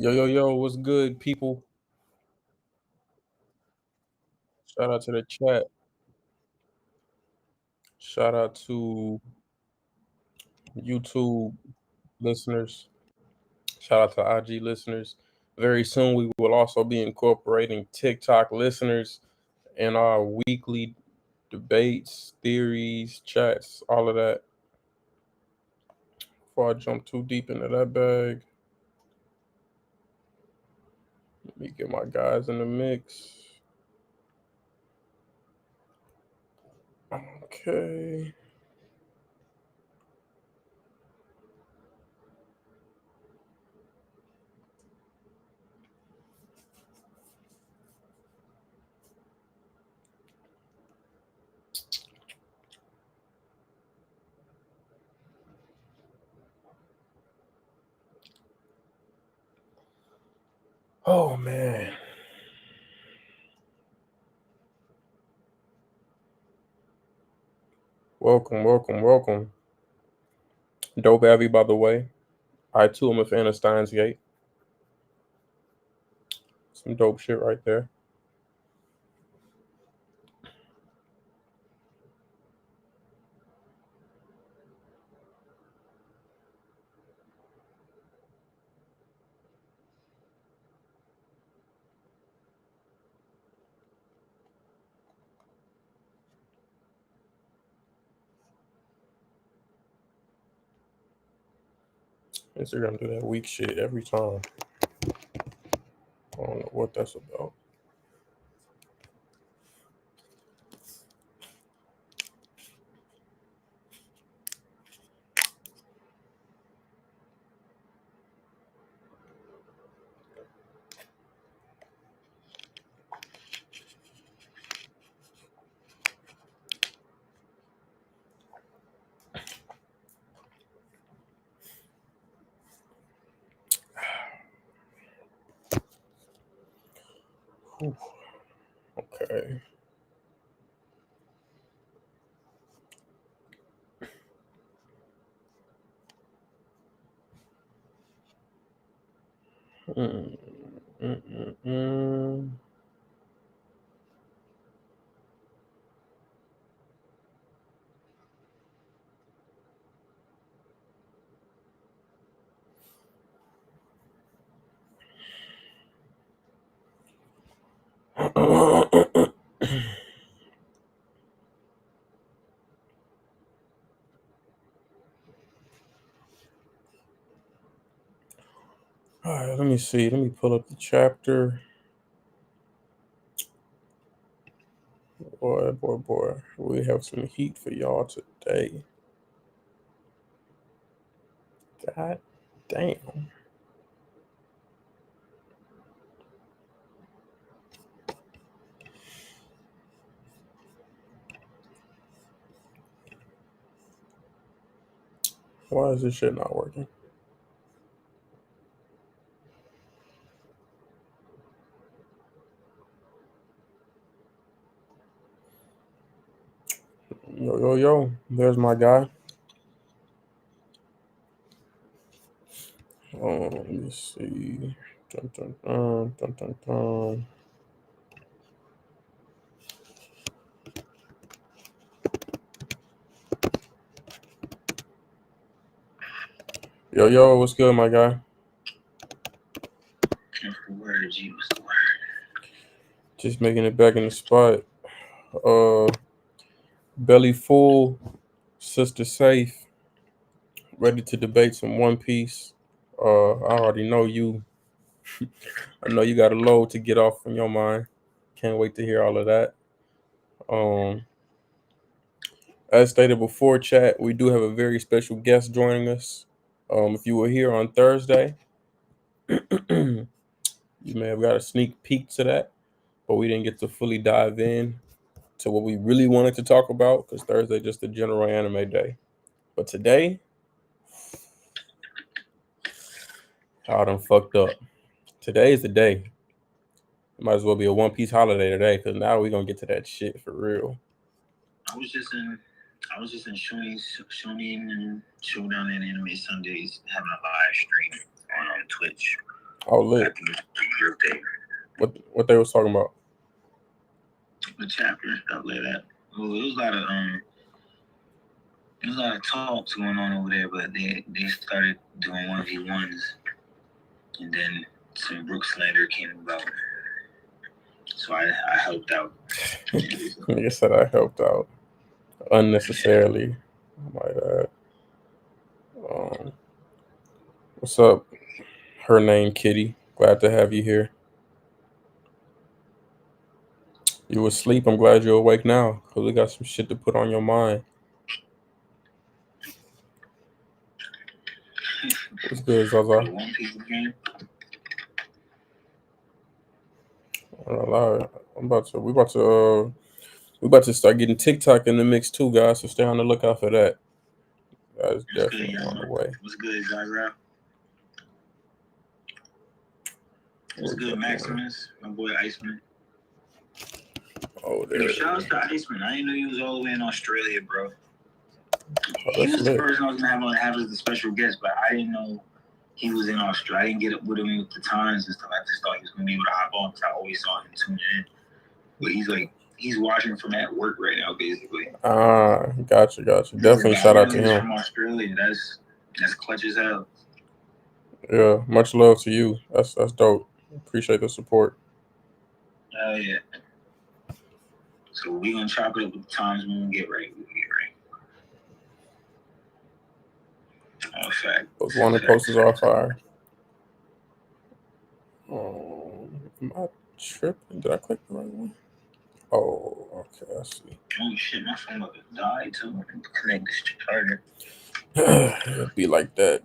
Yo, yo, yo, what's good, people? Shout out to the chat. Shout out to YouTube listeners. Shout out to IG listeners. Very soon, we will also be incorporating TikTok listeners in our weekly debates, theories, chats, all of that. Before I jump too deep into that bag, let me get my guys in the mix. Okay. Oh, man. Welcome, welcome, welcome. Dope Abbey, by the way. I too am a fan of Steins Gate. Some dope shit right there. Instagram do that weak shit every time. I don't know what that's about. Whew. Okay. Mm, mm, mm, mm. All right, let me see. Let me pull up the chapter. Boy, boy, boy. We have some heat for y'all today. God damn. Why is this shit not working? Yo, yo, yo. There's my guy. Let me see. Dun, dun, dun, dun, dun, dun. Yo, yo, what's good, my guy? What's the word, G? What's the word? Just making it back in the spot. Belly full, sister safe, ready to debate some One Piece. I already know you. I know you got a load to get off from your mind. Can't wait to hear all of that. Um, as stated before, chat, we do have a very special guest joining us. If you were here on Thursday, you may have got a sneak peek to that, but we didn't get to fully dive in to what we really wanted to talk about because Thursday just a general anime day. But today, I done fucked up. Today is the day. It might as well be a One Piece holiday today because now we're gonna get to that shit for real. I was just in Shonen and Showdown and Anime Sundays having a live stream on Twitch. Oh, lit. Happy birthday. What they was talking about? The chapter, stuff like that. Well, there was a lot of talks going on over there, but they started doing 1v1s, and then some Brook slander came about. So I helped out. Nigga said I helped out unnecessarily. I might add. What's up? Her name Kitty. Glad to have you here. You asleep? I'm glad you're awake now, cause we got some shit to put on your mind. What's good, Zaza? One Piece game. I don't lie. We about to start getting TikTok in the mix too, guys. So stay on the lookout for that. That's definitely on the way. What's good, Zaza? What's good, Maximus? My boy Iceman. Oh, there. Shout out to Iceman. I didn't know he was all the way in Australia, bro. Oh, He was the lit. person I was gonna have as the special guest, but I didn't know he was in Australia. I didn't get up with him with the times and stuff. I just thought he was gonna be able to hop on because I always saw him tuning in. But he's watching from at work right now, basically. Gotcha. Definitely shout out to him. From Australia. That's clutch as hell. Yeah, much love to you. That's dope. Appreciate the support. Oh yeah. So we're gonna chop it up with the times when we get right. Oh, fact. Those wanted posters are fire. Am I tripping? Did I click the right one? Oh, okay, I see. Oh shit, my phone about to die too. I can connect this charger. Be like that.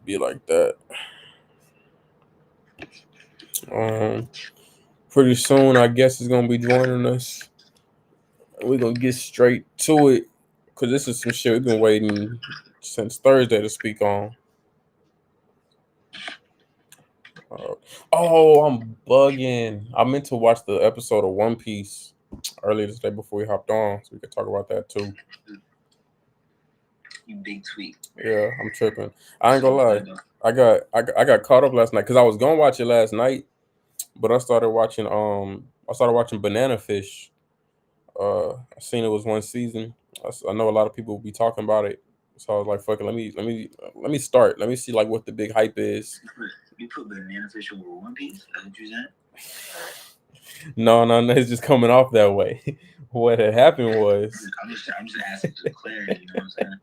Pretty soon, I guess is gonna be joining us. We're gonna get straight to it, cause this is some shit we've been waiting since Thursday to speak on. I'm bugging. I meant to watch the episode of One Piece earlier today before we hopped on, so we could talk about that too. You big tweet. Yeah, I'm tripping. I ain't gonna lie. I got caught up last night because I was gonna watch it last night, but I started watching Banana Fish. I seen it was one season. I know a lot of people will be talking about it, so I was like, "Fuck it, let me start. Let me see like what the big hype is." You put Banana Fish over One Piece? That's what you said? No, it's just coming off that way. What had happened was I'm just asking for clarity, you know what I'm saying?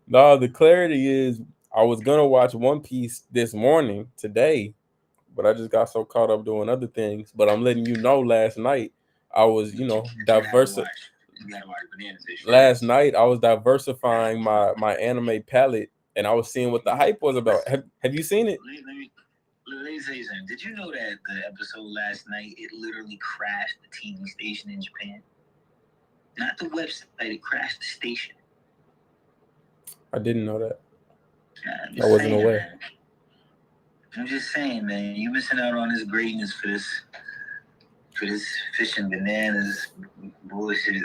No, the clarity is I was gonna watch One Piece this morning, today, but I just got so caught up doing other things. But I'm letting you know last night I was, diversifying. Last night I was diversifying my anime palette and I was seeing what the hype was about. Have you seen it? Let me say something. Did you know that the episode last night, it literally crashed the TV station in Japan? Not the website, it crashed the station. I didn't know that. I wasn't aware. Man. I'm just saying, man, you missing out on this greatness for this fish and bananas bullshit.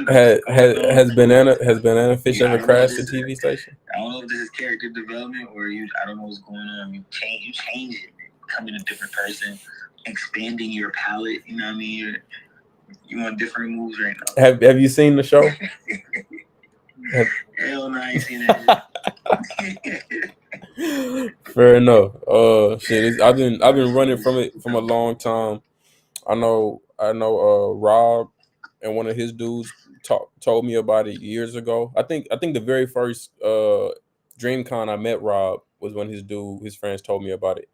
Has Banana Fish ever crashed the TV station? I don't know if this is character development or I don't know what's going on. You change it, becoming a different person, expanding your palette. You know what I mean? You on different moves right now. Have you seen the show? Hell no, I ain't seen that. Fair enough. I've been running from it from a long time. I know. Rob and one of his dudes told me about it years ago. I think the very first DreamCon I met Rob was when his friends told me about it,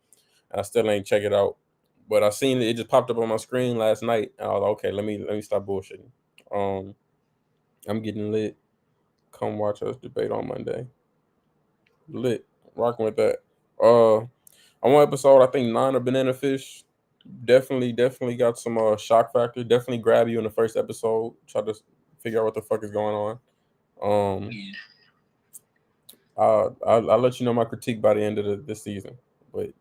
and I still ain't check it out. But I seen it; just popped up on my screen last night, and I was like, okay, let me stop bullshitting. I'm getting lit. Come watch us debate on Monday. Lit, rocking with that. On one episode, I think 9 of Banana Fish. Definitely got some shock factor. Definitely grab you in the first episode. Try to figure out what the fuck is going on. I'll let you know my critique by the end of this season. But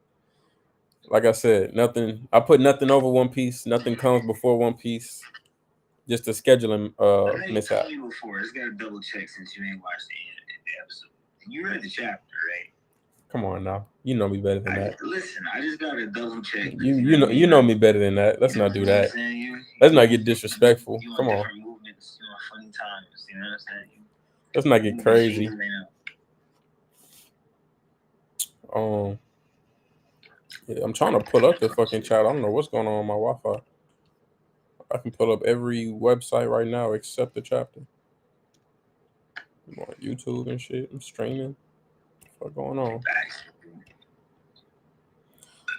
like I said, nothing. I put nothing over One Piece. Nothing comes before One Piece. Just a scheduling mishap. I told you before. It's got to double check since you ain't watched the episode. You read the chapter, right? Come on now. You know me better than that. Listen, I just gotta double check. You know me better than that. Let's not do that. Let's not get disrespectful. Come on. Different movements, funny times. You know what I'm saying? Let's not get crazy. Yeah, I'm trying to pull up the fucking chat. I don't know what's going on with my Wi-Fi. I can pull up every website right now except the chapter. I'm on YouTube and shit. I'm streaming. What's going on?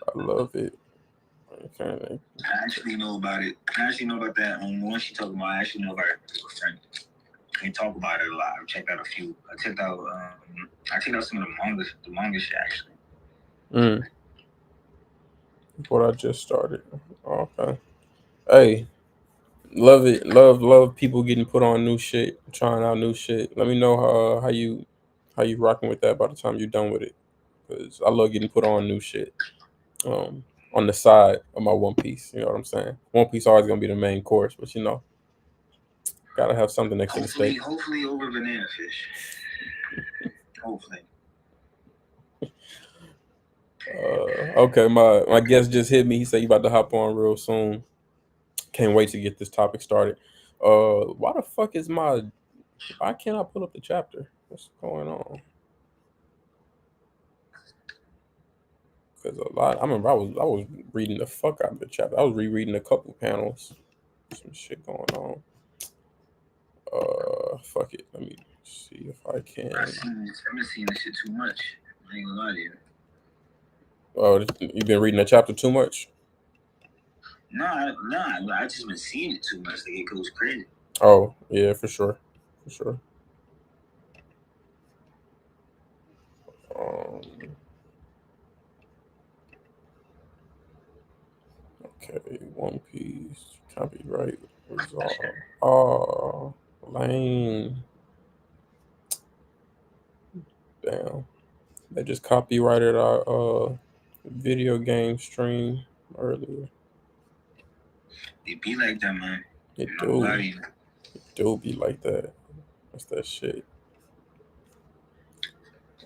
I love it. I actually know about it. I actually know about that. Once she talked about it, I actually know about it with a friend. They talk about it a lot. I checked out a few. I checked out some of the manga shit actually. What I just started. Okay. Hey, love it. Love people getting put on new shit, trying out new shit. Let me know how you rocking with that by the time you're done with it. Cause I love getting put on new shit. On the side of my One Piece, you know what I'm saying? One Piece always gonna be the main course, but gotta have something next to the steak. Hopefully over banana fish. Hopefully. Okay, my guest just hit me. He said you about to hop on real soon. Can't wait to get this topic started. Why the fuck is why can't I pull up the chapter? What's going on? Because I remember I was reading the fuck out of the chapter. I was rereading a couple panels. Some shit going on. Fuck it. Let me see if I can. I've been seeing this shit too much. I ain't gonna lie to you. Oh, you've been reading the chapter too much? Nah. I just been seeing it too much. Like it goes crazy. Oh yeah, for sure. Okay, One Piece copyright resolved. Oh, lame. Damn. They just copyrighted our video game stream earlier. It be like that, man. It do be like that. That's that shit.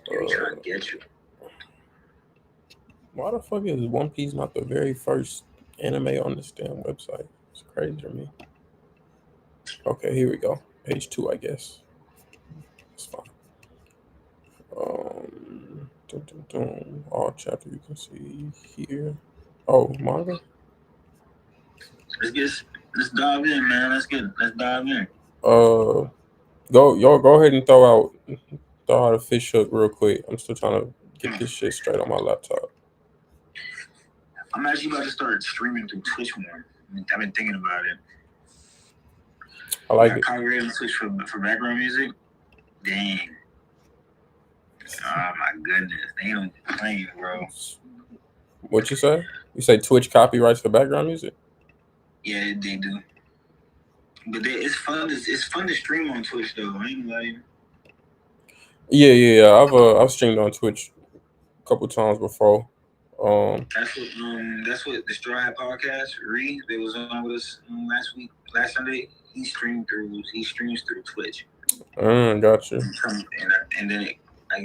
They trying to get you. Why the fuck is One Piece not the very first anime on this damn website? It's crazy to me. Okay, here we go. Page 2, I guess. It's fine. All chapter you can see here. Oh, manga. Let's dive in, man. Let's dive in. Go ahead and throw out a fish hook real quick. I'm still trying to get this shit straight on my laptop. I'm actually about to start streaming through Twitch more. I've been thinking about it. I like it. Copyright on Twitch for background music. Dang. Oh my goodness, they don't play, bro. What you say? You say Twitch copyrights for background music? Yeah, they do. But it's fun. It's fun to stream on Twitch though. I ain't lying. Yeah. I've streamed on Twitch a couple times before. That's what the Straw Hat Podcast. Reed, they was on with us last Sunday. He streams through Twitch. Gotcha. And then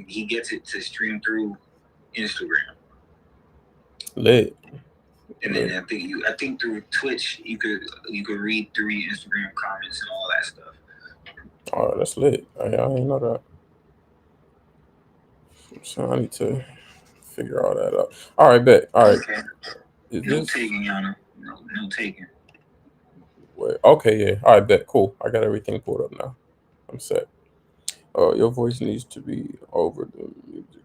he gets it to stream through Instagram. Lit. And then I think through Twitch you could read through your Instagram comments and all that stuff. Oh, that's lit. I didn't know that. So I need to figure all that out. All right, bet. All right. Okay. No taking, Yana. No taking. Wait. Okay, yeah. All right, bet. Cool. I got everything pulled up now. I'm set. Your voice needs to be over the music,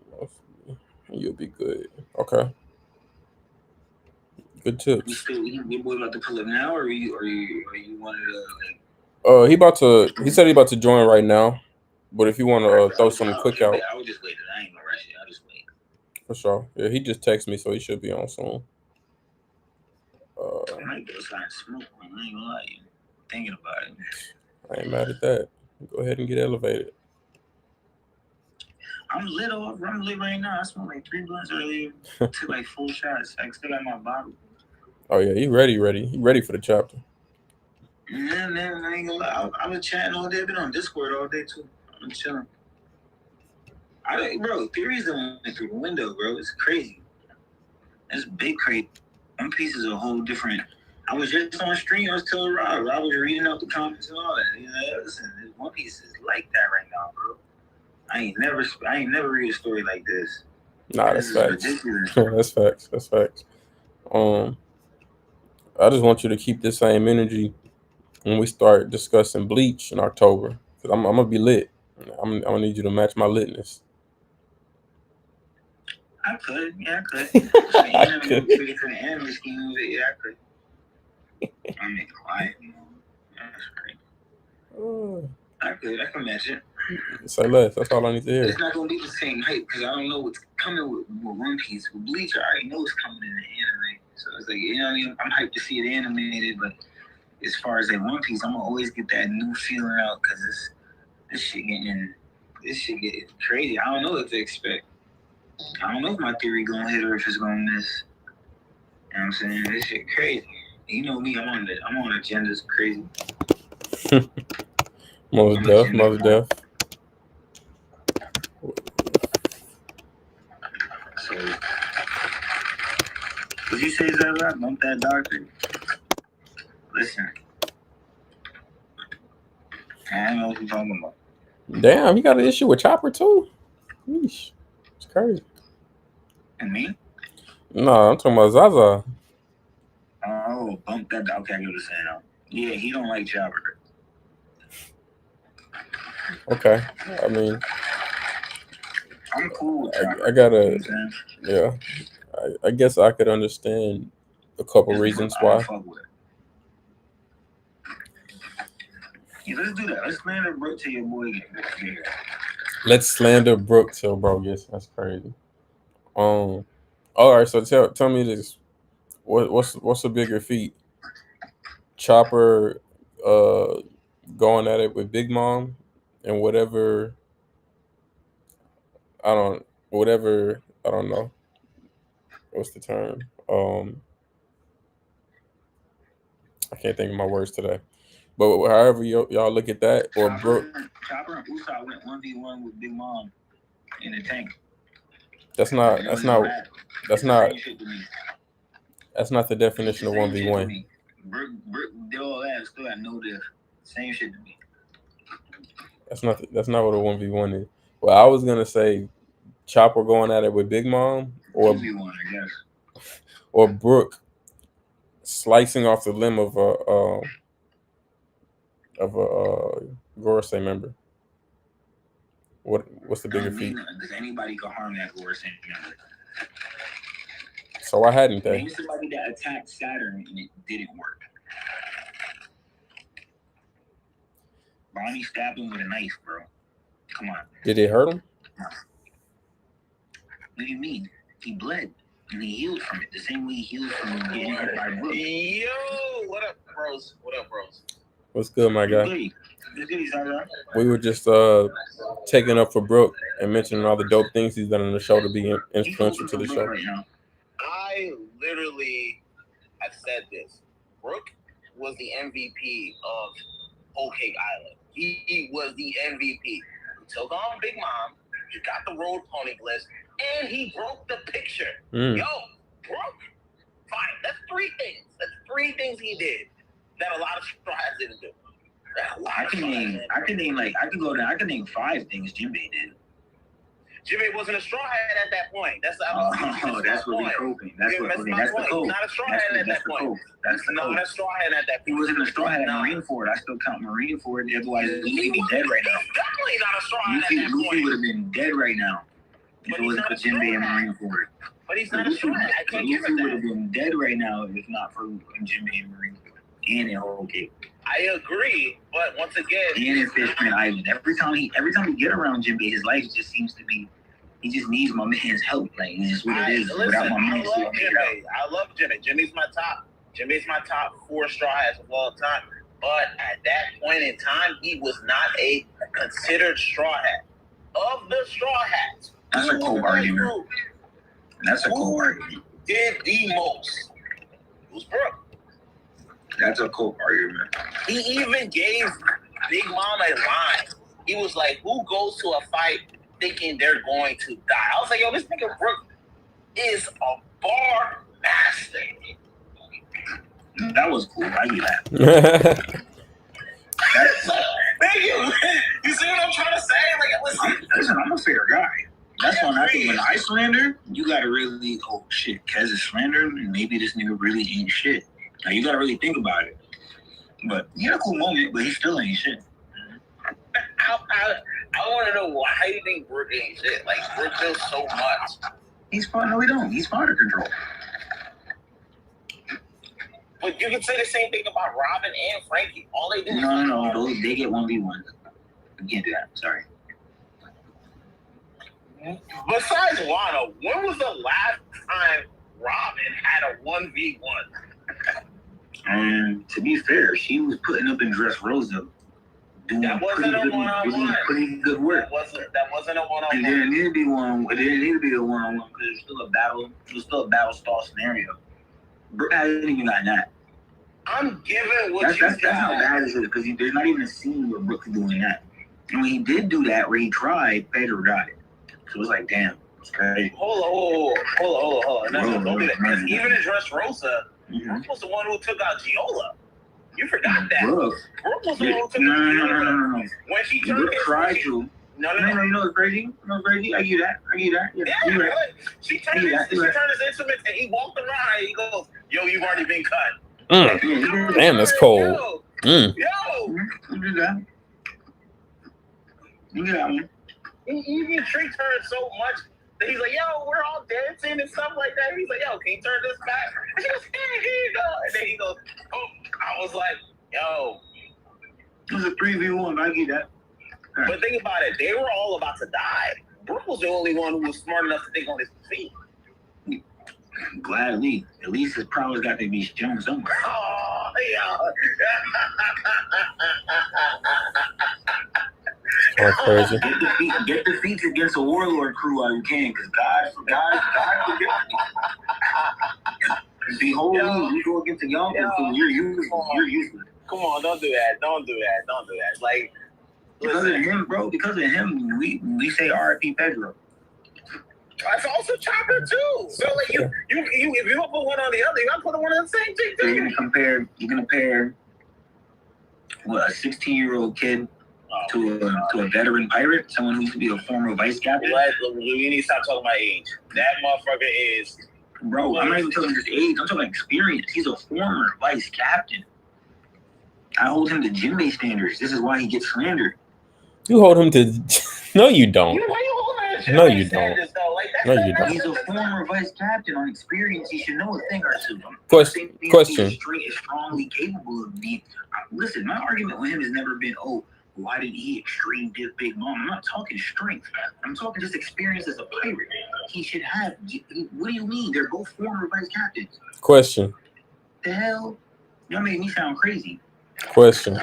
and you'll be good. Okay. Good tips. You about to pull up now, or you wanted to like? He said he about to join right now, but if you want to throw something quick out, I would just wait. I ain't gonna rush it. I'll just wait. For sure. Yeah, he just texted me, so he should be on soon. I might go outside and smoke one. I ain't gonna lie to you. Thinking about it. I ain't mad at that. Go ahead and get elevated. I'm lit right now. I smoked like 3 blunts earlier. Took like 4 shots. I still got my bottle. Oh yeah, he ready. He ready for the chapter. Yeah, man, I ain't gonna lie. I was chatting all day. I've been on Discord all day too. I'm chilling. Bro, theories that went through the window, bro. It's crazy. It's big crazy. One Piece is a whole different. I was just on stream. I was telling Rob. Rob was reading out the comments and all that. Listen, One Piece is like that right now, bro. I ain't never read a story like this. Nah, that's facts. That's facts. I just want you to keep the same energy when we start discussing Bleach in October, because I'm gonna be lit. I'm gonna need you to match my litness. I could. I could. The anime scheme, yeah, I could. I'm making quiet. That's great. I can match it. Say less. That's all I need to hear. It's not gonna be the same hype because I don't know what's coming with One Piece. With Bleach, I already know what's coming in the anime. So it's like, you know what I mean? I'm hyped to see it animated, but as far as that One Piece, I'm gonna always get that new feeling out because this shit getting crazy. I don't know what to expect. I don't know if my theory gonna hit or if it's gonna miss. You know what I'm saying? This shit crazy. You know me, I'm on agendas crazy. Most deaf. So, what you say, Zara? Bump that doctor. Listen, I don't know what you're talking about. Damn, you got an issue with Chopper too? Yeesh. It's crazy. And me? No, I'm talking about Zaza. Oh, bump that doctor. Okay, I get what you're saying now. Yeah, he don't like Chopper. Okay, I mean, I'm cool with Chopper. I gotta, yeah. I guess I could understand a couple reasons why. Yeah, let's do that. Let's slander Brook till your boy gets here. Let's slander Brook till bro gets. That's crazy. All right. So tell me this. What's a bigger feat? Chopper, going at it with Big Mom, and whatever. I don't know. What's the term? I can't think of my words today. But however y'all look at that, or Brook. Chopper and Usopp went 1v1 with Big Mom in the tank. That's not the definition of 1v1. Brook did all that, still got no diff. Same shit to me. That's not what a 1v1 is. Well, I was gonna say Chopper going at it with Big Mom, or 2v1, I guess. Or Brook slicing off the limb of a Gorosei member. What's the bigger feat? Because anybody could harm that Gorosei member. So why hadn't they? Name somebody that attacked Saturn and it didn't work. Bonnie stabbed him with a knife, bro. Come on. Did it hurt him? What do you mean? He bled. And he healed from it the same way he healed from getting hit by Brook. Yo, what up, bros? What's good, my guy? We were just taking up for Brook and mentioning all the dope things he's done on the show to be influential to the show. Right now. I literally have said this. Brook was the MVP of Whole Cake Island. He was the MVP. He took on Big Mom. He got the road pony list. And he broke the picture. Yo, Brook, fine. That's three things. That's three things he did that a lot of Straw Hats didn't do. I can name 5 things Jinbei did. Jinbei wasn't a straw hat at that point. That's what we're coping. That's the code. Not a straw hat at that point. That's not a straw hat at that point. He wasn't a straw hat at Marineford. I still count Marineford. Otherwise, Luffy would be dead right now. He's definitely not a straw hat at that point. Luffy would have been dead right now if it wasn't for Jinbei and Marineford. But he's not a straw hat. I can't give him that. Luffy would have been dead right now if not for Jinbei and Marineford. And in Whole Cake. I agree, but once again, and in Fishman Island. Every time we get around Jinbei, his life just seems to be. He just needs my man's help. Like it's just what it is. Without my man, I love Jinbei. Jinbei's my top 4 straw hats of all time. But at that point in time, he was not a considered straw hat. Of the straw hats, that's a cold argument. Did the most? It was Brook. That's a cool argument. He even gave Big Mom a line. He was like, who goes to a fight thinking they're going to die. I was like, yo, this nigga Brook is a bar master. That was cool. I get that. Thank you. You see what I'm trying to say? Like, Listen, I'm a fair guy. That's when I think when I slander, you gotta really, oh shit, Kez is slandering, and maybe this nigga really ain't shit. Now you gotta really think about it. But he had a cool moment, but he still ain't shit. I want to know why you think Brook ain't shit. Like, Brook does so much. He's fun. No, he don't. He's fun to control. But you can say the same thing about Robin and Frankie. All they do is No. They get 1v1. You can't do that. Sorry. Besides Wano, when was the last time Robin had a 1v1? And to be fair, she was putting up in Dressrosa. That wasn't a one-on-one. Pretty good work. That wasn't a one-on-one. And there needed to be one. It didn't need to be a one-on-one because it was still a battle. It was still a battle stall scenario. Brook hasn't even gotten that. I'm giving what That's you how bad it is because there's not even a scene where Brook's doing that. And when he did do that, where he tried, Pedro got it. So it was like, damn, it's crazy. Hold on. No, don't do that. Because even in Dressrosa, Brook was the one who took out Giola. You forgot that. Brook was the one who took out Giola. No. When she Brook tried to. No. You know what's crazy? I give that. Yeah, you're right. She turned his instruments and he walked around and he goes, yo, you've already been cut. Damn, that's cold. Yo. You do that. You got me. He even treats her so much that he's like, yo, we're all dancing and stuff like that. He's like, yo, can you turn this back? And she goes, hey, here you go. And then he goes, oh, I was like, yo. It was a 3v1, I get that. But think about it, they were all about to die. Brook was the only one who was smart enough to think on his feet. Gladly. At least his prowess got to be shown somewhere. Oh, yeah. Oh, crazy. Get the feats against a warlord crew while you can, because God forgive me. Behold, you go against a young person, you're useless. Come on, don't do that. Like, because of him, bro. Because of him, we say R.I.P. Pedro. That's also Chopper too. So like you if you don't put one on the other, you gotta put one on the same thing too. You're gonna compare what, a 16-year-old kid to a veteran pirate, someone who used to be a former vice captain. We need to stop talking about age. That motherfucker is. Bro, I'm not even talking just age. I'm talking experience. He's a former vice captain. I hold him to Jinbei standards. This is why he gets slandered. You hold him to. No, you don't. Why you hold him? No, you don't. No, you don't. He's a former vice captain on experience. He should know a thing or two. Question. He's strongly capable of being. Listen, my argument with him has never been, oh, why did he extreme dip Big Mom? I'm not talking strength. I'm talking just experience as a pirate. He should have. What do you mean? They're both former vice captains. Question. The hell? Y'all made me sound crazy. Question.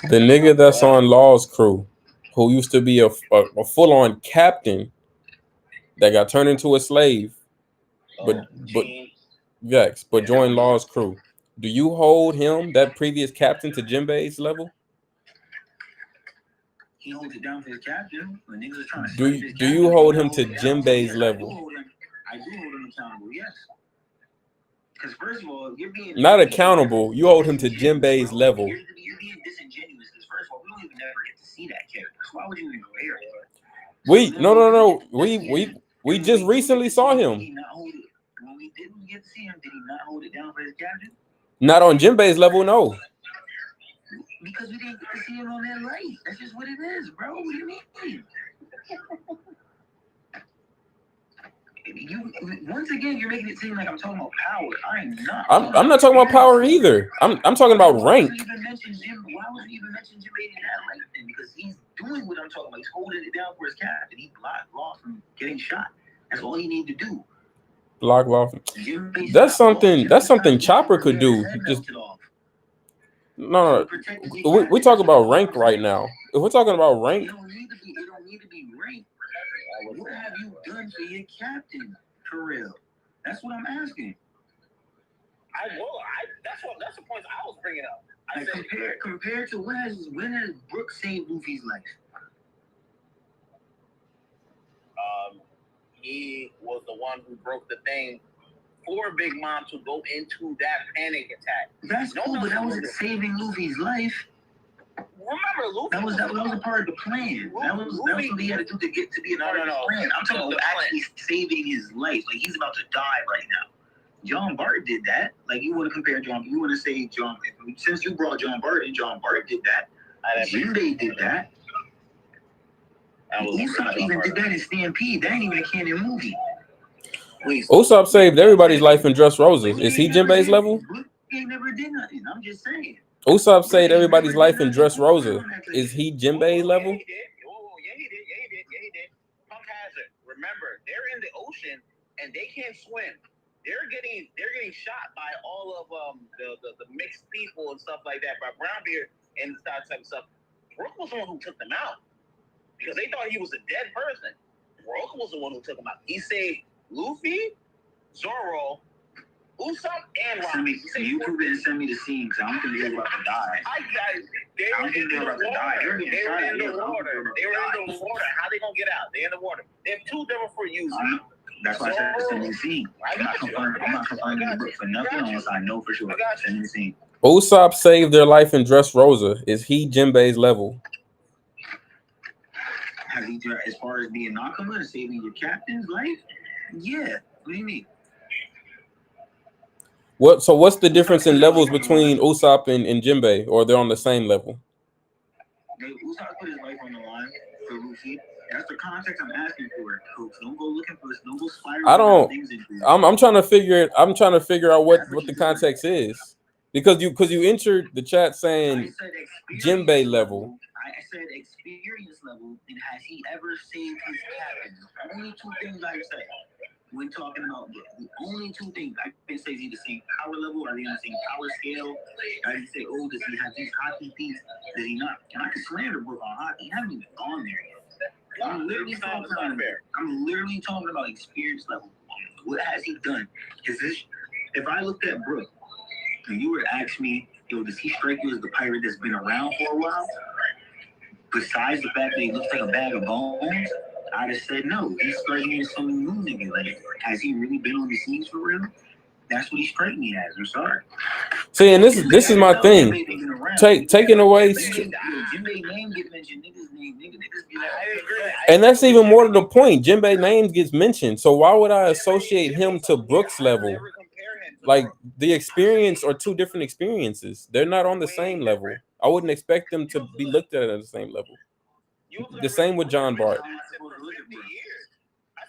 The nigga that's on Law's crew, who used to be a full-on captain that got turned into a slave, but joined Law's crew. Do you hold him, that previous captain, to Jinbei's level? He holds it down for his captain. When niggas are trying to do you hold him to Jinbei's level? I do hold him accountable, yes. Because first of all, you're being not accountable. You hold him to Jinbei's level. You're being disingenuous. Because first of all, we don't even never get to see that character. So why would you even compare? No. We just recently saw him. When we didn't get to see him, did he not hold it down for his captain? Not on Jinbei's level, no. Because we didn't get to see him on that light. That's just what it is, bro. What do you mean? Once again, you're making it seem like I'm talking about power. I am not. I'm not talking about power either. I'm talking about rank. Why would you even mention Jinbei in that light then? Because he's doing what I'm talking about. He's holding it down for his captain. He blocked Law from getting shot. That's all he needed to do. Block Law. That's something Chopper could do. Just no. We talk about rank right now. If we're talking about rank, it don't need to be rank. What have you done for your captain, for real? That's what I'm asking. That's the point I was bringing up. Compared to when has Brook saved Luffy's life? He was the one who broke the thing for Big Mom to go into that panic attack. That's cool, but that wasn't saving Luffy's life. Remember, Luffy That was a part of the plan. That was what he had to do to get to be a part of the plan. I'm talking about actually saving his life. Like, he's about to die right now. John Bart did that. Like, you want to compare John, you want to say John, since you brought John Bart in, John Bart did that. Jinbei did that. Usopp even did that in Stampede. That ain't even a canon movie. Usopp saved everybody's life in Dressrosa. Is he Jinbei's level? He never did nothing. I'm just saying. Usopp saved everybody's life in Dressrosa. Is he Jinbei's level? Yeah, he did. Punk Hazard. Remember, they're in the ocean and they can't swim. They're getting shot by all of the mixed people and stuff like that, by Brownbeard and that type of stuff. Brook was the one who took them out because they thought he was a dead person. Brook was the one who took him out. He saved Luffy, Zoro, Usopp, and Robin. You prove it and send me the scene because I don't think they're about to die. They were in the water. They were in the water. How they gonna get out? They're in the water. They're too different for using. That's why I said send me the scene. I'm not confirming the book for nothing unless I know for sure. Send me the scene. Usopp saved their life in Dressrosa. Is he Jinbei's level? Has he, as far as being Nakama and saving your captain's life? Yeah. What do you mean? So what's the difference in levels between Usopp and Jinbei, or they're on the same level? Usopp put his life on the line for Luffy. That's the context I'm asking for, Coach. Don't go looking for this. Don't go spiraling things into it. I'm trying to figure out what the context is, because you entered the chat saying Jinbei level. I said experience level, and has he ever saved his captain? The only two things I say when talking about the only two things I can say, is he the same power level? Are they on the same power scale? I can say, oh, does he have these hockey feats? Does he not? And I can slander Brook on hockey. He hasn't even gone there yet. I'm literally talking about experience level. What has he done? If I looked at Brook and you were to ask me, does he strike you as the pirate that's been around for a while? Besides the fact that he looks like a bag of bones, I'd have said no. He's striking me as some new nigga. Like, has he really been on the scenes for real? That's what he struck me as. I'm sorry. See, and this is my thing. Taking away, and that's even more to the point. Jinbei name gets mentioned, so why would I associate him to Brook's level? Like, the experience are two different experiences. They're not on the same level. I wouldn't expect them to be looked at the same level. The same with John Bart. I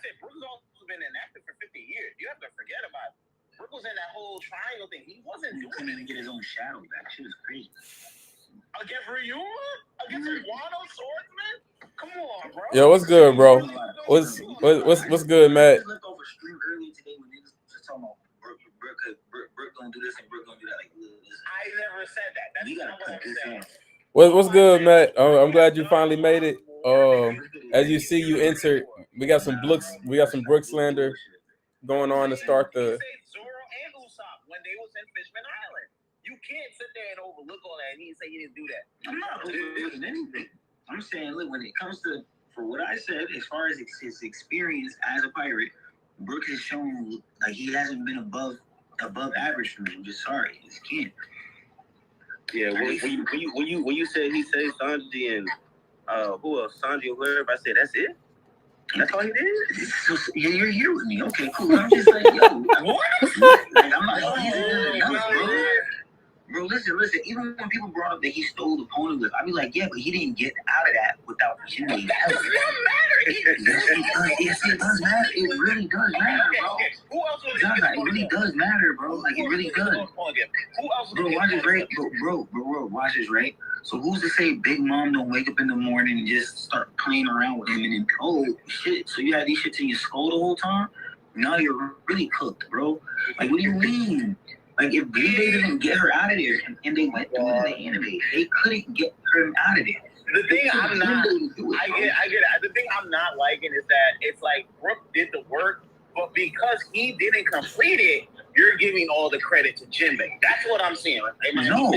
said Brook's also been inactive for 50 years. You have to forget about it. Brook was in that whole triangle thing. He wasn't doing it to get his own shadow back. Shit was crazy. Against Ryuma? Against Wano Swordsman? Come on, bro. Yo, what's good, bro? What's good, Matt? Brook gonna do this and Brook gonna do that. Like, I never said that. That's not what I'm saying. What's good, Matt? I'm glad you finally made it. As you see, you entered. We got some Brook slander going on to start the. Zoro and Usopp when they was in Fishman Island. You can't sit there and overlook all that and he say he didn't do that. I'm not overlooking anything. I'm saying, look, when it comes to, for what I said, as far as his experience as a pirate, Brook has shown like he hasn't been above average for me. I'm just sorry, he just can't. Yeah, when you said he said Sanji and who else? Sanji or whoever, I said that's it. That's all he did. So, yeah, you're here with me. Okay, cool. I'm just like, yo, what? Like, I'm like, he's enough, bro. Bro, listen. Even when people brought up that he stole the poneglyph, I'd be like, yeah, but he didn't get out of that without Jinbei. That does not matter. Yes, it does matter. It really does matter, bro. Who else was it really does matter, bro. Like, it really does. Who else? Bro, watch this, right? Bro, watch this, right? So who's to say Big Mom don't wake up in the morning and just start playing around with him and then, oh, shit, so you had these shits in your skull the whole time? Now you're really cooked, bro. Like, what do you mean? Like, if Jinbei didn't get her out of there and they went through the anime, they couldn't get her out of there. The thing I'm not, I get it. The thing I'm not liking is that it's like Brook did the work, but because he didn't complete it, you're giving all the credit to Jinbei. That's what I'm seeing. No.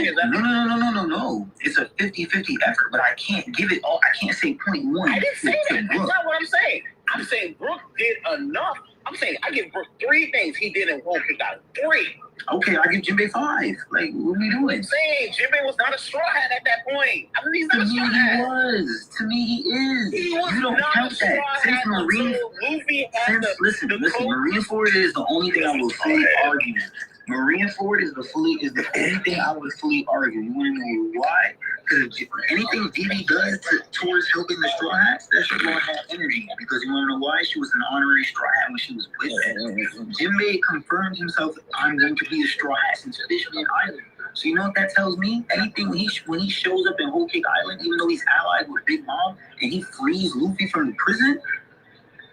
It's a 50-50 effort, but I can't give it all. I can't say 0.1. I didn't say that. That's not what I'm saying. I'm saying Brook did enough. I'm saying I give Brook 3 things he did in Whole Cake Island. 3. Okay, I give Jinbei 5. Like, what are we doing? I'm saying Jinbei was not a straw hat at that point. I mean, he's not To a me, straw he hat. was. To me, he is. He was You don't not count a straw that. Since hat Marine, until Luffy had since the listen, code. Marineford is the only thing I will fully argue. Marineford is the only thing I would fully argue. You want to know why? Because anything Vivi does towards helping the Straw Hats, that shit gonna have energy. Because you want to know why? She was an honorary Straw Hat when she was with them. Jinbei confirmed himself, I'm going to be a Straw Hat since Fishman Island. So you know what that tells me? Anything when he shows up in Whole Cake Island, even though he's allied with Big Mom, and he frees Luffy from the prison,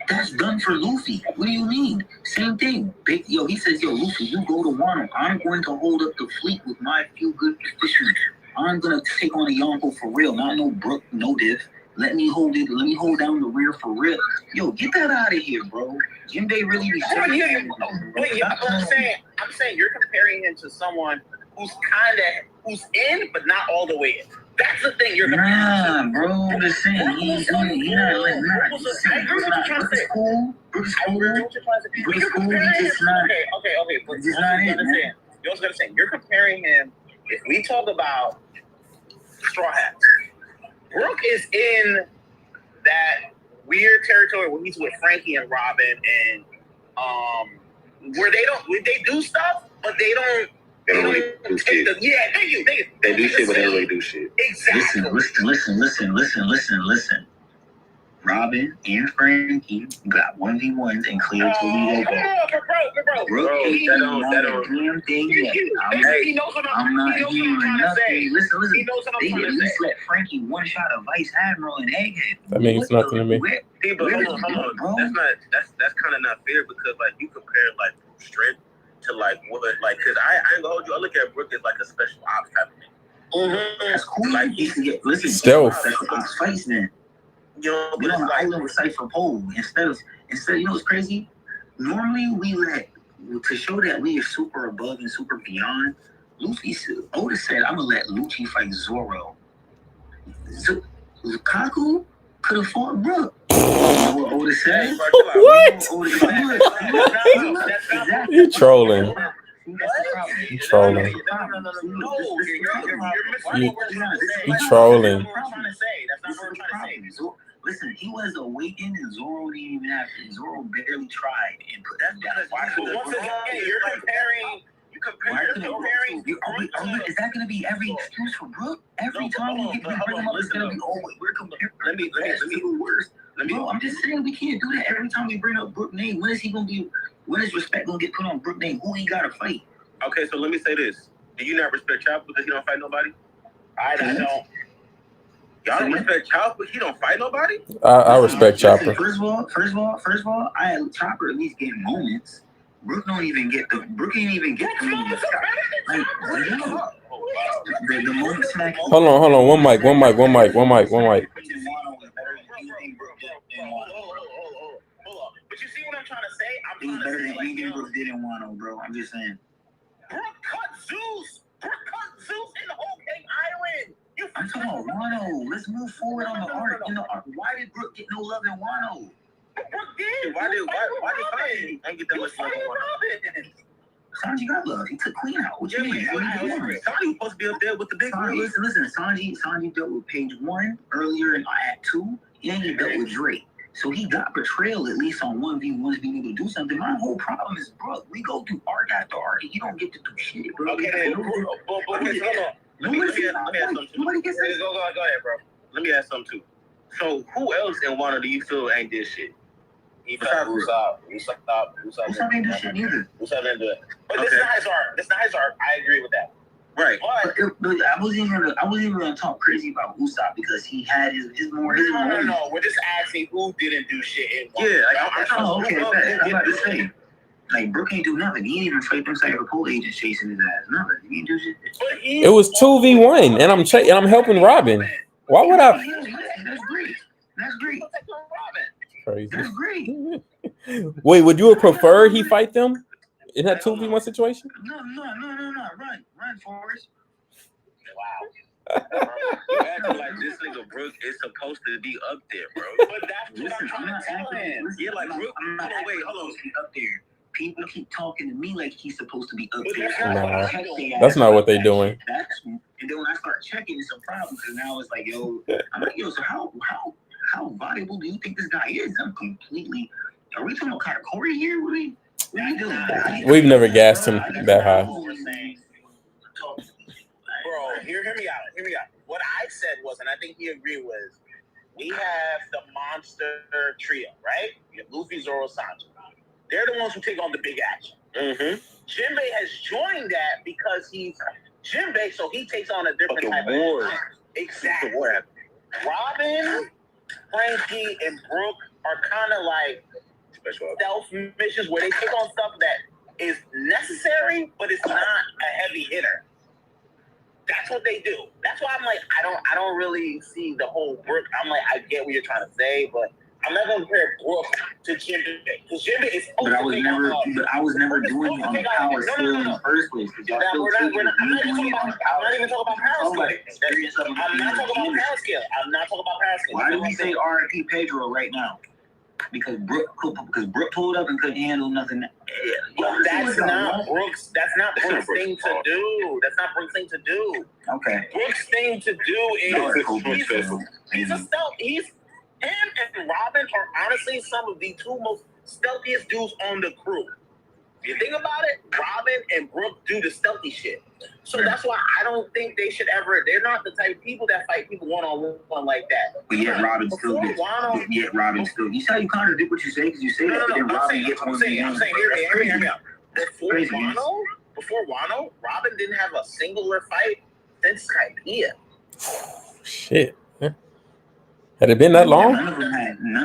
that's done for Luffy. What do you mean? Same thing. He says, Luffy, you go to Wano. I'm going to hold up the fleet with my few good fishermen. I'm going to take on a Yonko for real. Not no Brook, no diff. Let me hold it. Let me hold down the rear for real. Yo, get that out of here, bro. Jinbei really be saying. I'm saying you're comparing him to someone who's in, but not all the way in. That's the thing you're comparing. Nah, bro. I'm just saying. He's not like that. Brook is cool. Brook is cool. Brook is cool. He just not. Okay. But just not it, man. You also gotta say you're comparing him. If we talk about Straw Hats, Brook is in that weird territory where he's with Frankie and Robin, and where they do stuff, but they don't. They don't really do shit. Thank you. They do shit, but they don't really do shit. Exactly. Listen. Robin and Frankie got 1v1s and cleared Toledo. Bro. He don't know damn thing yet. He knows what I'm trying to say. Listen. He knows what I'm They trying at to least say. let Frankie one shot a Vice Admiral and Egghead. That means nothing to me. Hey, but hold on. Bro? That's kind of not fair because like you compare like strength to like what like because I ain't gonna hold you. I look at Brook as like a special ops type of thing. That's cool. Like he can get Stealth. Special ops fights then. You know, We're but on it's the like island with Cypher Pole. Instead, you know what's crazy? Normally we let to show that we are super above and super beyond. Otis said, "I'm gonna let Lucci fight Zoro." So Lukaku could have fought Brook. You know what Otis said? What? You trolling. You trolling. You trolling. Listen, he was awakened and Zoro didn't even have to. Zoro barely tried and put that down. Once again, you're comparing. Is that going to be every excuse for Brook? Every time we bring him up, it's going to be, we're comparing. Let me Bro, I'm just saying we can't do that every time we bring up Brook name. When is respect going to get put on Brook name? Who he got to fight? Okay, so let me say this. Do you not respect Chopper because he don't fight nobody? I don't. Y'all don't respect Chopper because he don't fight nobody? I respect Chopper. First of all, I had Chopper at least get moments. Brook ain't even get the moments. Like, the moment smack. Hold on. One mic. But you see what I'm trying to say? He's better than anything Brook did in Wano, bro. I'm just saying. Brook cut Zeus in the Whole Cake Island. I'm talking about Wano. Let's move forward on the arc. Why did Brook get no love in Wano? Brook did. Why did Sanji ain't get that much love in Wano? Sanji got love. He took Queen out. What you mean? Sanji was supposed to be up there with the big boys. Listen. Sanji dealt with Page 1 earlier in Act 2, and he dealt with Drake. So he got betrayal at least on 1v1s being able to do something. My whole problem is, bro, we go through arc after arc, and you don't get to do shit, bro. Okay, then. Let me ask something too. Go ahead, bro. Let me ask something too. So who else in Wano do you feel ain't did shit? Usopp ain't do shit neither. Usopp didn't do it. But this is not his arc. I agree with that. Right. But I wasn't even gonna talk crazy about Usopp because he had his more. No. We're just asking who didn't do shit in Wano. Okay. I'm about to say. Like, Brook ain't do nothing. He ain't even fight them Cypher Pole agents chasing his ass. Nothing. He ain't do shit. It was 2v1, and I'm helping Robin. Why would I? That's great. Crazy. That's great. Wait, would you prefer he fight them in that 2v1 situation? No. Run, Forrest. Wow. You acting like this nigga Brook is supposed to be up there, bro. But that's what I'm trying to tell him. Yeah, like Brook. I'm not Hold on, wait, hold hold on. on. He's up there. People keep talking to me like he's supposed to be up But there. Nah, that's not what they doing. And then when I start checking, it's a problem because now it's like, yo, I'm like, yo, so how valuable do you think this guy is? I'm completely. Are we talking about kind of Corey here? What are we doing? We've never gassed him that high. Bro, hear me out. Hear me out. What I said was, and I think he agreed, was we have the monster trio, right? We have Luffy, Zoro, Sanji. They're the ones who take on the big action. Mm-hmm. Jinbei has joined that because he's Jinbei, so he takes on a different type war. of action. Exactly. Robin, Frankie, and Brook are kind of like stealth missions where they take on stuff that is necessary, but it's not a heavy hitter. That's what they do. That's why I'm like, I don't really see the whole Brook. I'm like, I get what you're trying to say, but I'm not gonna compare Brook to Jinbei because Jinbei is. But I was never doing it on the power skill in the first place. I'm not even talking about power skill. I'm not talking about power skill. Why do we say RIP Pedro right now? Because Brook pulled up and couldn't handle nothing. That's not Brook's thing to do. That's not Brook's thing to do. Okay. Brook's thing to do is he's a stealth. Him and Robin are honestly some of the two most stealthiest dudes on the crew. If you think about it, Robin and Brook do the stealthy shit. So that's why I don't think they should ever. They're not the type of people that fight people one-on-one like that. But yet Robin still gets. You see how you contradict what you say because you say that, but then Robin gets one. I'm saying, hear me out. Before Wano, Robin didn't have a singular fight since Skypiea. Shit. Had it been that long? None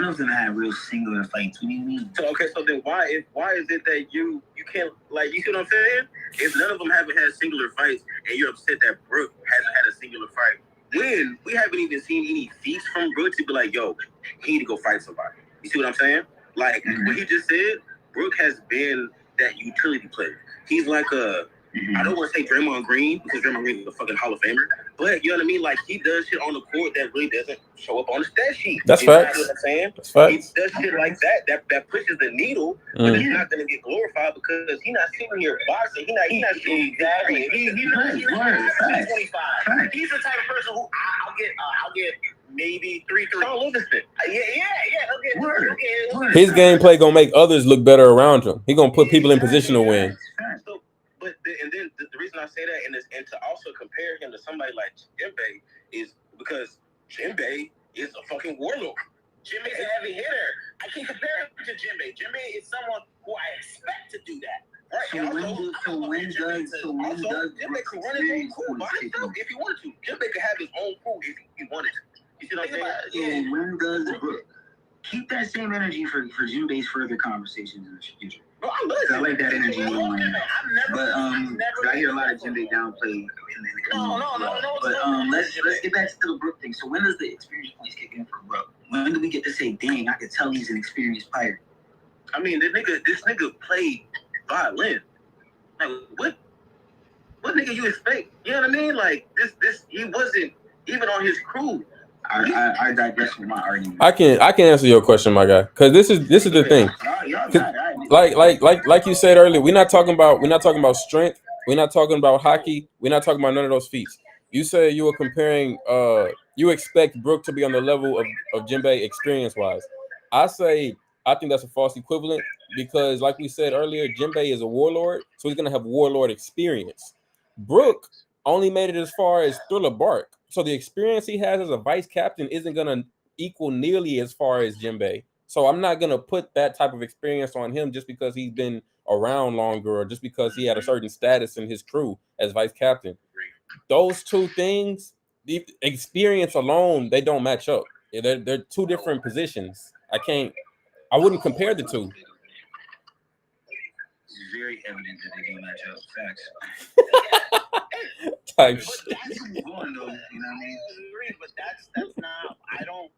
of them had real singular fights. What do you mean? So then why is it that you can't, like, you see what I'm saying? If none of them haven't had singular fights and you're upset that Brook hasn't had a singular fight, when we haven't even seen any feats from Brook to be like, yo, he need to go fight somebody. You see what I'm saying? Like what he just said, Brook has been that utility player. He's like I don't want to say Draymond Green because Draymond Green is a fucking Hall of Famer, but you know what I mean? Like he does shit on the court that really doesn't show up on the stat sheet. That's facts. You know what I'm saying? That's facts. He does shit like that pushes the needle, but he's not gonna get glorified because he's not sitting here boxing. He's not shooting exactly. He's not 25. He's the type of person who I'll get maybe 3 3. Yeah. His gameplay gonna make others look better around him. He gonna put people in position to win. So, but then the reason I say that and to also compare him to somebody like Jinbei is because Jinbei is a fucking warlord. Jinbei's a heavy hitter. I can compare him to Jinbei. Jinbei is someone who I expect to do that. Right. So when does Jinbei could run his own crew by himself if he wanted to. Jinbei could have his own crew if he wanted to. You see what I'm saying? So when does Brook keep that same energy for Jinbei's further conversations in the future? Bro, I like that energy. But I hear a lot of Jinbei downplay. No. But let's get back to the Brook thing. So when does the experience points kick in for Brook? When do we get to say, dang, I could tell he's an experienced player? I mean, this nigga played violin. Like what nigga you expect? You know what I mean? Like this he wasn't even on his crew. I digress from my argument. I can answer your question, my guy, because this is the thing. Like you said earlier, we're not talking about strength. We're not talking about hockey. We're not talking about none of those feats. You said you were comparing. You expect Brook to be on the level of Jinbei experience wise. I think that's a false equivalent because, like we said earlier, Jinbei is a warlord, so he's gonna have warlord experience. Brook only made it as far as Thriller Bark, so the experience he has as a vice captain isn't gonna equal nearly as far as Jinbei. So I'm not gonna put that type of experience on him just because he's been around longer or just because he had a certain status in his crew as vice captain. Those two things, the experience alone, they don't match up. They're two different positions. I wouldn't compare the two. It's very evident that they don't match up. Facts. Type But that's one though, you know what I mean? But that's not. I don't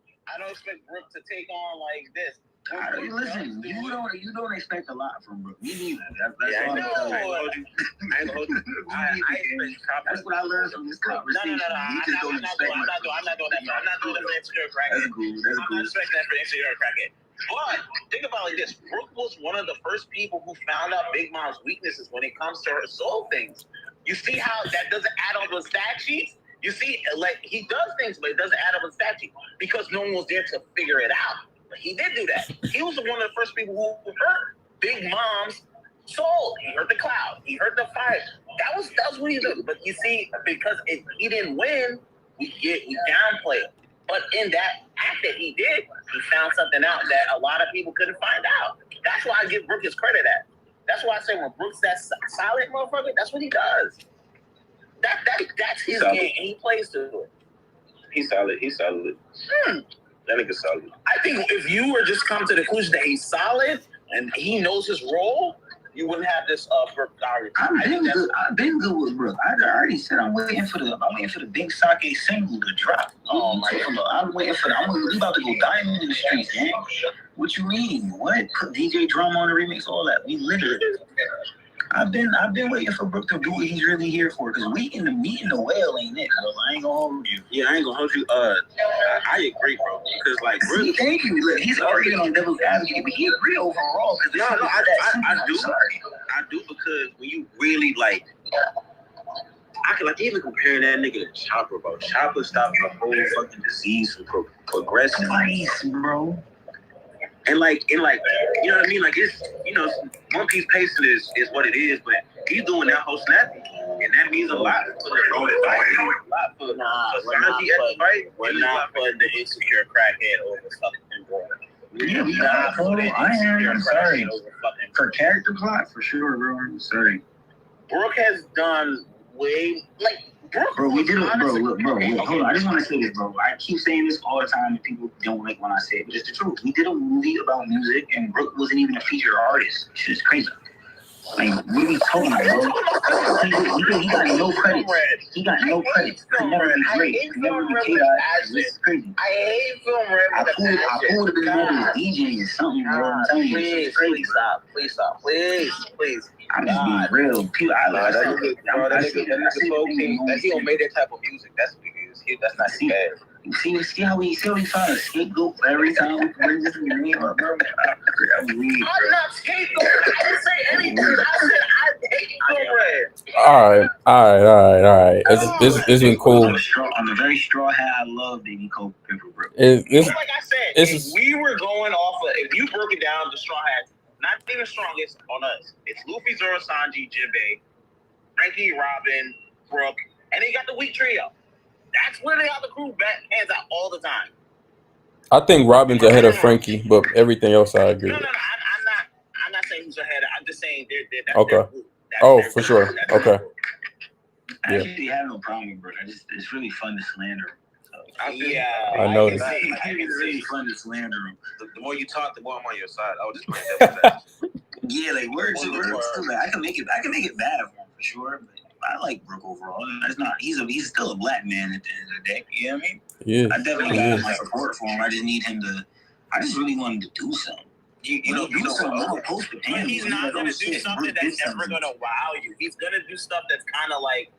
expect Brook to take on like this. Listen, you don't expect a lot from Brook. Me neither. That's Yeah, all I I'm know. telling I ain't you. gonna hold you. I ain't gonna hold you. That's what I learned from this conversation. No. You just don't expect much. I'm not doing that. I'm not doing that for insecure crackhead. That's cool. That's I'm cool. not expecting that for insecure crackhead. But think about it like this: Brooke was one of the first people who found out Big Mom's weaknesses when it comes to her soul things. You see how that doesn't add up on stat sheets? You see, like he does things, but it doesn't add up on stat sheets because no one was there to figure it out. But he did do that. He was one of the first people who hurt Big Mom's soul. He hurt the cloud. He hurt the fire. That was what he did. But you see, because he didn't win, we downplay it. But in that act that he did, he found something out that a lot of people couldn't find out. That's why I give Brooke his credit at. That's why I say when Brooke's that solid motherfucker, that's what he does. That's his game, and he plays to it. He's solid. That nigga's solid. I think if you were just come to the conclusion that he's solid and he knows his role, you wouldn't have this Brooke Dyer. I've been good with Brooke. I already said I'm waiting for the big sake single to drop. Oh my god! We about to go diamond in the streets, man. What you mean? What? Put DJ Drum on the remix, all that. We literally. I've been waiting for Brooke to do what he's really here for, because we in the well ain't it, bro? I ain't gonna hold you. Yeah, I ain't gonna hold you. I agree, bro. Because like, See, thank you. Look, he's arguing on devil's advocate, but he agree overall. No, I do because when you really like, I can like even comparing that nigga to Chopper, bro. Chopper stopped the whole fucking disease from progressing. Nice, bro. And like, you know what I mean? Like, it's, One Piece pacing is what it is, but he's doing that whole snapping, and that means a lot for the fight. We're not putting the insecure crackhead over fucking Brooke. Yeah, we got I'm sorry. For character plot, for sure, bro. I'm sorry. Brooke has done way Brooke. Bro, we did it, bro. Look, hold on. I just want to say this, bro. I keep saying this all the time, and people don't like when I say it, but it's the truth. We did a movie about music, and Brooke wasn't even a featured artist. It's just crazy. Like, what are you talking about, bro? He got no credits. He got no credits. Could never be great. Could never be K.I. It's crazy. I hate Film Red. I pulled it in the DJ or something, bro. I'm telling you, it's crazy. Please stop. I'm just being real. People, he don't make that type of music. That's what it is. That's not too bad. See how we find a scapegoat every time we bring this name up, bro. I'm not scapegoat. I didn't say anything. I said I hate Film Red. All right. It's been cool. On the very straw hat, I love Baby Coke Pimple Brook. Like I said, if we were going off of, if you broke it down, the straw hat, not even strongest on us. It's Luffy, Zoro, Sanji, Jinbei, Frankie, Robin, Brooke, and then you got the weak trio. That's literally how the crew hands out all the time. I think Robin's ahead of Frankie, but everything else I agree. No. I'm not saying who's ahead. I'm just saying that's okay. Their group. For sure. Okay. I actually have no problem with Brooke. It's really fun to slander him. I know. It's really fun to slander him. The more you talk, the more I'm on your side. I was just playing that. Yeah, like words. I can make it bad for him for sure. But I like Brooke overall. That's not. He's still a black man at the end of the day. You know what I mean? Yeah. I definitely got my support for him. I just need him to. I just really want him to do something. You know, post the But he's not going to do something that's never going to wow you. He's going to do stuff that's kind of like,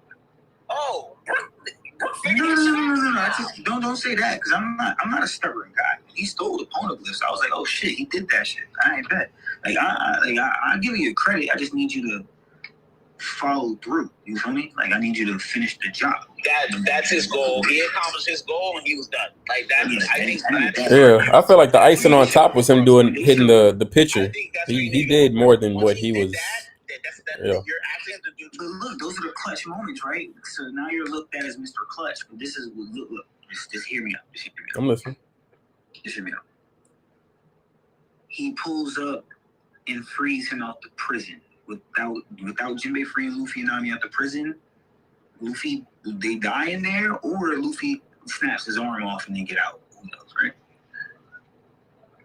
oh, No. Don't say that, because I'm not a stubborn guy. He stole the poneglyphs. I was like, oh shit, he did that shit. I ain't bet. I give you credit. I just need you to follow through. You feel me? Like, I need you to finish the job. That's his goal. He accomplished his goal and he was done. Like that. I feel like the icing on top was him hitting the pitcher. He did more than what he was. You're asking him to do. But look, those are the clutch moments, right? So now you're looked at as Mr. Clutch. But this is look. Just hear me out. I'm listening. Just hear me out. He pulls up and frees him out the prison without Jinbei freeing Luffy and Nami out the prison. Luffy, they die in there, or Luffy snaps his arm off and then get out. Who knows, right?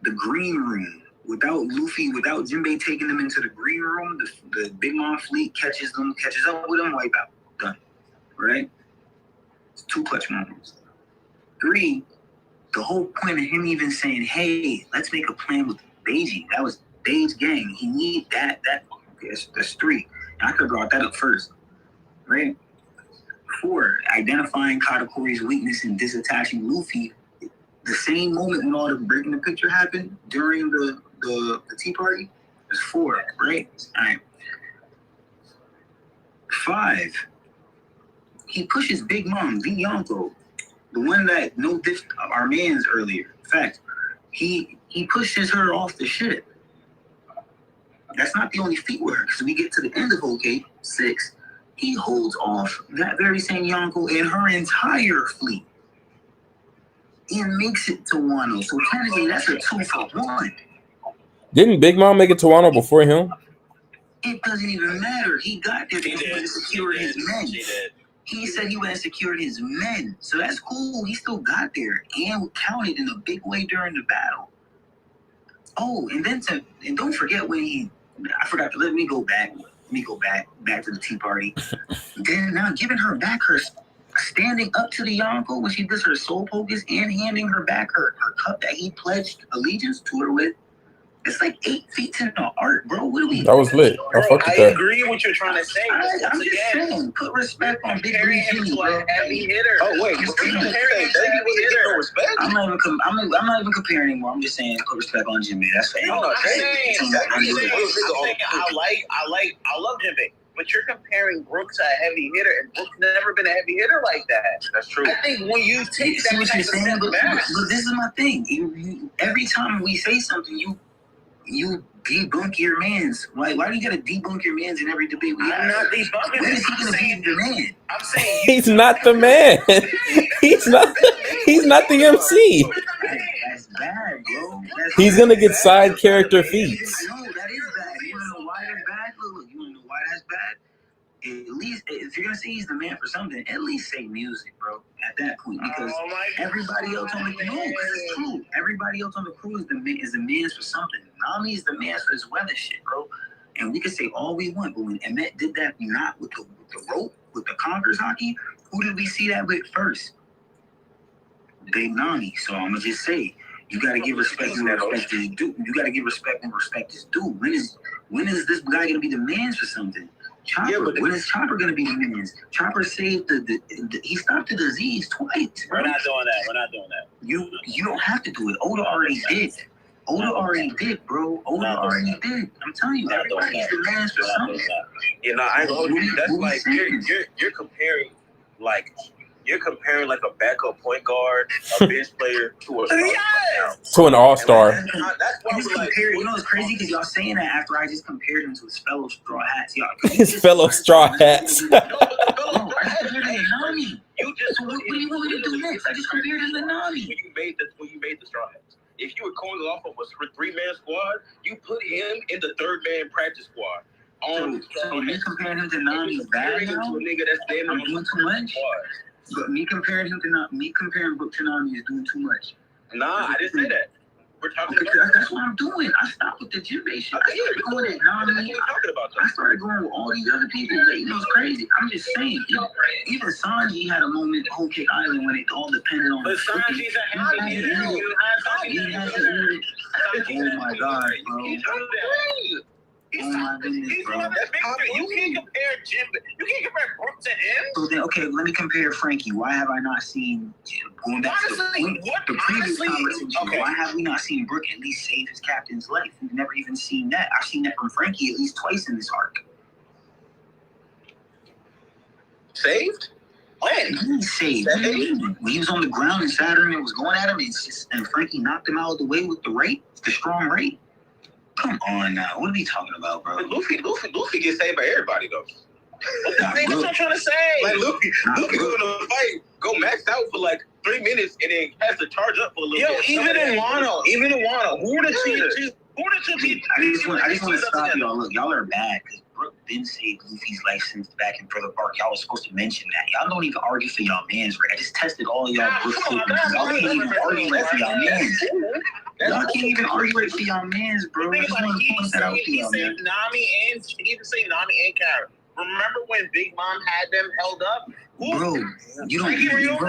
The green room. Without Jinbei taking them into the green room, the Big Mom fleet catches up with them, wipe out. Done. Right? It's 2 clutch moments. 3, the whole point of him even saying, hey, let's make a plan with Deji. That was Deji's gang. He need that. Okay, that's 3. And I could have brought that up first, right? 4, identifying Katakuri's weakness in disattaching Luffy. The same moment when all the breaking the picture happened during the tea party. It's 4, right? All right. 5. He pushes Big Mom, the Yonko, the one that our man's earlier. In fact, he pushes her off the ship. That's not the only feat with her, because we get to the end of Whole Cake 6. He holds off that very same Yonko and her entire fleet and makes it to Wano. So technically, that's a 2 for 1. Didn't Big Mom make it to Wano before him? It doesn't even matter. He got there because he went and secured his men. He said he went and secured his men. So that's cool. He still got there and counted in a big way during the battle. Oh, and don't forget when I forgot to let me go back to the tea party. Then now giving her back her standing up to the Yonko when she does her soul focus and handing her back her cup that he pledged allegiance to her with. It's like 8 feet in the art, bro. What are we? That was lit. I fucked with I that. agree with what you're trying to say. I'm just saying, put respect on Big Green Jimmy, bro. Heavy hitter. Oh wait, Just comparing saying. no respect. I'm not even comparing anymore. I'm just saying, put respect on Jimmy. That's fair. No, I'm saying I love Jimmy, but you're comparing Brook to a heavy hitter, and Brook's never been a heavy hitter like that. That's true. I think when you take See what you're saying, but back, this is my thing. You, every time we say something, you debunk your mans. Why do you gotta debunk your mans in every debate we have? I'm not debunking. When is he gonna be the man? I'm saying He's not the man. He's not the MC. That's bad, bro. He's gonna get side character feats. I know that is bad. You wanna know why that's bad? Look, you wanna know why that's bad? At least if you're gonna say he's the man for something, at least say music, bro. At that point, because everybody else on the crew, it's true. Everybody else on the crew is the man's for something. Nami's the man's for his weather shit, bro. And we can say all we want, but when Emmett did that, not with the rope, with the Conquerors hockey, who did we see that with first? Big Nami. So I'm gonna just say, you gotta give respect when respect is due. You gotta give respect when respect is due. When is this guy gonna be the man's for something? Chopper. Yeah, but when is Chopper gonna be the man's? Chopper saved he stopped the disease twice. Bro. We're not doing that. You don't have to do it. Oda already did. Oda did, bro. Oda already did. I'm telling you, everybody's the man's for something. You know, I hold you. That's like you're comparing like a backup point guard, a bench player to a star. To an all-star. That's why I just compared. You know what's crazy? Because y'all saying that after I just compared him to his fellow straw hats. Y'all, His fellow straw hats. I compared him to Nami. What do you want me to do next? I just compared him to Nami. When you made the straw hats. If you were calling off of a 3-man squad, you put him in the 3rd-man practice squad. So me comparing him to Nami is bad now? I'm doing too much? But me comparing Brook to Nami is doing too much. Nah, I didn't say that. We're talking about that's what I'm doing. I stopped with the Jinbei shit. I started going at Nami. I started going with all these other people. You know, it's crazy. I'm just saying. Even Sanji had a moment at Whole Cake Island when it all depended on. But Sanji's a happy Oh my God, bro. Oh my goodness, bro. You can't compare Jinbei. You can't compare Brook to him. So then, okay, let me compare Frankie. Why have I not seen, going back to the previous conversation, why have we not seen Brook at least save his captain's life? We've never even seen that. I've seen that from Frankie at least twice in this arc. Saved? When? He saved. When he was on the ground and Saturn was going at him, and Frankie knocked him out of the way with the strong rate. Come on now, what are we talking about, bro? Luffy gets saved by everybody though. That's what I'm trying to say. Like Luffy go in a fight, go maxed out for like 3 minutes, and then has to charge up for a little bit. Even in Wano, who are the two? I just want to stop y'all. Look, y'all are bad because Brook been saved Luffy's life since back in Thriller Bark. Y'all was supposed to mention that. Y'all don't even argue for y'all mans, right? I just tested all y'all Brook statements. Y'all can't even argue right for y'all mans. Y'all can't even argue right for y'all mans, bro. I just want to point that out to y'all, man. He even say Nami and Kara. Remember when Big Mom had them held up? Bro, you don't, bro.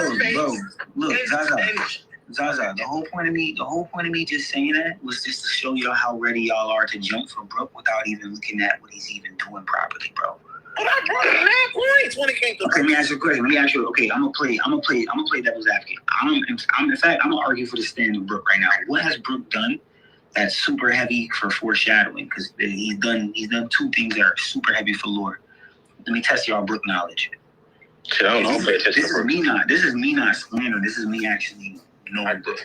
Look, Zaza. Zaza, the whole point of me just saying that was just to show y'all how ready y'all are to jump for Brook without even looking at what he's even doing properly, bro. But I brought him mad points when it came to. Okay, let me ask you a question. Okay, I'm gonna play devil's advocate. In fact, I'm gonna argue for the stand of Brook right now. What has Brook done that's super heavy for foreshadowing? Because he's done 2 things that are super heavy for lore. Let me test y'all Brook knowledge. Shit, I don't know. This is me not slander. This is me actually knowing Brook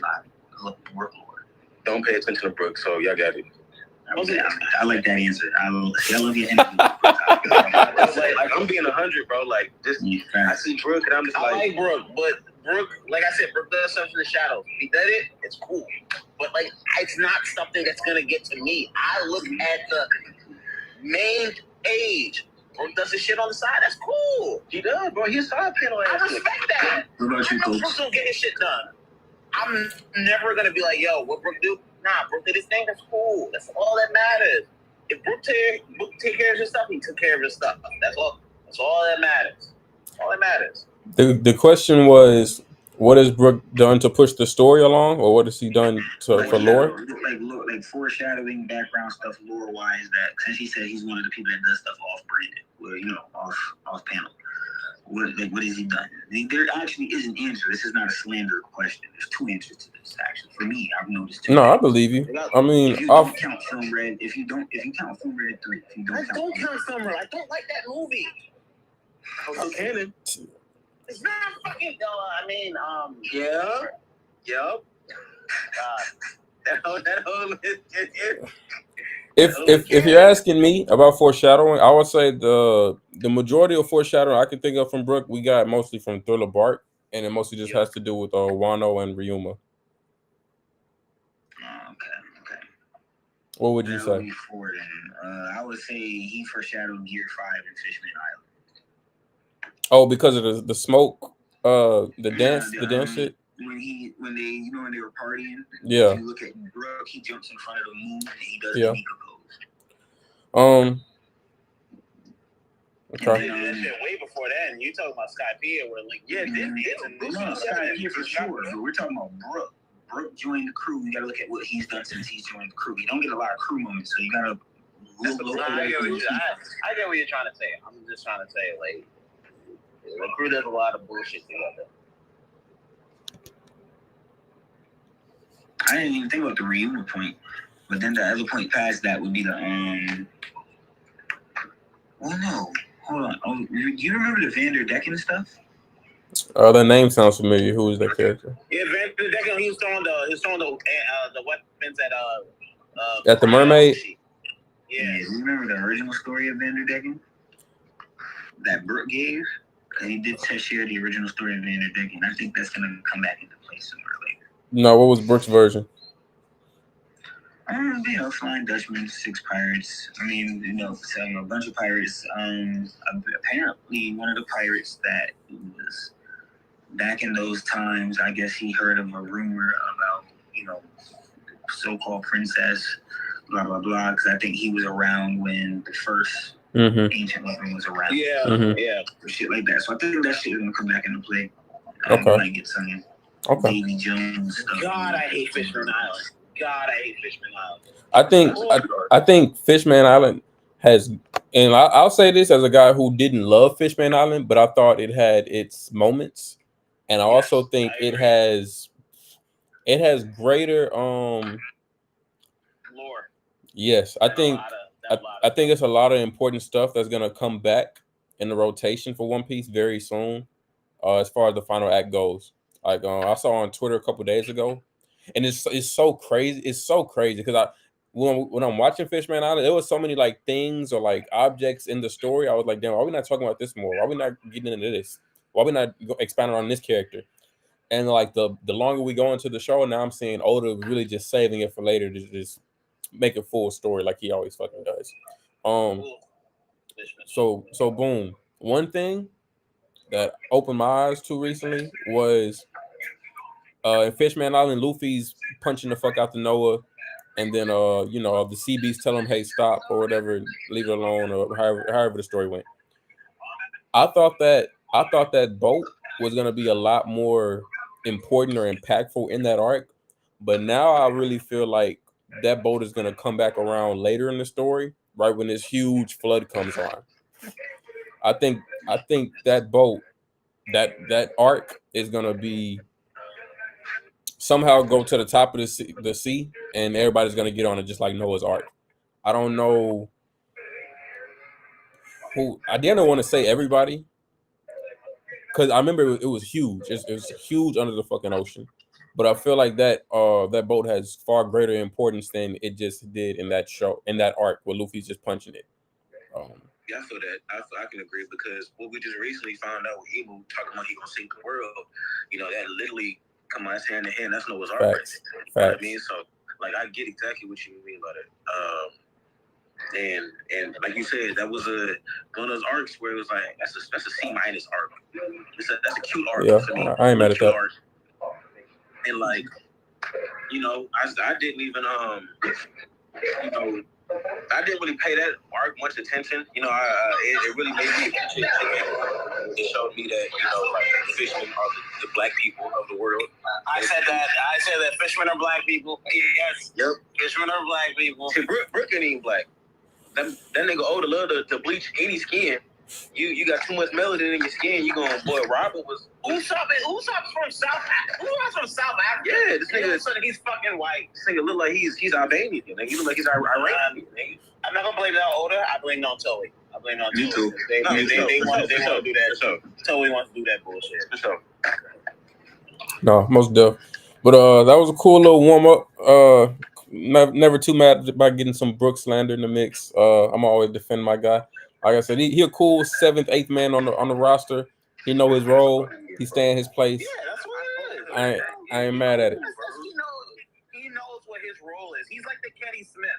lore. Don't pay attention to Brook, so y'all got it. Okay, I like that answer. I love your energy. like I'm being 100, bro. Like this, I see Brook and I'm just I like like Brook, but Brook, like I said, Brook does something in the shadows. He did it, it's cool. But like, it's not something that's gonna get to me. I look at the main page. Brook does his shit on the side. That's cool. he does, bro. He's side panel. I respect that. What about you, I know Coach? Brook don't get his shit done. I'm never gonna be like, yo, what Brook do? Nah, Brook did his thing. That's cool. That's all that matters. If Brook take care of his stuff, he took care of his stuff. That's all. That's all that matters. All that matters. The question was, what has Brook done to push the story along, or what has he done for lore? Like foreshadowing background stuff, lore wise. That since he said he's one of the people that does stuff off branded, off panel. What has he done? There actually is an answer. This is not a slander question. There's 2 answers to this. Actually, for me, I've noticed 2. No, I believe you. I mean, if you don't count Film Red, if you count Film Red 3, if you I don't count Film Red. I don't like that movie. I'm canon. It's not fucking. I mean, Yeah. Yep. That whole If you're asking me about foreshadowing, I would say the majority of foreshadowing I can think of from Brook, we got mostly from Thriller Bark, and it mostly just has to do with Wano and Ryuma. Okay. What would you say? Before then, I would say he foreshadowed Gear 5 and Fishman Island. Oh, because of the smoke, the dance shit. When they were partying. Yeah. If you look at Brook, he jumps in front of the moon and he does the Nika pose. Okay. That shit way before that, and you talking about Skypiea, where like Skypiea for sure. But we're talking about Brook. Brook joined the crew. You gotta look at what he's done since he's joined the crew. You don't get a lot of crew moments, so you gotta look I get what you're trying to say. I'm just trying to say, like, the crew does a lot of bullshit together. I didn't even think about the Ryuma point, but then the other point past that would be the Oh no, hold on. Oh, do you remember the Vander Decken stuff? The name sounds familiar. Who is that character? Yeah, Vander Decken. He was throwing the weapons at the mermaid. Yeah, you remember the original story of Vander Decken that Brook gave? Because he did share the original story of Vander Decken. I think that's gonna come back into play sooner or later. No, what was Brook's version? Flying Dutchman, 6 pirates. Selling a bunch of pirates. Apparently, one of the pirates that was back in those times, I guess he heard of a rumor about, so-called princess, blah, blah, blah, because I think he was around when the first ancient weapon was around. Yeah. Shit like that. So I think that shit is going to come back into play. Okay. Might get some Davy Jones stuff. God, I hate Fishman Island. I think Fishman Island has, and I'll say this as a guy who didn't love Fishman Island, but I thought it had its moments, and I also think it has greater lore. Yes, I think it's a lot of important stuff that's gonna come back in the rotation for One Piece very soon, as far as the final act goes. Like I saw on Twitter a couple days ago. And it's so crazy. It's so crazy because when I'm watching Fishman Island, there was so many like things or like objects in the story. I was like, damn, why are we not talking about this more? Why are we not getting into this? Why are we not expanding on this character? And like the longer we go into the show, now I'm seeing Oda really just saving it for later to just make a full story like he always fucking does. So boom. One thing that opened my eyes to recently was in Fishman Island, Luffy's punching the fuck out to Noah, and then the sea beasts tell him, "Hey, stop" or whatever, leave it alone, or however the story went. I thought that boat was gonna be a lot more important or impactful in that arc. But now I really feel like that boat is gonna come back around later in the story, right when this huge flood comes on. I think that boat, that arc is gonna be somehow go to the top of the sea, and everybody's gonna get on it just like Noah's Ark. I don't know who. I didn't want to say everybody because I remember it was huge. It was huge under the fucking ocean. But I feel like that that boat has far greater importance than it just did in that show, in that arc where Luffy's just punching it. Yeah, I feel that. I can agree because what we just recently found out with Emu talking about he gonna sink the world, you know, that literally come on hand in hand. That's Noah's Ark. Facts. You know what I mean? So like I get exactly what you mean by that. And like you said, that was one of those arcs where it was like that's a C- arc. That's a cute arc. Yeah, to me. I ain't mad at that. Arc. And like, you know, I didn't even you know, I didn't really pay that arc much attention. You know, it really made me appreciate it. It showed me that, you know, like fishermen are the black people of the world. I said that fishermen are black people. Yes. Yep. Fishermen are black people. See, Brooke ain't even black. That nigga older love to bleach any skin. You got too much melanin in your skin. You going, boy, Robert was. Usopp's from South Africa. Usopp's from South Africa. Yeah, this nigga. So he's fucking white. This nigga look like he's Albanian. Nigga. He look like he's Iranian. I'm not gonna blame it on Oda. I blame it on Toei. You too. They want to do that. So Toei wants to do that bullshit. for sure. No, most deaf. But that was a cool little warm up. Never too mad about getting some Brook slander in the mix. I'm always defending my guy. Like I said, he a cool 7th, 8th man on the roster. He know his role. He stay in his place. Yeah, that's what it is. I ain't mad at it. He knows what his role is. He's like the Kenny Smith.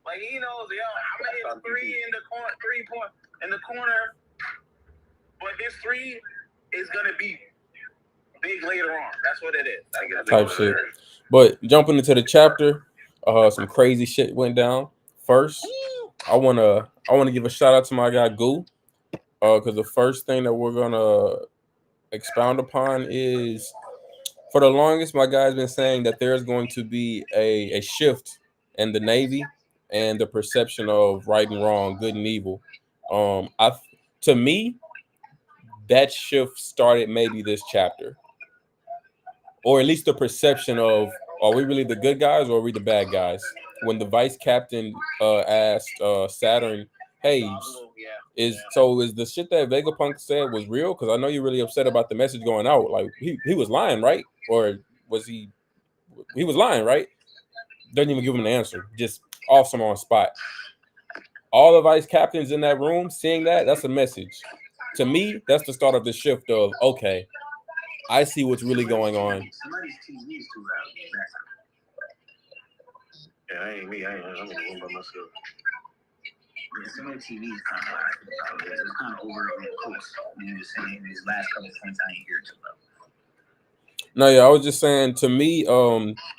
Like he knows, I'm gonna hit 3 in the corner, 3 point in the corner, but this 3 is gonna be big later on. That's what it is. Type shit. But jumping into the chapter, some crazy shit went down. First, I wanna give a shout out to my guy Goo, because the first thing that we're gonna expound upon is, for the longest, my guy's been saying that there's going to be a shift in the Navy and the perception of right and wrong, good and evil. To me, that shift started maybe this chapter, or at least the perception of, are we really the good guys or are we the bad guys? When the vice captain asked Saturn, hey, is the shit that Vegapunk said was real? Because I know you're really upset about the message going out. Like he was lying, right? Or was he was lying, right? Doesn't even give him an answer. Just awesome on spot. All the vice captains in that room seeing that's a message. To me, that's the start of the shift of, okay, I see what's really going on. Somebody's TV is too loud. Yeah, I ain't me. I'm in the room by myself. Yeah, somebody's TV is kind of loud. It's kind of over close. You know, saying these last couple of points I ain't hear too loud. No, yeah, I was just saying, to me,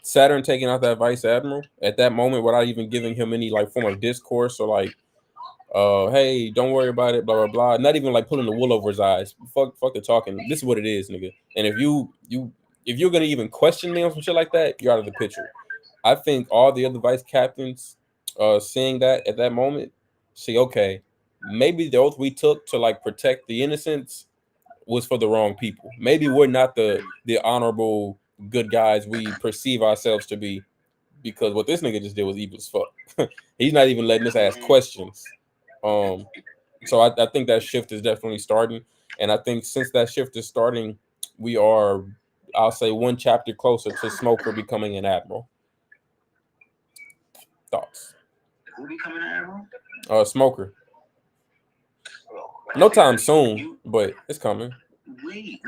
Saturn taking out that vice admiral at that moment without even giving him any like form of discourse or like, hey, don't worry about it, blah blah blah. Not even like pulling the wool over his eyes. Fuck the talking. This is what it is, nigga. And if you're gonna even question me on some shit like that, you're out of the picture. I think all the other vice captains, seeing that at that moment, see, okay, maybe the oath we took to like protect the innocents was for the wrong people. Maybe we're not the honorable good guys we perceive ourselves to be, because what this nigga just did was evil as fuck. He's not even letting us ask questions. So I think that shift is definitely starting, and I think since that shift is starting, we are, I'll say, 1 chapter closer to Smoker becoming an admiral. Thoughts? Who becoming an admiral? Smoker. No time soon, but it's coming. Wait,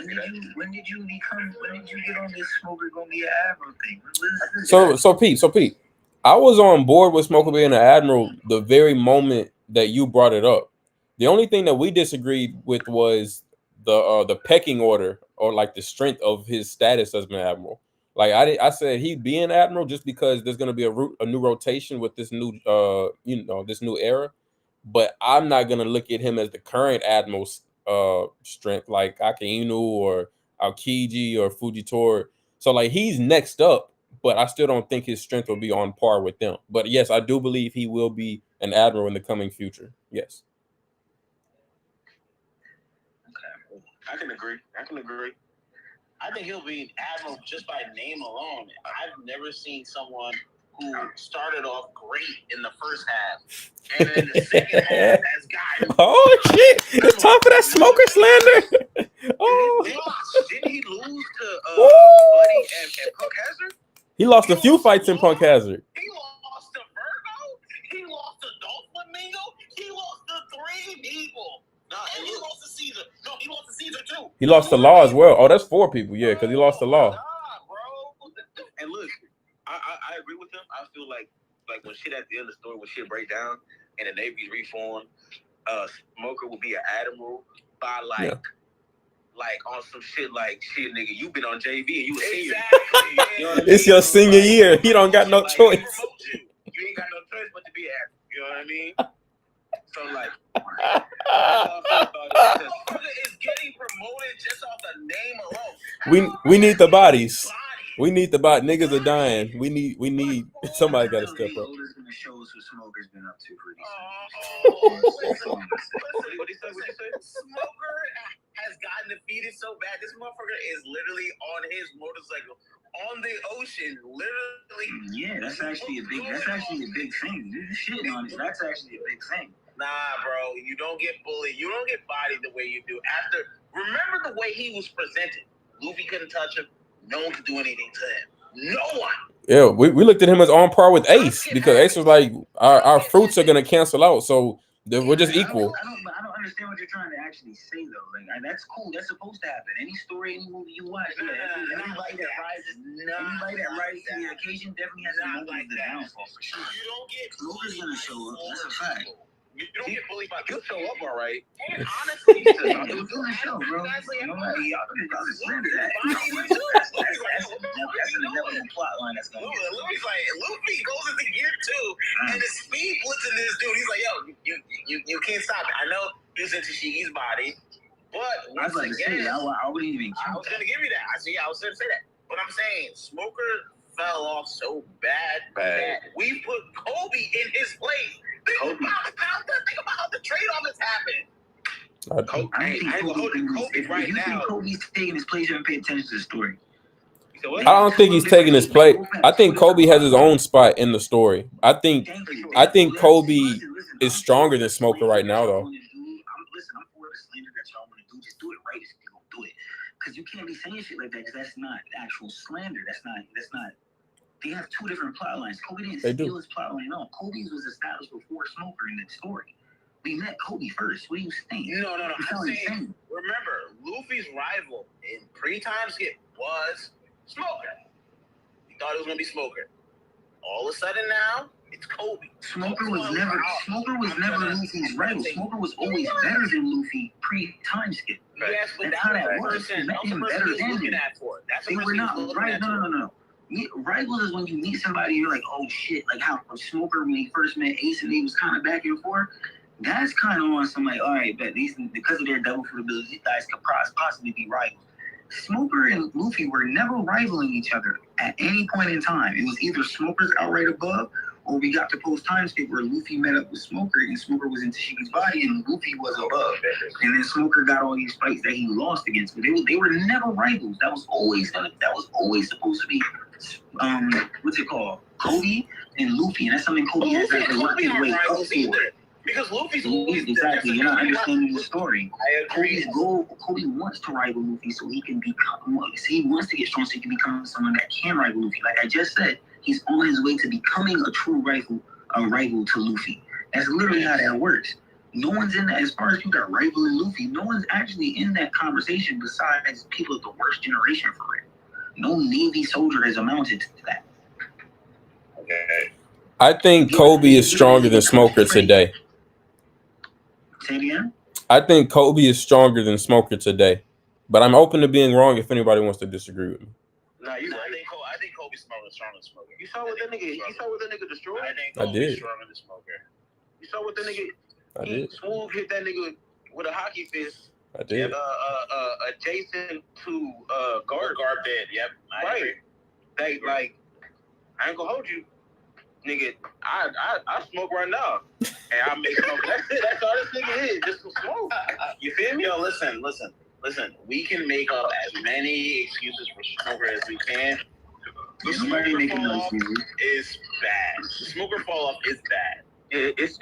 when did you get on this Smoker gonna be an admiral thing? So Pete, I was on board with Smoker being an admiral the very moment that you brought it up. The only thing that we disagreed with was the pecking order, or like the strength of his status as an admiral. Like I said, he'd be an admiral just because there's gonna be a new rotation with this new this new era. But I'm not gonna look at him as the current admiral's strength, like Akainu or Aokiji or Fujitora. So like he's next up, but I still don't think his strength will be on par with them. But yes, I do believe he will be an admiral in the coming future. Yes. Okay. I can agree. I think he'll be an admiral just by name alone. I've never seen someone who started off great in the first half and in the second half has gotten. Oh shit! It's time for that smoker slander. Oh, Didn't he lose to Woo! Buddy and Punk Hazard? he lost a few fights in Punk Hazard. He lost to Virgo. He lost to Dolph Flamingo. He lost to 3 people. And he lost to Caesar. No, he lost to Caesar too. He lost to Law as well. Oh, that's 4 people. Yeah, because he lost to Law. Nah, bro. And look, I agree with him. I feel like when shit at the end of the story, when shit break down and the Navy's reformed, Smoker will be an admiral by like on some shit like shit, nigga. You been on JV and you a senior. Exactly. You know what I mean? It's your senior year. He don't got no Like, choice. You ain't got no choice but to be an admiral. You know what I mean? So like, Smoker is getting promoted just off the name alone. We need the bodies. We need the body. Niggas are dying. We need somebody got to step up. Loda's gonna show us what Smoker's been up to pretty Listen, what he say? Smoker has gotten defeated so bad. This motherfucker is literally on his motorcycle on the ocean, literally. Yeah, that's actually a big thing. This shit on it. That's actually a big thing. Nah, bro, you don't get bullied. You don't get bodied the way you do. Remember the way he was presented. Luffy couldn't touch him. No one could do anything to him. No one. Yeah, we looked at him as on par with Ace because Ace was like, our fruits are gonna cancel out, so we're just equal. I don't understand what you're trying to actually say though. Like that's cool. That's supposed to happen. Any story, any movie you watch, anybody that rises to the occasion definitely has a moment of the downfall for sure. You don't get Smoker's gonna show up. That's a fact. You don't get bullied by He'll show up all right. And honestly, It was doing a show, bro. Nobody, y'all just slander that. That's an inevitable plot line that's gonna get. Luffy goes into gear 2 and the speed blitzing this dude. He's like, yo, you can't stop it. I know he's in Tashigi's body, but I was like, I wouldn't even I was gonna give you that. I was gonna say that. But I'm saying Smoker fell off so bad that we put Kobe in his place. Think about how the trade-off has happened. I think Kobe right now. Kobe's taking his place, you haven't paid attention to the story. I don't think he's taking his place. I think Kobe has his own spot in the story. I think Kobe is stronger than Smoker right now, though. Listen, I'm for the slander that y'all want to do. Just do it right if you're gonna do it. Because you can't be saying shit like that. Because that's not actual slander. That's not. They have 2 different plot lines. Kobe didn't steal his plot line. No, Kobe's was established before Smoker in the story. We met Kobe first. What do you think? No. I'm saying, remember, Luffy's rival in pre-time skip was Smoker. He thought it was gonna be Smoker. All of a sudden now, it's Kobe. Smoker was never Luffy's rival. Smoker was always better than Luffy pre-time skip. Yes, but that's how that works. That's the person he was looking at for. That's the they were not right. No. Rivals is when you meet somebody, you're like, oh shit, like how Smoker when he first met Ace and he was kind of back and forth. That's kind of on some like, all right, but these because of their double foot abilities, these guys could possibly be rivals. Smoker and Luffy were never rivaling each other at any point in time. It was either Smoker's outright above, or we got to post time skip where Luffy met up with Smoker and Smoker was in Tashigi's body and Luffy was above. And then Smoker got all these fights that he lost against. But they were never rivals. That was always supposed to be what's it called? Kobe and Luffy, and that's something Kobe has to work his way up for. Because Luffy's exactly. You're not understanding the story. I agree. Kobe wants to rival Luffy so he can become. He wants to get strong so he can become someone that can rival Luffy. Like I just said, he's on his way to becoming a true rival to Luffy. That's literally how that works. No one's in that. As far as people that rivaling Luffy, no one's actually in that conversation besides people of the worst generation for it. No Navy soldier has amounted to that. Okay. I think Kobe is stronger than Smoker today. Say it again? I think Kobe is stronger than Smoker today. But I'm open to being wrong if anybody wants to disagree with me. Nah, you right. I think Kobe's stronger than Smoker. You saw what that nigga destroyed? I think I Kobe's did. stronger than Smoker. You saw what that nigga I did. Smooth hit that nigga with a hockey fist I did. Adjacent to Garb. Garb did. Yep. I Right. agree. They like, I ain't gonna hold you, nigga. I smoke right now, and I make smoke. That's it. That's all this nigga is. Just some smoke. You feel me? Yo, listen. We can make up as many excuses for smoker as we can. The Nobody smoker making fall no off excuses. is bad. The smoker fall off is bad. It's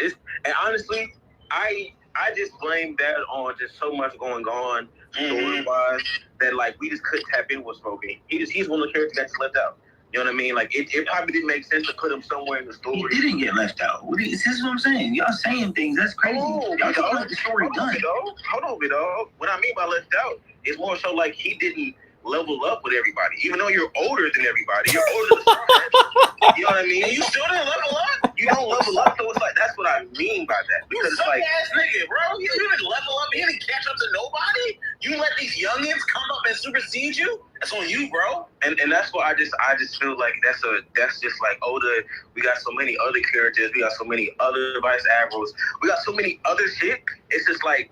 and honestly, I just blame that on just so much going on story wise that like we just couldn't tap in with smoking. He's one of the characters that just left out. You know what I mean? Like it probably didn't make sense to put him somewhere in the story. He didn't get left out. This is what I'm saying. Y'all saying things. That's crazy. Oh, Y'all talking about the story done. Hold on, dog. What I mean by left out is more so like he didn't level up with everybody. Even though you're older than everybody, you're older than somebody. You know what I mean? And you still didn't level up? You don't level up, so it's like that's what I mean by that. You Because it's suck like ass nigga, bro. You didn't level up. You didn't catch up to nobody. You let these youngins come up and supersede you. That's on you, bro. and that's why I just feel like that's just like older. We got so many other characters. We got so many other Vice Admirals. We got so many other shit. It's just like,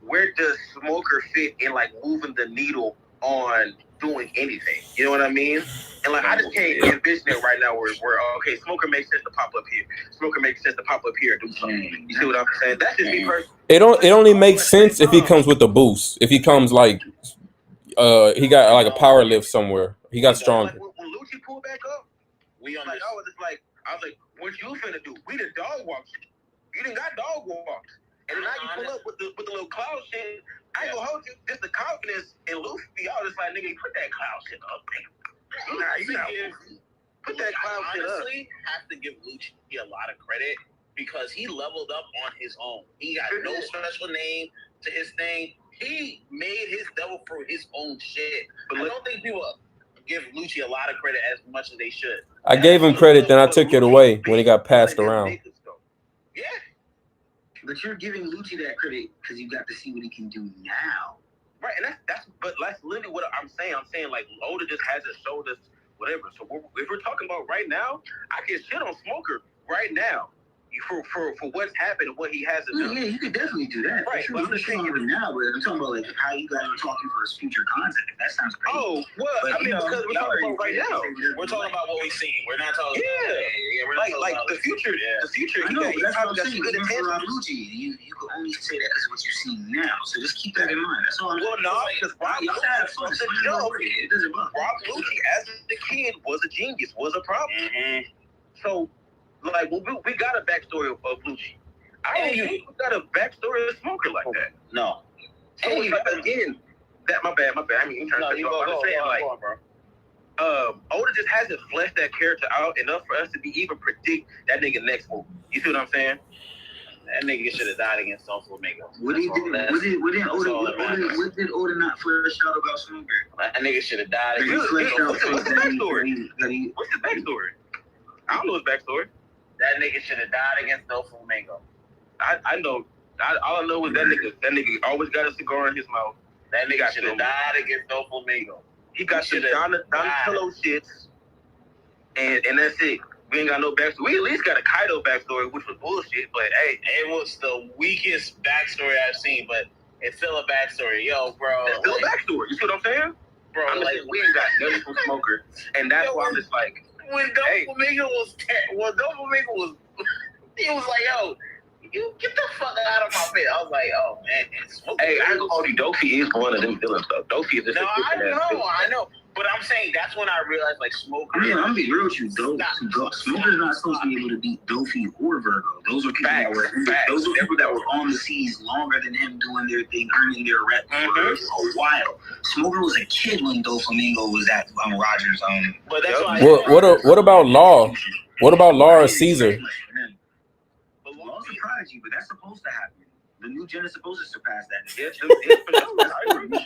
where does Smoker fit in like moving the needle on doing anything? You know what I mean? And like I just can't envision it right now where okay, Smoker makes sense to pop up here. Smoker makes sense to pop up here and do something. You see what I'm saying? That's just me personally. It only makes sense if he comes with a boost. If he comes like he got like a power lift somewhere. He got stronger. Like, when Lucci pulled back up, We like understand. I was like, what you finna do? We the dog walks. You done got dog walks. And now you pull up with the little cloud shit. I ain't gonna hold you. Just the confidence in Luffy. Y'all just like, nigga, put that cloud shit up, nigga. You know, put that cloud shit up. Honestly, have to give Lucci a lot of credit because he leveled up on his own. He got no special name to his thing. He made his devil fruit his own shit. But I don't think people give Lucci a lot of credit as much as they should. I gave him credit, then I took it away when he got passed around. Yeah. But you're giving Lucci that credit because you got to see what he can do now. Right, and that's literally what I'm saying. I'm saying like Oda just hasn't showed us whatever. So if we're talking about right now, I can shit on Smoker right now for what's happened and what he hasn't done. Yeah, you could definitely do that. Right, Sure, I'm just saying it now, but I'm talking about like how you guys are talking for his future content. That sounds crazy. Oh, well, But, I mean, because we're talking about right now. We're talking about what we've seen. We're not talking Yeah, like the future. Yeah. The future. I He know, got, but he that's what probably I'm got saying. some good Even for intentions. Lucci, you can only say that because of what you've seen now. So just keep that in mind. That's all I'm Well, no, because Rob y'all Lucci have fun. from the jump, It doesn't bother. Rob Lucci as a kid was a genius, was a problem. Mm-hmm. So, like, we got a backstory of Lucci. I don't think we got a backstory of Smoker like that. No. So it's like, again, my bad. I mean, I'm saying, like, Oda just hasn't fleshed that character out enough for us to be even predict that nigga next move. You see what I'm saying? That nigga should have died against Don Flamingo. What did Oda not flesh out about Smoker? That nigga should have died Did he against flesh out what's the backstory? that he What's his backstory? I don't know his backstory. That nigga should have died against Don Flamingo. I know. All I know is that nigga always got a cigar in his mouth. That nigga should have died against Don Flamingo. He got the Donatello shits, and that's it. We ain't got no backstory. We at least got a Kaido backstory, which was bullshit. But hey, It was the weakest backstory I've seen, but it's still a backstory. Yo, bro. that's still a backstory. You see what I'm saying? Bro, I'm like, saying we ain't got nothing from Smoker, and that's why I'm just like, when Don Flamingo was, he was like, yo, you get the fuck out of my face. I was like, oh, man. hey, I ain't gonna hold you. Dofi is one of them villains, though. Dofi is just No, I know. But I'm saying that's when I realized, like, Smoker. I'm gonna be real with you. Smoker's not supposed to be able to beat Dofi or Virgo. Those are people that were on the seas longer than him, doing their thing, earning their rep for a while. Smoker was a kid when Doflamingo was at Rogers. But that's why. What about Law? What about Law or Caesar? Law's a prodigy, but that's supposed to happen. The new gen is supposed to surpass that. Yes, it's for sure. I agree.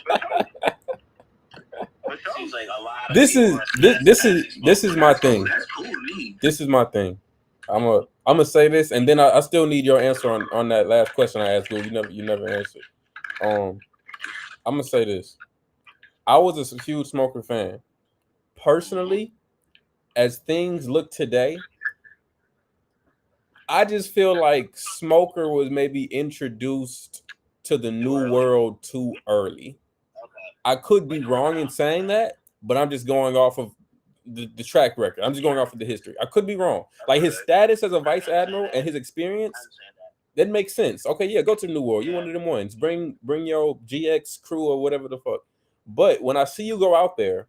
Seems like a lot of This is my thing. That's cool to me. This is my thing. I'm gonna say this, and then I still need your answer on that last question I asked you. You never answered. I'm gonna say this. I was a huge Smoker fan. Personally, as things look today, I just feel like Smoker was maybe introduced to the new world too early. Okay. I could be wrong in saying that, but I'm just going off of the track record. I'm just going off of the history. I could be wrong. Like his status as a vice admiral and his experience, I understand that. that makes sense. Okay, yeah, go to the new world. You one of them ones. Bring your GX crew or whatever the fuck. But when I see you go out there,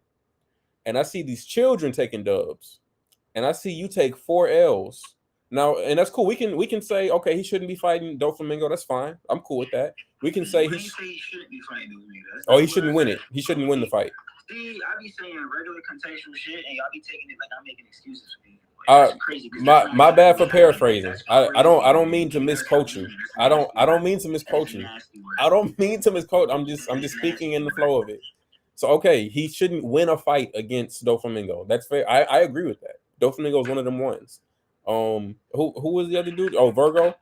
and I see these children taking dubs, and I see you take 4 L's. Now, and that's cool. We can say, okay, he shouldn't be fighting Doflamingo. That's fine. I'm cool with that. We can say Why you say he shouldn't be fighting those niggas? oh, he shouldn't win it. He shouldn't win the fight. See, I be saying regular contextual shit, and y'all be taking it like I'm making excuses for you. That's crazy. My bad for paraphrasing. I don't mean to misquote you. I don't mean to misquote you. I don't mean to misquote. I'm just speaking in the flow of it. So okay, he shouldn't win a fight against Doflamingo. That's fair. I agree with that. Doflamingo is one of them ones. Who was the other dude? Oh, Virgo.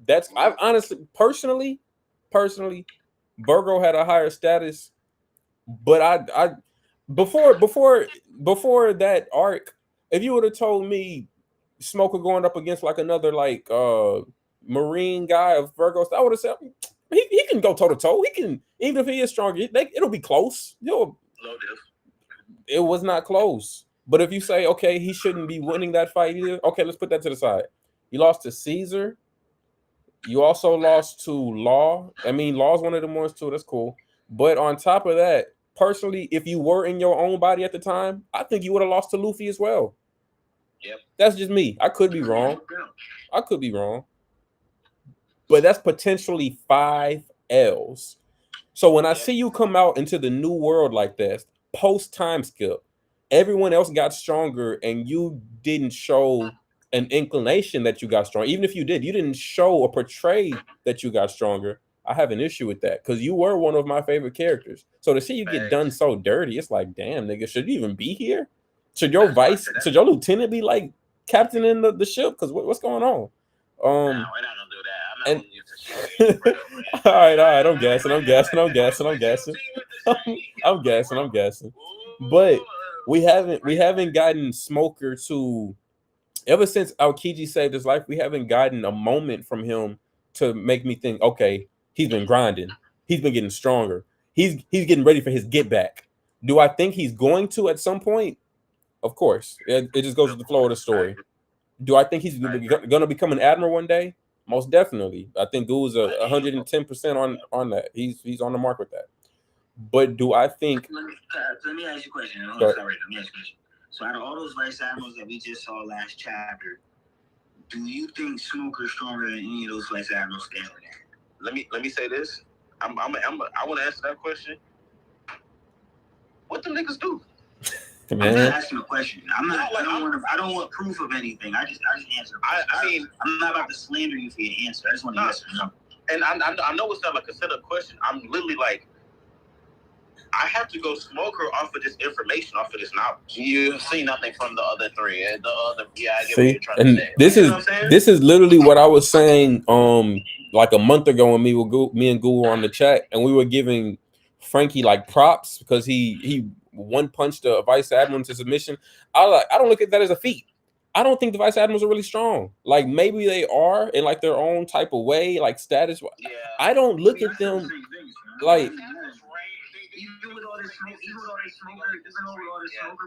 I honestly, personally, Virgo had a higher status, but I before that arc, if you would have told me Smoker going up against like another like Marine guy of Virgo, I would have said he can go toe to toe. He can, even if he is stronger, it'll be close. It was not close. But if you say, okay, he shouldn't be winning that fight either, okay, let's put that to the side. You lost to Caesar. You also lost to Law. I mean, Law's one of them ones too. That's cool. But on top of that, personally, if you were in your own body at the time, I think you would have lost to Luffy as well. Yep. That's just me. I could be wrong. But that's potentially 5 L's. So when I see you come out into the new world like this, post time skip, everyone else got stronger and you didn't show an inclination that you got strong. Even if you did, you didn't show or portray that you got stronger. I have an issue with that because you were one of my favorite characters. So to see you get done so dirty, it's like, damn, nigga, should you even be here? Should your lieutenant be like captaining the ship? Because what's going on? We're not gonna do that. I'm not And- gonna use the shit. all right, I'm gassing. But we haven't gotten Smoker to, ever since Aokiji saved his life, we haven't gotten a moment from him to make me think, okay, he's been grinding, he's been getting stronger, he's getting ready for his get back. Do I think he's going to at some point? Of course. It just goes with the flow of the story. Do I think he's going to become an admiral one day? Most definitely. I think Goo's 110% on that. He's on the mark with that. But do I think? Let me ask you a question. So out of all those vice admirals that we just saw last chapter, do you think Smoker's stronger than any of those vice admirals standing there? Let me say this. I want to answer that question. What the niggas do? Man. I'm just asking a question. I don't want proof of anything. I just answer. I mean, I'm not about to slander you for your answer. I just want to yes or no. And I know it's not like a setup question. I'm literally like, I have to go Smoker off of this information, off of this knowledge. You see nothing from the other three. I get what See, you're trying to and say. this is literally what I was saying like a month ago when me and Goo were on the chat, and we were giving Frankie like props because he one punched a vice admiral into submission. I don't look at that as a feat. I don't think the vice admirals are really strong. Like maybe they are in like their own type of way, like status. Yeah. I don't look at them like. Even with all this smoker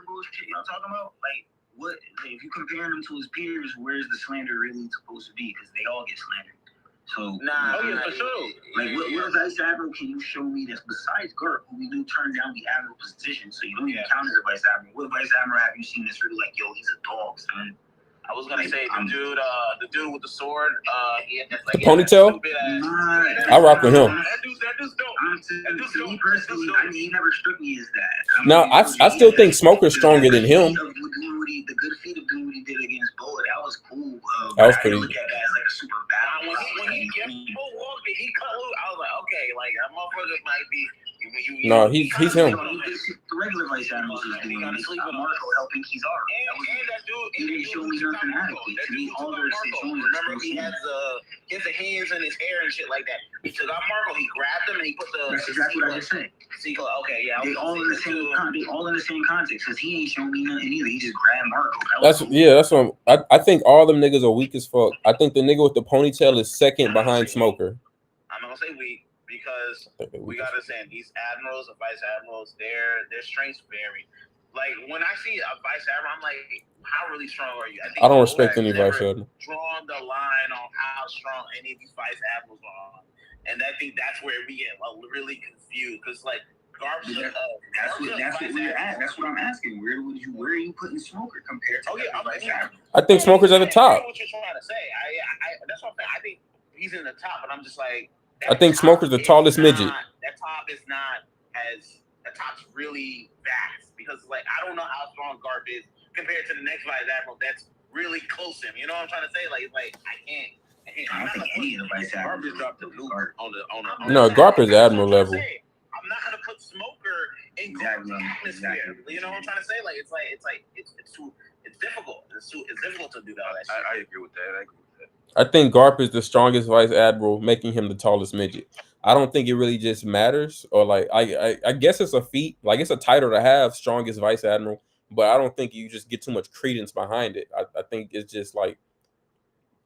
bullshit y'all talking about, like, what if you comparing him to his peers? Where's the slander really supposed to be? Because they all get slandered. So For sure. Like, what vice admiral can you show me that's besides Gert, who we do turn down the admiral position, so you don't even count as a vice admiral? What vice admiral have you seen that's really like, yo, he's a dog, son? I was gonna say the dude with the sword. He had that, like, Ponytail? I rock with him. That dude's dope. Me personally, he never struck me as that. No, I still think Smoker's stronger than him. The good feat of doing what he did against Boa, that was cool. That was pretty. I look at that as like a super battle. When he walked and he cut loose, I was like, okay, like that motherfucker might be. No, he's him. The regular vice admirals is doing this. Marco helping Kizaru. And that dude, he didn't show me nothing adequate. To me, all their situations. Remember, he has the hands in his hair and shit like that. He took out Marco, he grabbed him, and he put the. That's exactly what I just said. Okay, yeah. They all in the same. They all in the same context because he ain't showing me nothing either. He just grabbed Marco. That's what I think. All them niggas are weak as fuck. I think the nigga with the ponytail is second behind Smoker. I'm not gonna say weak. because we gotta understand these admirals and vice admirals, their strengths vary. Like when I see a vice admiral, I'm like, how really strong are you? I don't respect any vice admiral. Drawn the line on how strong any of these vice admirals are, and I think that's where we get really confused because like. That's what we're at. That's what I'm asking. Where are you putting Smoker compared to vice admiral? I think Smoker's at the top. I know what you're trying to say. That's what I'm saying. I think he's in the top, but I'm just like. I think Smoker's the tallest midget. That top is not that top's really vast because like I don't know how strong Garp is compared to the next vice admiral that's really close to him. You know what I'm trying to say? Like it's like I can't. I don't think any of the vice admirals dropped the nuke on the. No, Garp is admiral level. I'm not gonna put Smoker in atmosphere. You know what I'm trying to say? Like it's difficult. It's difficult to do that. I agree with that. I think Garp is the strongest vice admiral, making him the tallest midget. I don't think it really just matters, or like I guess it's a feat, like it's a title to have, strongest vice admiral, but I don't think you just get too much credence behind it. I think it's just like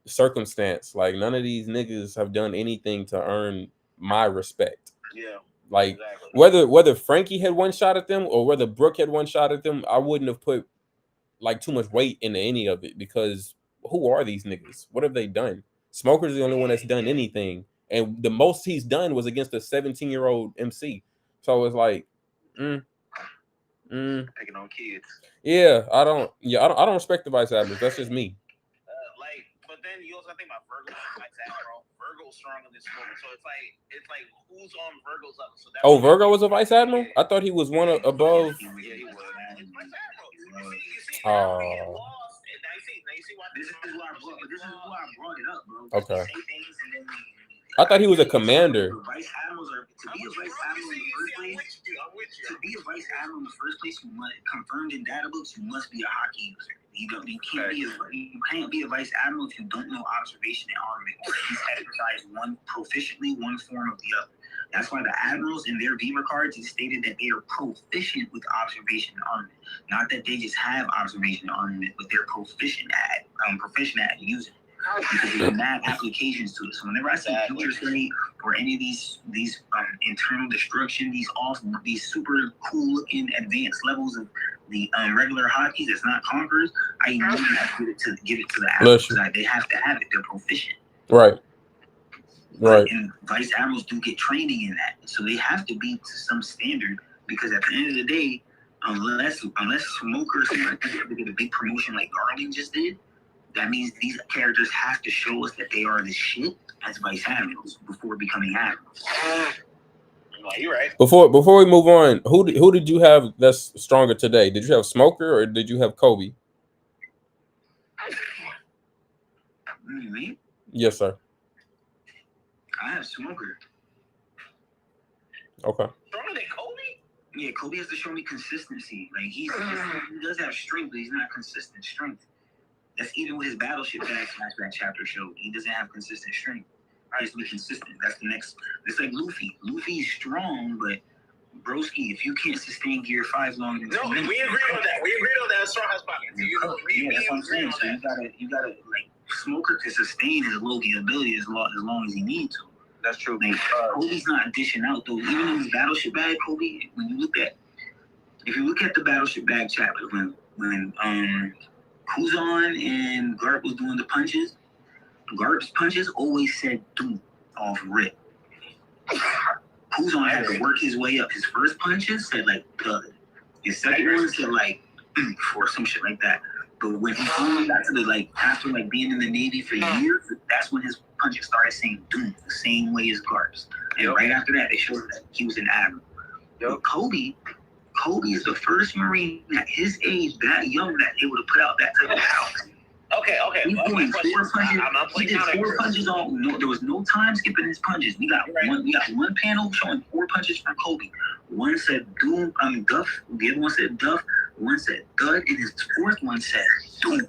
circumstance. Like none of these niggas have done anything to earn my respect. Yeah. Like exactly. whether Frankie had one shot at them or whether Brooke had one shot at them, I wouldn't have put like too much weight into any of it because who are these niggas? What have they done? Smoker's the only one that's done anything, and the most he's done was against a 17-year-old MC. So it's like, taking on kids. Yeah, I don't respect the vice admirals. That's just me. But then you also think about Virgo, vice admiral. Virgo's stronger than Smoker, so it's like who's on Virgo's level? So Virgo was a vice admiral? I thought he was one above. Yeah, he was. This is why I brought it up, bro. Okay. I thought he was a commander. Vice admirals are to be a vice admiral in the first place. To be a vice admiral in the first place, you must confirmed in data books. You must be a hockey user. You can't be a vice admiral if you don't know observation and armament, or at least exercise one proficiently, one form of the other. That's why the admirals in their Viva cards is stated that they are proficient with observation and armament, not that they just have observation and armament, but they're proficient at using it. Because there's mad applications to it. So whenever I see future state or any of these internal destruction, these super cool looking advanced levels of the regular hockey that's not conquerors, I immediately have to give it to the admirals. Like, they have to have it. They're proficient. Right. And vice admirals do get training in that, so they have to be to some standard. Because at the end of the day, unless Smoker get a big promotion like Garland just did, that means these characters have to show us that they are the shit as vice admirals before becoming admirals. You're right. Before we move on, who did you have that's stronger today? Did you have Smoker or did you have Kobe? Me? Yes, sir. I have Smoker. Okay. Stronger than Kobe? Yeah, Kobe has to show me consistency. Like he does have strength, but he's not consistent strength. That's even what his Battleship Bag flashback chapter showed. He doesn't have consistent strength. He has to be consistent. That's the next. It's like Luffy. Luffy's strong, but broski, if you can't sustain Gear 5 longer than 2 minutes, we agreed on that. We agreed on that. Strong house pocket. Yeah, that's what I'm saying. So you gotta like Smoker can sustain his Loki ability as long as he needs to. That's true. Like, Kobe's not dishing out though. Even in his Battleship Bag, Kobe, if you look at the Battleship Bag chapter when Kuzan and Garp was doing the punches, Garp's punches always said "doom" off rip. Kuzan had to work his way up. His first punches said like "thud." His second one said like or some shit like that. But when he finally got to the after being in the Navy for years, that's when his punches started saying "doom" the same way as Garp's. And right after that, they showed that he was an admiral. But Kobe is the first Marine at his age, that young, that able to put out that type of power. Okay. He did 4 punches on. No, there was no time skipping his punches. We got one panel showing 4 punches from Kobe. One said "doom," "duff." The other one said "duff." One said "thud," and his fourth one said "doom,"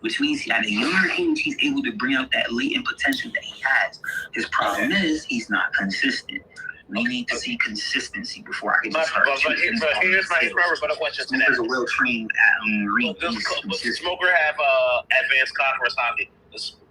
which means at a younger age he's able to bring out that latent potential that he has. His problem is he's not consistent. We need to see consistency before I can just start. But here's my rebuttal question to that. Smoker's a well-trained Marine. Does Smoker have advanced conquerors hockey?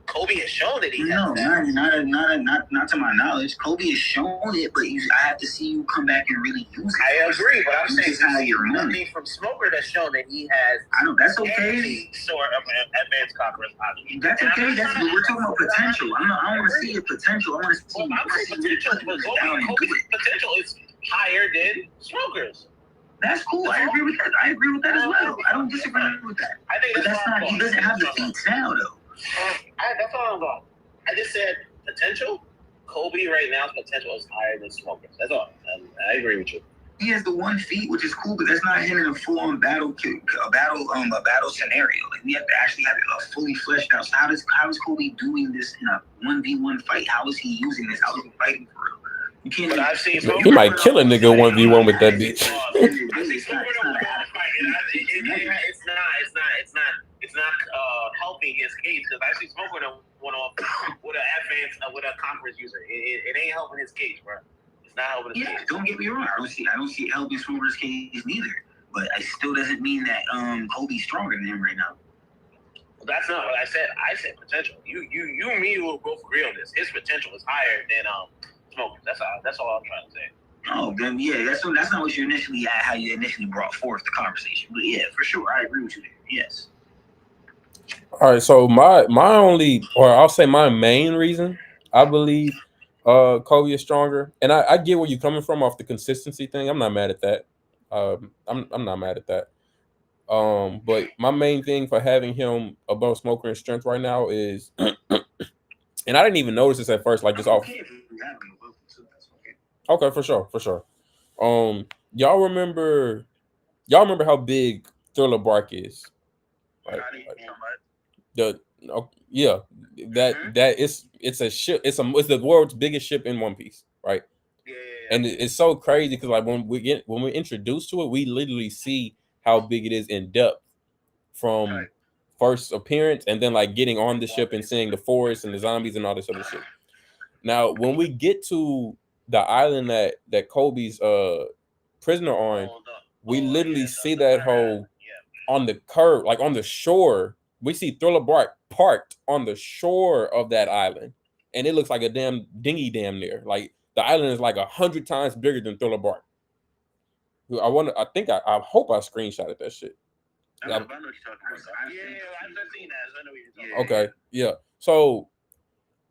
Kobe has shown that he has that. Not talking to my knowledge. Kobe has shown it, but I have to see you come back and really use it. I agree, but I'm saying how you're nothing from Smoker that's shown that he has. I know that's okay. Any sort of an advanced conference option. That's okay. We're talking about potential. I don't want to see your potential. I want to see. Well, I'm saying potential, but Kobe's potential is higher than Smoker's. That's cool. I agree with that. I agree with that as well. I don't disagree with that. I think but that's not. He doesn't have the feats now, though. That's all I'm going. I just said potential. Kobe right now's potential is higher than Smoker's. That's all. I agree with you. He has the 1 feat, which is cool, but that's not him in a full-on battle scenario. Like we have to actually have it fully fleshed out. So how is Kobe doing this in a 1v1 fight? How is he using this? How is he fighting for real? You can't. But I've seen he might kill a nigga 1v1 with that bitch. It's not helping his case because I see Smoker went off with a conference user. It ain't helping his case, bro. It's not helping his case. Don't get me wrong. I don't see it helping Smoker's case neither. But it still doesn't mean that Kobe's stronger than him right now. That's not what I said. I said potential. You and me will both agree on this. His potential is higher than Smoker. That's all I'm trying to say. Oh, then yeah, that's not what how you initially brought forth the conversation. But yeah, for sure, I agree with you there. Yes. All right, so my only, or I'll say my main reason I believe Kobe is stronger, and I get where you're coming from off the consistency thing. I'm not mad at that. I'm not mad at that. But my main thing for having him above Smoker in strength right now is, and I didn't even notice this at first, like just off. Okay, for sure. Y'all remember how big Thriller Bark is? That it's a ship. It's the world's biggest ship in One Piece, right? Yeah. And it's so crazy because like when we're introduced to it, we literally see how big it is in depth from first appearance, and then like getting on the ship and seeing the forest and the zombies and all this other shit. Now, when we get to the island that Kobe's prisoner on, we literally see that whole on the curve, like on the shore. We see Thriller Bark parked on the shore of that island, and it looks like a damn dinghy damn near. Like the island is like 100 times bigger than Thriller Bark. I hope I screenshotted that shit. I know what you're talking about. I've seen that. I know what you're talking about. Okay, yeah. So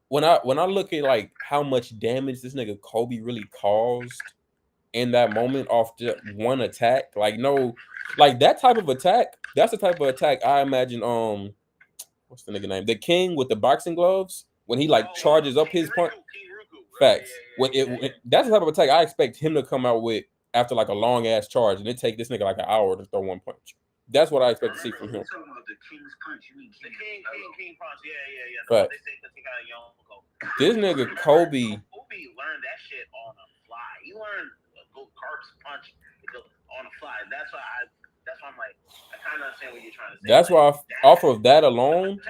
when I look at like how much damage this nigga Kobe really caused in that moment off just one attack, like that type of attack, that's the type of attack I imagine what's the nigga name? The King with the boxing gloves, when he like charges up his punch. Facts. That's the type of attack I expect him to come out with after like a long ass charge, and it take this nigga like an hour to throw one punch. That's what I expect to see from him. You're talking about the King's punch. You mean The King punch. Yeah. Facts. They say the guy young Kobe. This nigga Kobe learned that shit on the fly. He learned Carp's punch on the fly. That's why I'm like, I kind of understand what you're trying to say. That's like, why off of that alone,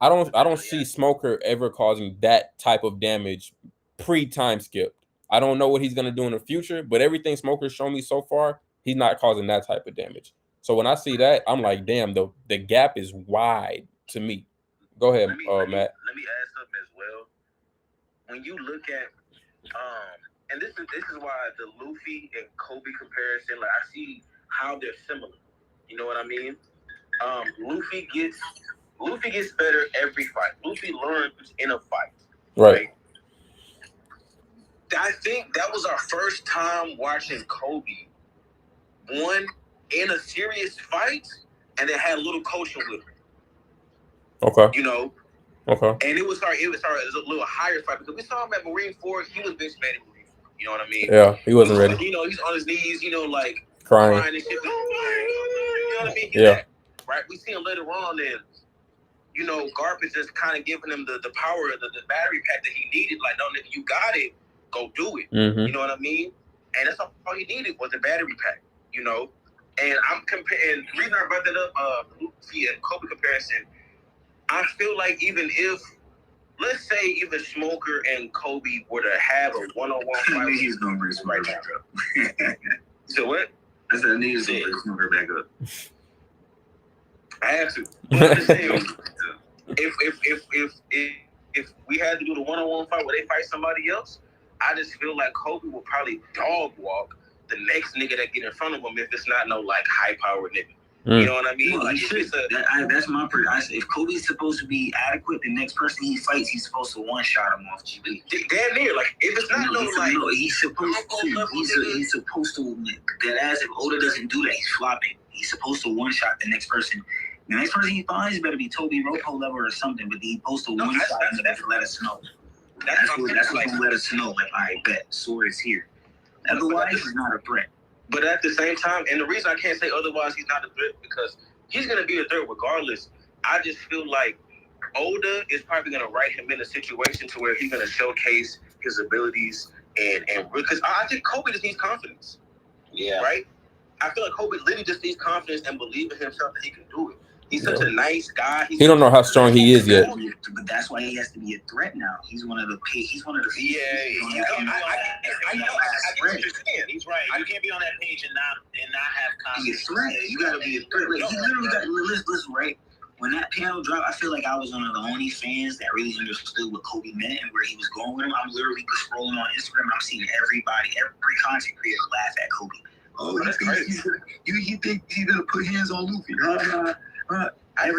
I don't see Smoker ever causing that type of damage pre-time skip. I don't know what he's gonna do in the future, but everything Smoker's shown me so far, he's not causing that type of damage. So when I see that, I'm like, damn, the gap is wide to me. Go ahead, Matt. Let me add something as well. When you look at and this is why the Luffy and Kobe comparison, like I see how they're similar. You know what I mean? Luffy gets better every fight. Luffy learns in a fight. Right. I think that was our first time watching Kobe won in a serious fight, and it had a little coaching with him. Okay. You know. Okay. And it was a little higher fight because we saw him at Marineford. He was bitch mad at Marineford. You know what I mean? Yeah, he wasn't ready. You know, he's on his knees. You know, like crying and shit. You know what I mean? Yeah. Right. We see him later on, and you know, Garp is just kind of giving him the power, the battery pack that he needed. Like, no, nigga, you got it. Go do it. Mm-hmm. You know what I mean? And that's all he needed was the battery pack. You know. And I'm comparing. The reason I brought that up, Luffy and Kobe comparison, I feel like even if, let's say, even Smoker and Kobe were to have a one-on-one fight, he's gonna bring Smoker back up. So what? I said I need to bring Smoker back up. I have to. But I'm just saying, if if we had to do the one-on-one fight where they fight somebody else, I just feel like Kobe will probably dog walk the next nigga that get in front of him if it's not no like high-powered nigga. You know what I mean? No, like, that's my prediction. If Kobe's supposed to be adequate, the next person he fights, he's supposed to one-shot him off GB. Damn near. Like, if it's not he's supposed to. He's supposed to. That as if Oda doesn't do that, he's flopping. He's supposed to one-shot the next person. The next person he finds better be Toby Ropo level or something, but he's supposed to one-shot him to let us know. That's what's going to let us know. Like, I bet Sword is here. Otherwise, he's not a threat. But at the same time, and the reason I can't say otherwise he's not a threat, because he's going to be a threat regardless. I just feel like Oda is probably going to write him in a situation to where he's going to showcase his abilities and because I think Kobe just needs confidence. Yeah. Right? I feel like Kobe literally just needs confidence and believe in himself that he can do it. He's such a nice guy. He don't know how strong he is yet. But that's why he has to be a threat now. He's one of the. Yeah. I get what you're saying. He's right. You can't be on that page and not have confidence. Be a threat. You gotta be a threat. Like, he literally got. Listen, right? When that panel dropped, I feel like I was one of the only fans that really understood what Kobe meant and where he was going with him. I'm literally scrolling on Instagram. I'm seeing every content creator laugh at Kobe. Oh, that's crazy. You think he's gonna put hands on Luffy? I'm not mad at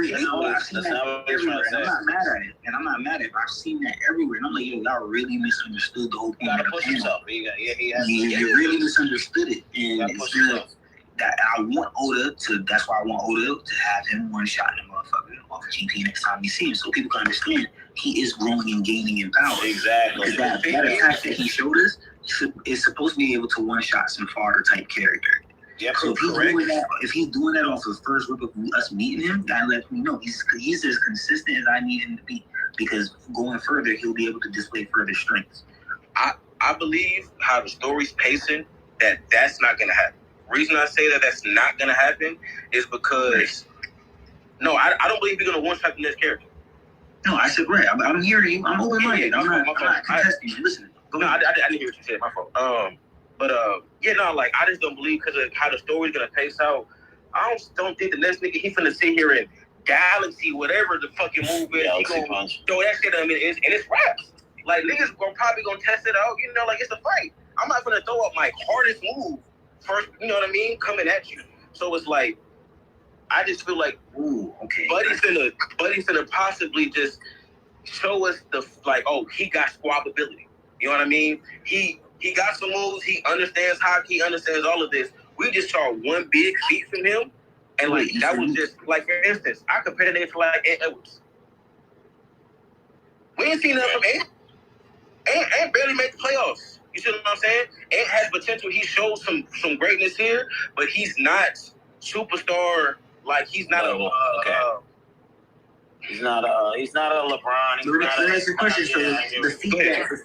it, and I'm not mad at it. I've seen that everywhere, and I'm like, yo, y'all really misunderstood the whole thing. You gotta push yourself. You really misunderstood it, and it's good that I want Oda to. That's why I want Oda to have him one shot in the motherfucker off of GP next time we see him, so people can understand he is growing and gaining in power. Exactly. That attack that he showed us is supposed to be able to one shot some fodder type character. Yeah, so if he's doing that off the first rip of us meeting him, that lets me know he's as consistent as I need him to be. Because going further, he'll be able to display further strengths. I believe how the story's pacing that's not gonna happen. Reason I say that's not gonna happen is because I don't believe you're gonna one shot the next character. No, I said right. I'm hearing you. I'm open-minded. I'm not contesting you. Listen. I didn't hear what you said. My fault. I just don't believe because of how the story's gonna pace out. I don't think the next nigga he's gonna sit here and Galaxy whatever the fucking move is. He gonna throw that shit at him and it's raps. Like niggas probably gonna test it out. Like it's a fight. I'm not gonna throw up my hardest move first. You know what I mean? Coming at you. So it's like I just feel like Buddy's gonna possibly just show us he got squab ability. You know what I mean? He got some moves. He understands hockey. He understands all of this. We just saw one big feat from him, and that was just for instance, I compared it to Ant Edwards. We ain't seen nothing from Ant. Ant barely made the playoffs. You see what I'm saying? Ant has potential. He showed some greatness here, but he's not superstar. He's not He's not a LeBron. That's the question. So the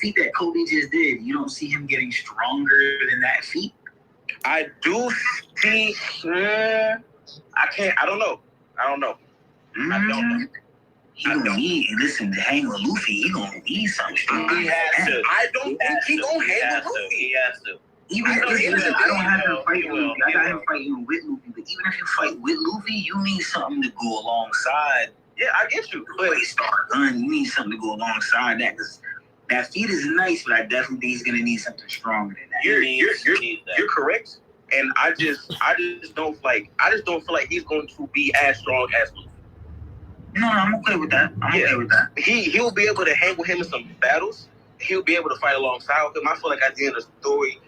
feat that Kobe just did, you don't see him getting stronger than that feat? I do see. I don't know. I don't know. He gonna need, listen, to hang with Luffy, he gonna need something strong. He has to. I don't think he gonna hang with Luffy. He has to. I don't have him fighting Luffy. I got him fighting with Luffy. But even if you fight with Luffy, you need something to go alongside. Yeah, I get you. But Star Gun, you need something to go alongside that, because that feat is nice, but I definitely think he's gonna need something stronger than that. You're correct, and I just don't feel like he's going to be as strong as Luffy. No, I'm okay with that. Okay with that. He'll be able to hang with him in some battles. He'll be able to fight alongside with him. I feel like at the end of the story,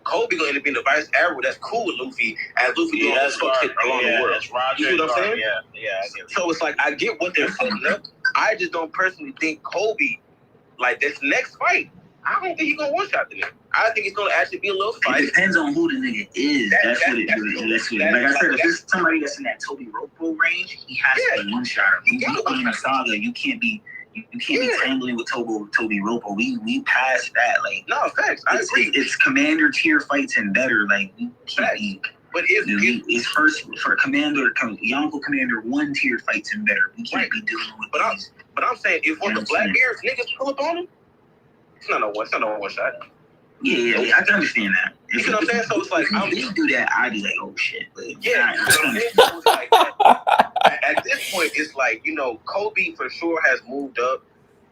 Kobe going to be the vice admiral. That's cool with Luffy, as Luffy doing all fuck shit along the world. That's Roger. You see what I'm saying? Yeah. I get it. So it's I get what they're setting up. I just don't personally think Kobe, this next fight, I don't think he's gonna one shot the nigga. I think it's gonna actually be a little fight. It depends on who the nigga is. That's what it is. Like I said, if it's somebody that's in that Toby Ropo range, he has to be one shot. You in a saga, you can't be tangling with Toby Ropo. We passed that. No, facts. I agree. It's commander tier fights and better. You can't be. But it's first for Commander Yonko Commander 1 tier fights and better. We can't be dealing with these. But I'm saying if one of the Blackbeards niggas pull up on him, it's not no one shot. Yeah, I can understand that. You know what I'm saying? So it's if you do that, I'd be like, oh shit. But yeah, at this point, it's Kobe for sure has moved up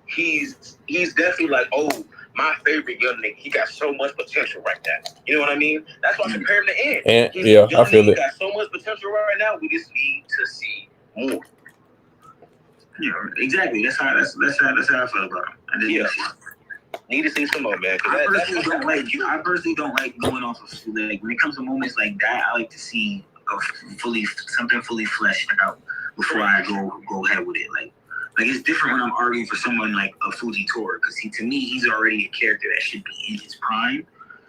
he's definitely like, oh, my favorite young nigga. He got so much potential right now. You know what I mean? That's why I compare him to Ant. And He's yeah, a young I feel nigga, it. got so much potential right now. We just need to see more. Yeah, exactly. That's how I feel about him. I just need to see some more, man. I personally don't like going off of like when it comes to moments like that. I like to see something fully fleshed out before I go ahead with it. Like it's different when I'm arguing for someone like a Fuji Tora, because to me he's already a character that should be in his prime.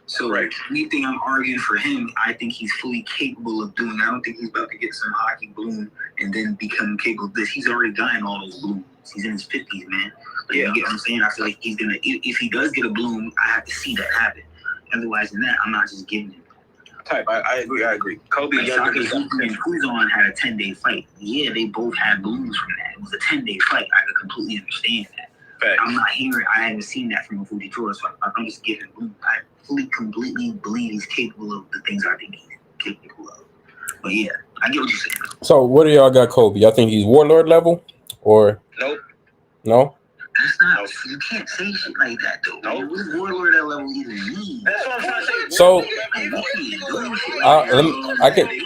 So anything I'm arguing for him, I think he's fully capable of doing. I don't think he's about to get some hockey bloom and then become capable of this. He's already gotten all those blooms. He's in his 50s, man. Like, you get what I'm saying? I feel like he's gonna. If he does get a bloom, I have to see that happen. Otherwise than that, I'm not just giving him. I agree. Kobe and Kuzan had a 10-day fight. Yeah, they both had blooms from that. It was a 10-day fight. I could completely understand that. Facts. I haven't seen that from a Fuji Tora, so I'm just giving bloom. I completely believe he's capable of the things I think he's capable of. But yeah, I get what you're saying. So what do y'all got Kobe? Y'all think he's Warlord level or nope? No? That's not. You can't say shit like that though. No, what does Warlord at level even mean? That's what I'm trying to say. So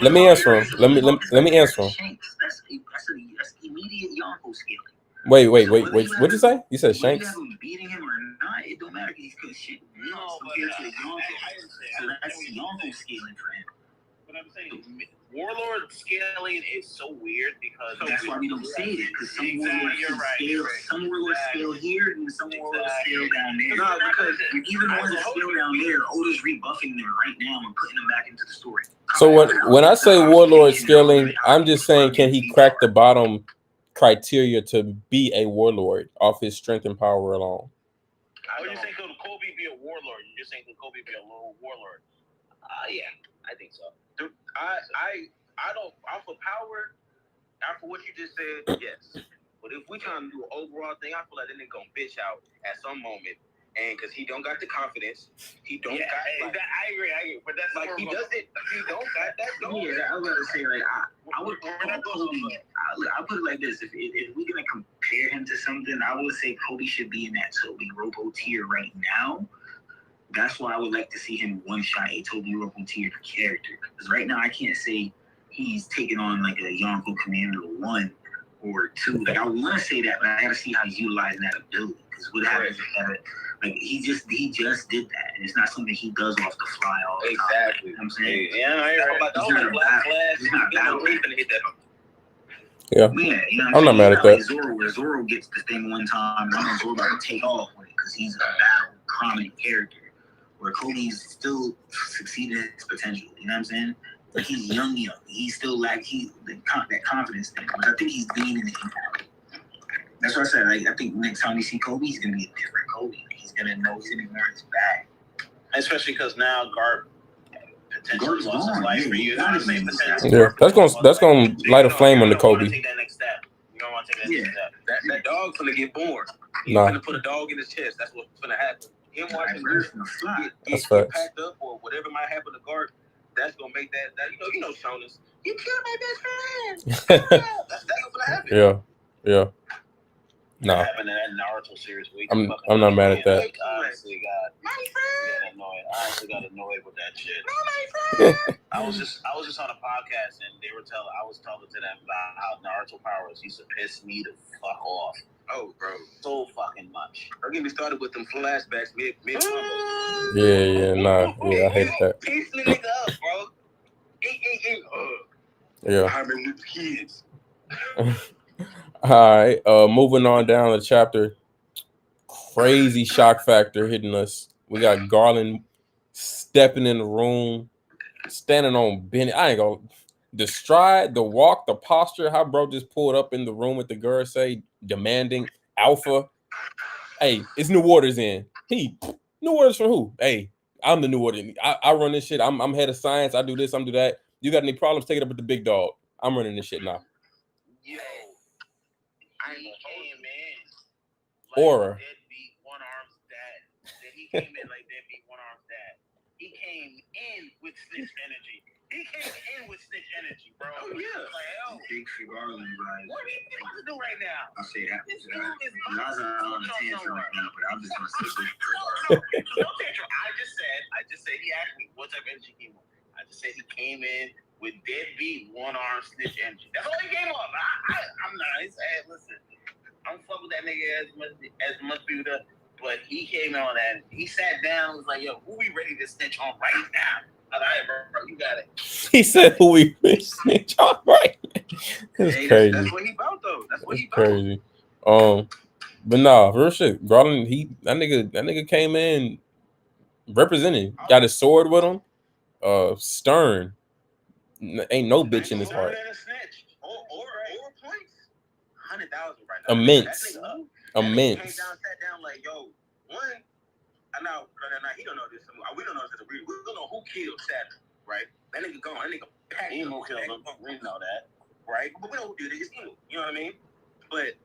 let me answer him. Let me answer him. That's immediate Yonko scaling. Wait. What'd you say? You said Shanks? Whether you have him beating him or not, it don't matter because he's shit. So that's Yonko scaling for him. But I'm saying Warlord scaling is so weird because that's why we don't say it, because some Warlords scale here and some Warlords scale down there. No, because even the ones that scale down there, Oda's rebuffing them right now and putting them back into the story. So when I say Warlord scaling, I'm just saying, can he crack the bottom criteria to be a Warlord off his strength and power alone? Are you saying could Kobe be a Warlord? You're saying could Kobe be a low Warlord? Yeah, I think so. Dude, I don't. Off of power, after what you just said, yes. But if we trying to do an overall thing, I feel like that nigga gonna bitch out at some moment, and because he don't got the confidence, he don't got. Like, I agree. But that's like he doesn't. He don't got that. Yeah, I was about to say like I would call Kobe. I'll put it like this: if we're gonna compare him to something, I would say Kobe should be in that Toby Robo tier right now. That's why I would like to see him one-shot a Toby Robo tier character. Because right now I can't say he's taking on like a Yonko Commander 1 or 2. Like I want to say that, but I gotta see how he's utilizing that ability. Because what happens is that like he just did that, and it's not something he does off the fly all the time. Exactly. You know what I'm saying? Yeah, I hear about that. He's not battling. Yeah, you know I'm not mad at that. Zoro gets the thing one time, and I'm Zoro about to take off with it because he's a battle prominent character. Where Kobe's still succeeding his potential, you know what I'm saying? Like he's young. He's still that confidence thing. But I think he's gaining it now. That's what I said. Like I think next time we see Kobe, he's gonna be a different Kobe. He's gonna know he's gonna be more in his bag. Especially because now Garp potentially lost his life for you. Yeah, that's gonna light a flame on the Kobe. Take that next step. You don't want to take that next step. That dog's gonna get born. He's Nah. gonna put a dog in his chest. That's what's gonna happen. Him watching That's get facts. packed up or whatever might happen to Garp, that's gonna make that you know Shonas. You killed my best friend. that's what's gonna happen. Yeah. Nah. That happened in that Naruto series. I'm not mad at that. I honestly got annoyed with that shit. I was just on a podcast and I was talking to them about how Naruto powers used to piss me the fuck off. Oh, bro, so fucking much. Don't get me started with them flashbacks mid. Yeah, I hate that. Piece the nigga up, bro. Yeah. I remember the kids. All right, moving on down the chapter. Crazy shock factor hitting us. We got Garland stepping in the room, standing on Benny. I ain't gonna. The stride, the walk, the posture, how bro just pulled up in the room with the girl, say demanding alpha. Hey, it's New Orders in. New Orders from who? Hey, I'm the New Order. I run this shit. I'm head of science. I do this. I'm do that. You got any problems? Take it up with the big dog. I'm running this shit now. Yo, I came in like Aura. Deadbeat One Arm's dad. He came in like Deadbeat One Arm's dad. He came in with snitch energy. He came in with snitch energy, bro. Oh, yeah. Like, yo, Big for Garland vibes. what are you about to do right now? I'll say that. This dude is Nas on a tantrum right now, but I'm just gonna say Big No tantrum. I just said he asked me what type of energy he wanted. I just said he came in with deadbeat one-arm snitch energy. That's all he came up. I'm not. He said, listen, I'm fuck with that nigga as much people does. But he came on that. He sat down and was like, yo, who we ready to snitch on right now? All right, bro, you got it. He said who we snitch on, right? That's Hey, crazy. That's what he about, though. That's what That's he about. crazy. But nah, real shit. Garland, that nigga came in representing. Got his sword with him. Stern. Ain't no bitch in his heart. Or points. 100,000 right now. Immense. That nigga Immense. came down, sat down like, yo, one. I know, he don't know this. We don't know this. We don't know who killed Saturn, right? That nigga gone. That nigga packed. Emo killed him. We know that, right? But we know who did it. It's Emo. You know what I mean? But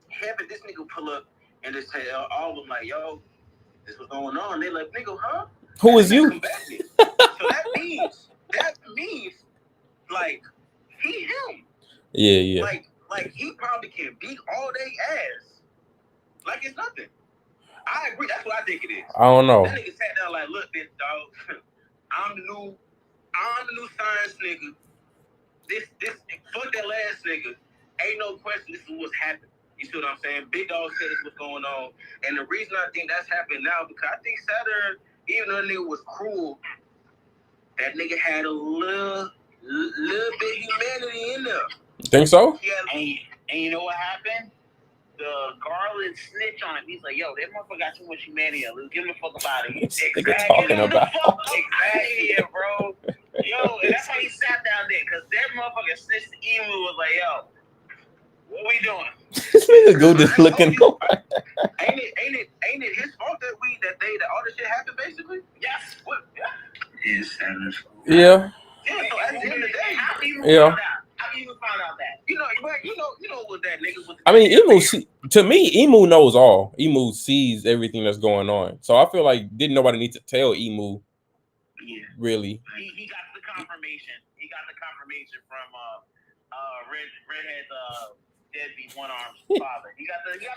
having this nigga pull up and just tell all of them like, yo, this was going on. They like, nigga, huh? Who is you? So that means, like, he him. Yeah. Like he probably can beat all they ass. Like it's nothing. I agree. That's what I think it is. I don't know. That nigga sat down like, look, bitch, dog. I'm the new science nigga. This fuck that last nigga. Ain't no question. This is what's happened. You see what I'm saying? Big Dog said this was going on, and the reason I think that's happening now because I think Saturn, even though that nigga was cruel, that nigga had a little bit humanity in there. Think so? And you know what happened? The Garland snitch on him. He's like, yo, that motherfucker got too much humanity. Let's give him the fuck about it. What's this nigga talking about? Exactly, yeah, bro. Yo, and that's why he sat down there, because that motherfucker snitched to Emu was like, yo, what we doing? This nigga go just looking. Ain't it his fault that all this shit happened basically? Yes. What? It's Saturn's fault. Yeah. So at the end of the day, how do you Yeah. find out that? You know what that nigga was. I mean, to me, Emu knows all. Emu sees everything that's going on. So I feel like didn't nobody need to tell Emu. Yeah. Really. He got the confirmation. He got the confirmation from Redhead's deadbeat one-armed father.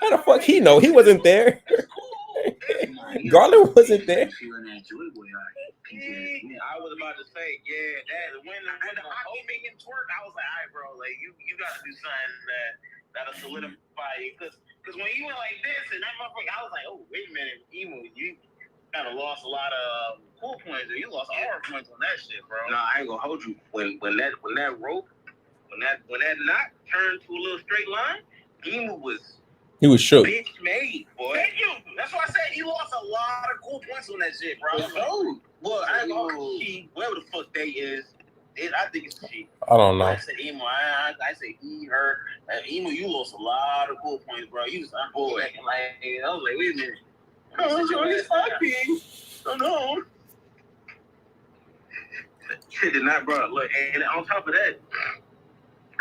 How the fuck he know? He wasn't there. It's cool. Garland wasn't there. Feeling that joy boy. I was about to say, yeah, that when the hockey making twerk, I was like, all right, bro, like you gotta do something that'll solidify you, because when you went like this and that motherfucker, I was like, oh wait a minute, Emu, you kind of lost a lot of cool points, or you lost all points on that shit, bro. No, I ain't gonna hold you. When that rope, when that knot turned to a little straight line, Emu was. He was shook. Bitch made, boy. Thank you. That's why I said he lost a lot of cool points on that shit, bro. Oh, well, I ain't gonna she, whatever the fuck they is. I think it's she. I don't know. I said Emu. I say he, her. Emu, you lost a lot of cool points, bro. You was boy. Like, I was like, wait a minute. Oh, no. Shit did not, bro. Look, and on top of that,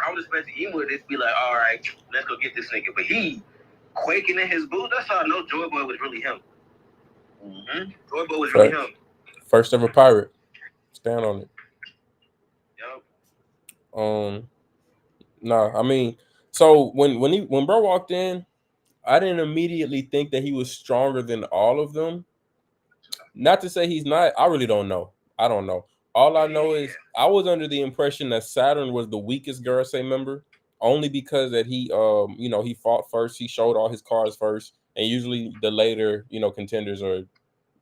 I would expect Emu to just be like, all right, let's go get this nigga. But he quaking in his boots. That's how I know Joy Boy was really him. Mm-hmm. Joy Boy was really him. First ever pirate. Stand on it. Yep. Nah, I mean, so when bro walked in, I didn't immediately think that he was stronger than all of them. Not to say he's not. I really don't know. I don't know. All I know is I was under the impression that Saturn was the weakest Garasay member, only because that he he fought first. He showed all his cards first, and usually the later contenders are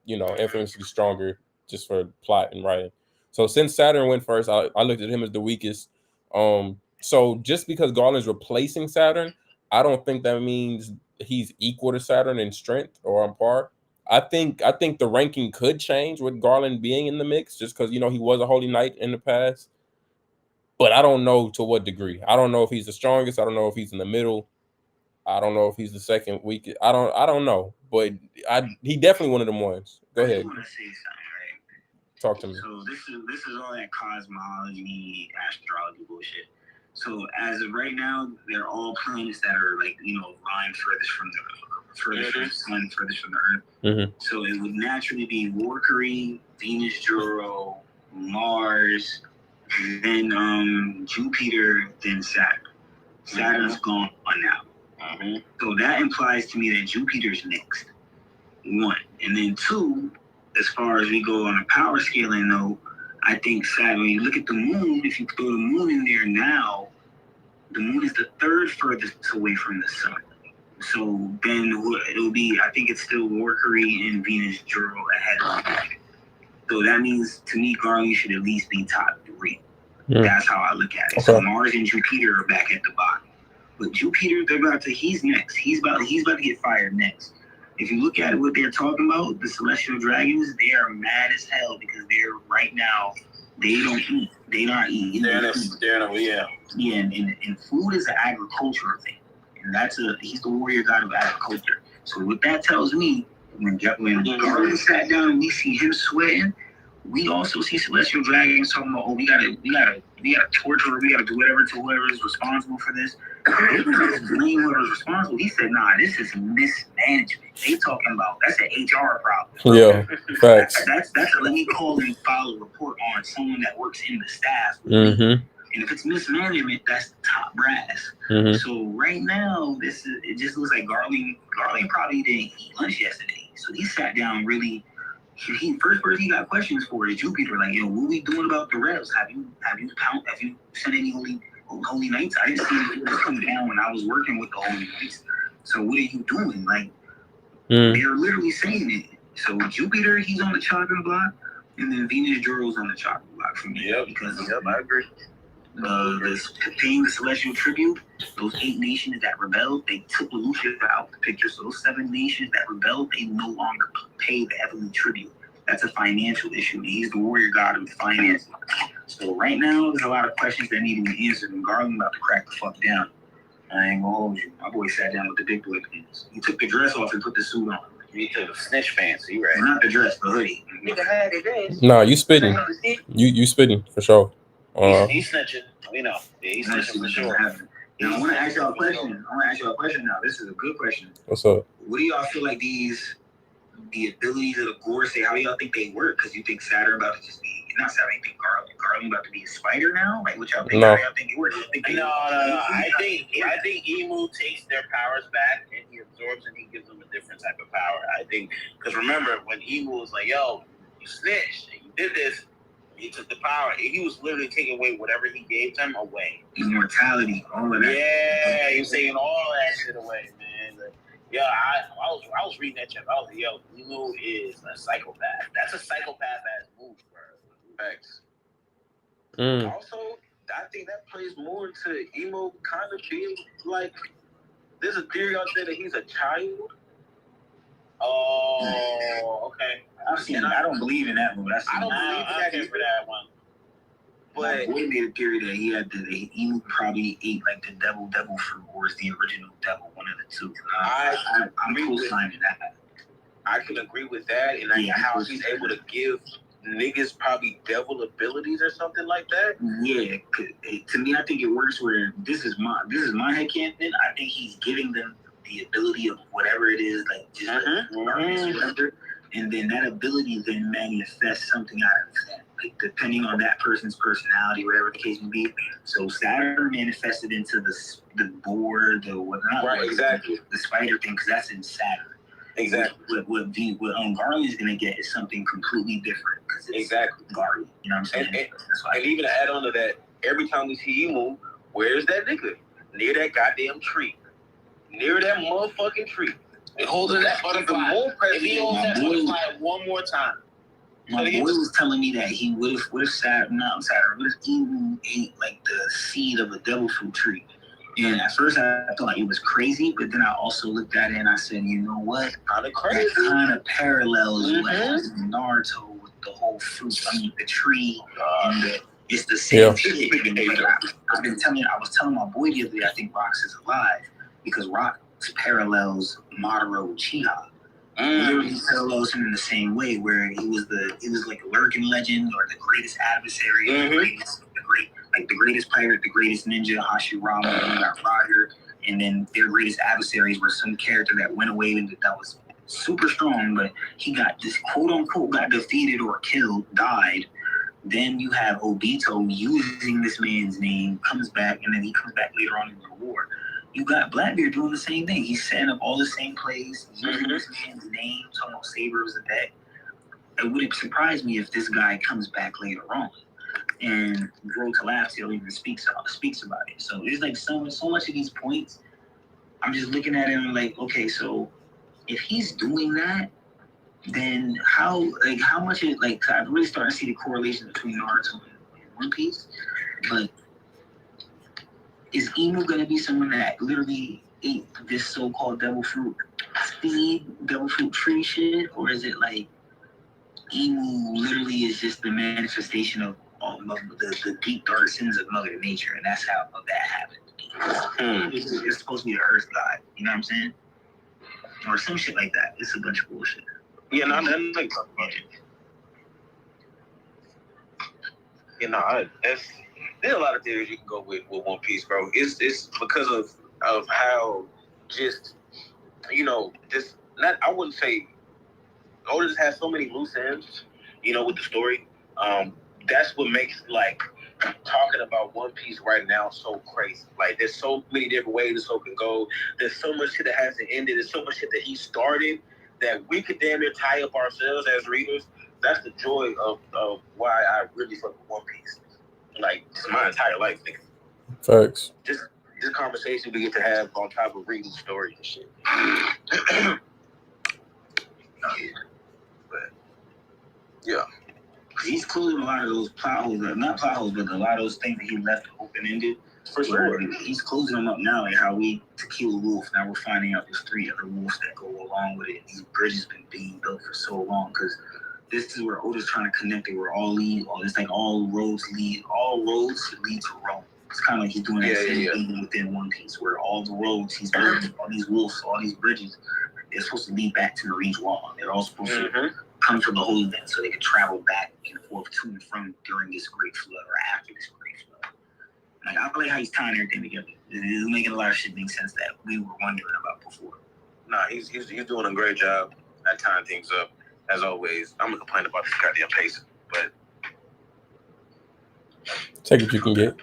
infamously stronger just for plot and writing. So since Saturn went first, I looked at him as the weakest. So just because Garland's replacing Saturn, I don't think that means he's equal to Saturn in strength or on par. I think the ranking could change with Garland being in the mix, just because he was a Holy Knight in the past. But I don't know to what degree. I don't know if he's the strongest. I don't know if he's in the middle. I don't know if he's the second weakest. I don't know. But he definitely one of them ones. Go ahead. I want to say something, right? Talk to me. So this is all that cosmology, astrology bullshit. So as of right now, they're all planets that are lying furthest from the sun, furthest from the Earth. Mm-hmm. So it would naturally be Mercury, Venus, Juro, Mars, then Jupiter, then Saturn. Saturn's gone now. So that implies to me that Jupiter's next. One. And then two, as far as we go on a power scaling note, I think Saturn, when you look at the moon, if you throw the moon in there now, the moon is the third furthest away from the sun. So then it'll be, I think it's still Mercury and Venus Juro ahead of it. So that means, to me, Garland should at least be top 3. That's how I look at it. Okay. So Mars and Jupiter are back at the bottom. But Jupiter, he's next. He's about to get fired next. If you look at what they're talking about, the celestial dragons, they are mad as hell because they're right now, they don't eat. They're not eating. Yeah, and food is an agricultural thing. And he's the warrior god of agriculture. So what that tells me, when Garland sat down and we see him sweating, we also see celestial dragons talking about, we gotta torture, we gotta do whatever to whoever is responsible for this. They didn't just blame whoever's responsible. He said, nah, this is mismanagement. They talking about, that's an HR problem. Yeah, facts. That's let me call and file a report on someone that works in the staff. And if it's mismanagement, that's the top brass. So right now, it just looks like Garland probably didn't eat lunch yesterday. So he sat down really. First person he got questions for is Jupiter. Like, yo, what are we doing about the revs? Have you sent any holy nights? I didn't see it come down when I was working with the holy nights. So what are you doing? Like, they're literally saying it. So Jupiter, he's on the chopping block, and then Venus Juro's on the chopping block for me. Because I agree. Paying the celestial tribute, those 8 nations that rebelled, they took Lucifer out the picture. So those 7 nations that rebelled, they no longer pay the heavenly tribute. That's a financial issue. He's the warrior god of finance. So right now, there's a lot of questions that need to be answered, and Garland about to crack the fuck down. I ain't gonna hold you. My boy sat down with the big boy pants. He took the dress off and put the suit on. You took the snitch pants, you right? Not the dress, the hoodie. Nigga had it in. Nah, you spitting. You spitting for sure. He's snitching. We know. Yeah, he's snitching for sure. Now, I want to ask y'all a question. Now. This is a good question. What's up? What do y'all feel like the abilities of the Gore say? How do y'all think they work? Because you think Saturn about to just be, not Saturn, you think Garland about to be a spider now? Like, what y'all think? No. How y'all think it works? No. I think Emu takes their powers back and he absorbs and he gives them a different type of power. I think, because remember, when Emu was like, yo, you snitched and you did this, he took the power. He was literally taking away whatever he gave them away. Immortality, all of that. Yeah, he was taking all that shit away, man. Like, yeah, I was reading that chapter. I was like, yo, Emu is a psychopath. That's a psychopath-ass move, bro. Facts. Also, I think that plays more into Emu kind of being like, there's a theory out there that he's a child. Oh, okay. I don't believe in that one. I don't believe for that one. But we made a theory that he probably ate like the devil fruit, or is the original devil, one of the two. I'm co-signing that. I can agree with that, and how he's able to give niggas probably devil abilities or something like that. Yeah, to me, I think it works where this is my headcanon. I think he's giving them the ability of whatever it is, like just whatever, and then that ability then manifests something out of that, like depending on that person's personality, whatever the case may be. So Saturn manifested into the boar, the whatnot, right? Exactly, the spider thing, because that's in Saturn. Exactly. What Garland is gonna get is something completely different because it's Garland. You know what I'm saying? And even to add on to that, every time we see Emu, where's that nigga? Near that goddamn tree. Near that motherfucking tree. And holding that butterfly. If he holds that butterfly one more time. My boy was telling me that he what if Emu ate like the seed of a devil fruit tree. And at first I thought it was crazy, but then I also looked at it and I said, you know what? That kind of parallels what happens in Naruto with the whole fruit, the tree, and it's the same shit. I was telling my boy the other day, I think Rox is alive, because Rox parallels Madara Uchiha. Literally parallels him in the same way, where he was like a lurking legend or the greatest adversary, the greatest pirate, the greatest ninja, Hashirama, Roger, and then their greatest adversaries were some character that went away that was super strong, but he got this quote unquote got defeated or killed, died, Then you have Obito using this man's name, comes back, and then he comes back later on in the war. You got Blackbeard doing the same thing. He's setting up all the same plays, using this man's name, talking about Sabers and that. It wouldn't surprise me if this guy comes back later on. And Gro Talafsil even speaks about it. So there's like so much of these points. I'm just looking at it and I'm like, okay, so if he's doing that, then how much is like I'm really starting to see the correlation between Naruto and One Piece. But is Emu gonna be someone that literally ate this so-called devil fruit tree shit, or is it like Emu literally is just the manifestation of all of the deep dark sins of Mother Nature, and that's how that happened? It's supposed to be the Earth God, you know what I'm saying, or some shit like that. It's a bunch of bullshit. Yeah, no, I'm like, you know, there's a lot of theories you can go with One Piece, bro. It's because of how just, you know, just not, I wouldn't say Oda just has so many loose ends, you know, with the story. That's what makes like talking about One Piece right now so crazy. Like, there's so many different ways this whole can go. There's so much shit that hasn't ended. There's so much shit that he started that we could damn near tie up ourselves as readers. That's the joy of why I really fuck with One Piece. Like, just my entire life, nigga. Facts. Just this conversation we get to have on top of reading stories and shit. But yeah, he's closing a lot of those plot holes, not plot holes, but a lot of those things that he left open ended. for sure. He's closing them up now, like how we Tequila Wolf. Now we're finding out there's 3 other wolves that go along with it. These bridges been being built for so long because this is where Oda's trying to connect it. Where all roads lead to Rome. It's kind of like he's doing that same thing within One Piece, where all the roads he's building, all these wolves, all these bridges, they're supposed to lead back to Norige. They're all supposed to come from the Holy Land so they can travel back and forth to and from during this great flood or after this great flood. Like, I like how he's tying everything together. It's making a lot of shit make sense that we were wondering about before. Nah, he's doing a great job at tying things up, as always. I'm gonna complain about this goddamn pacing, but take what you can get.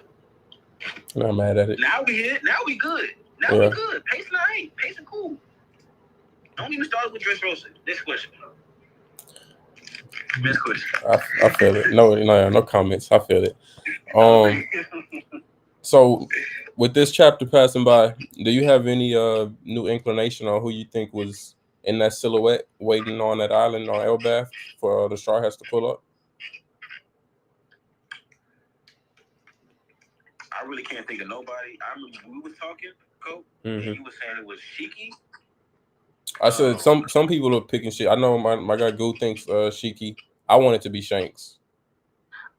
I'm not mad at it. Now we hit. Now we good. Now we good. Pacing alright. Pacing cool. Don't even start with Dressrosa. Next question. Next question. I feel it. No comments. I feel it. So with this chapter passing by, do you have any new inclination on who you think was in that silhouette waiting on that island on Elbaf for the Straw Hats to pull up? I really can't think of nobody. I remember we was talking, Cole, and you was saying it was Shiki. I said some people are picking shit. I know my guy Goo thinks Shiki. I want it to be Shanks.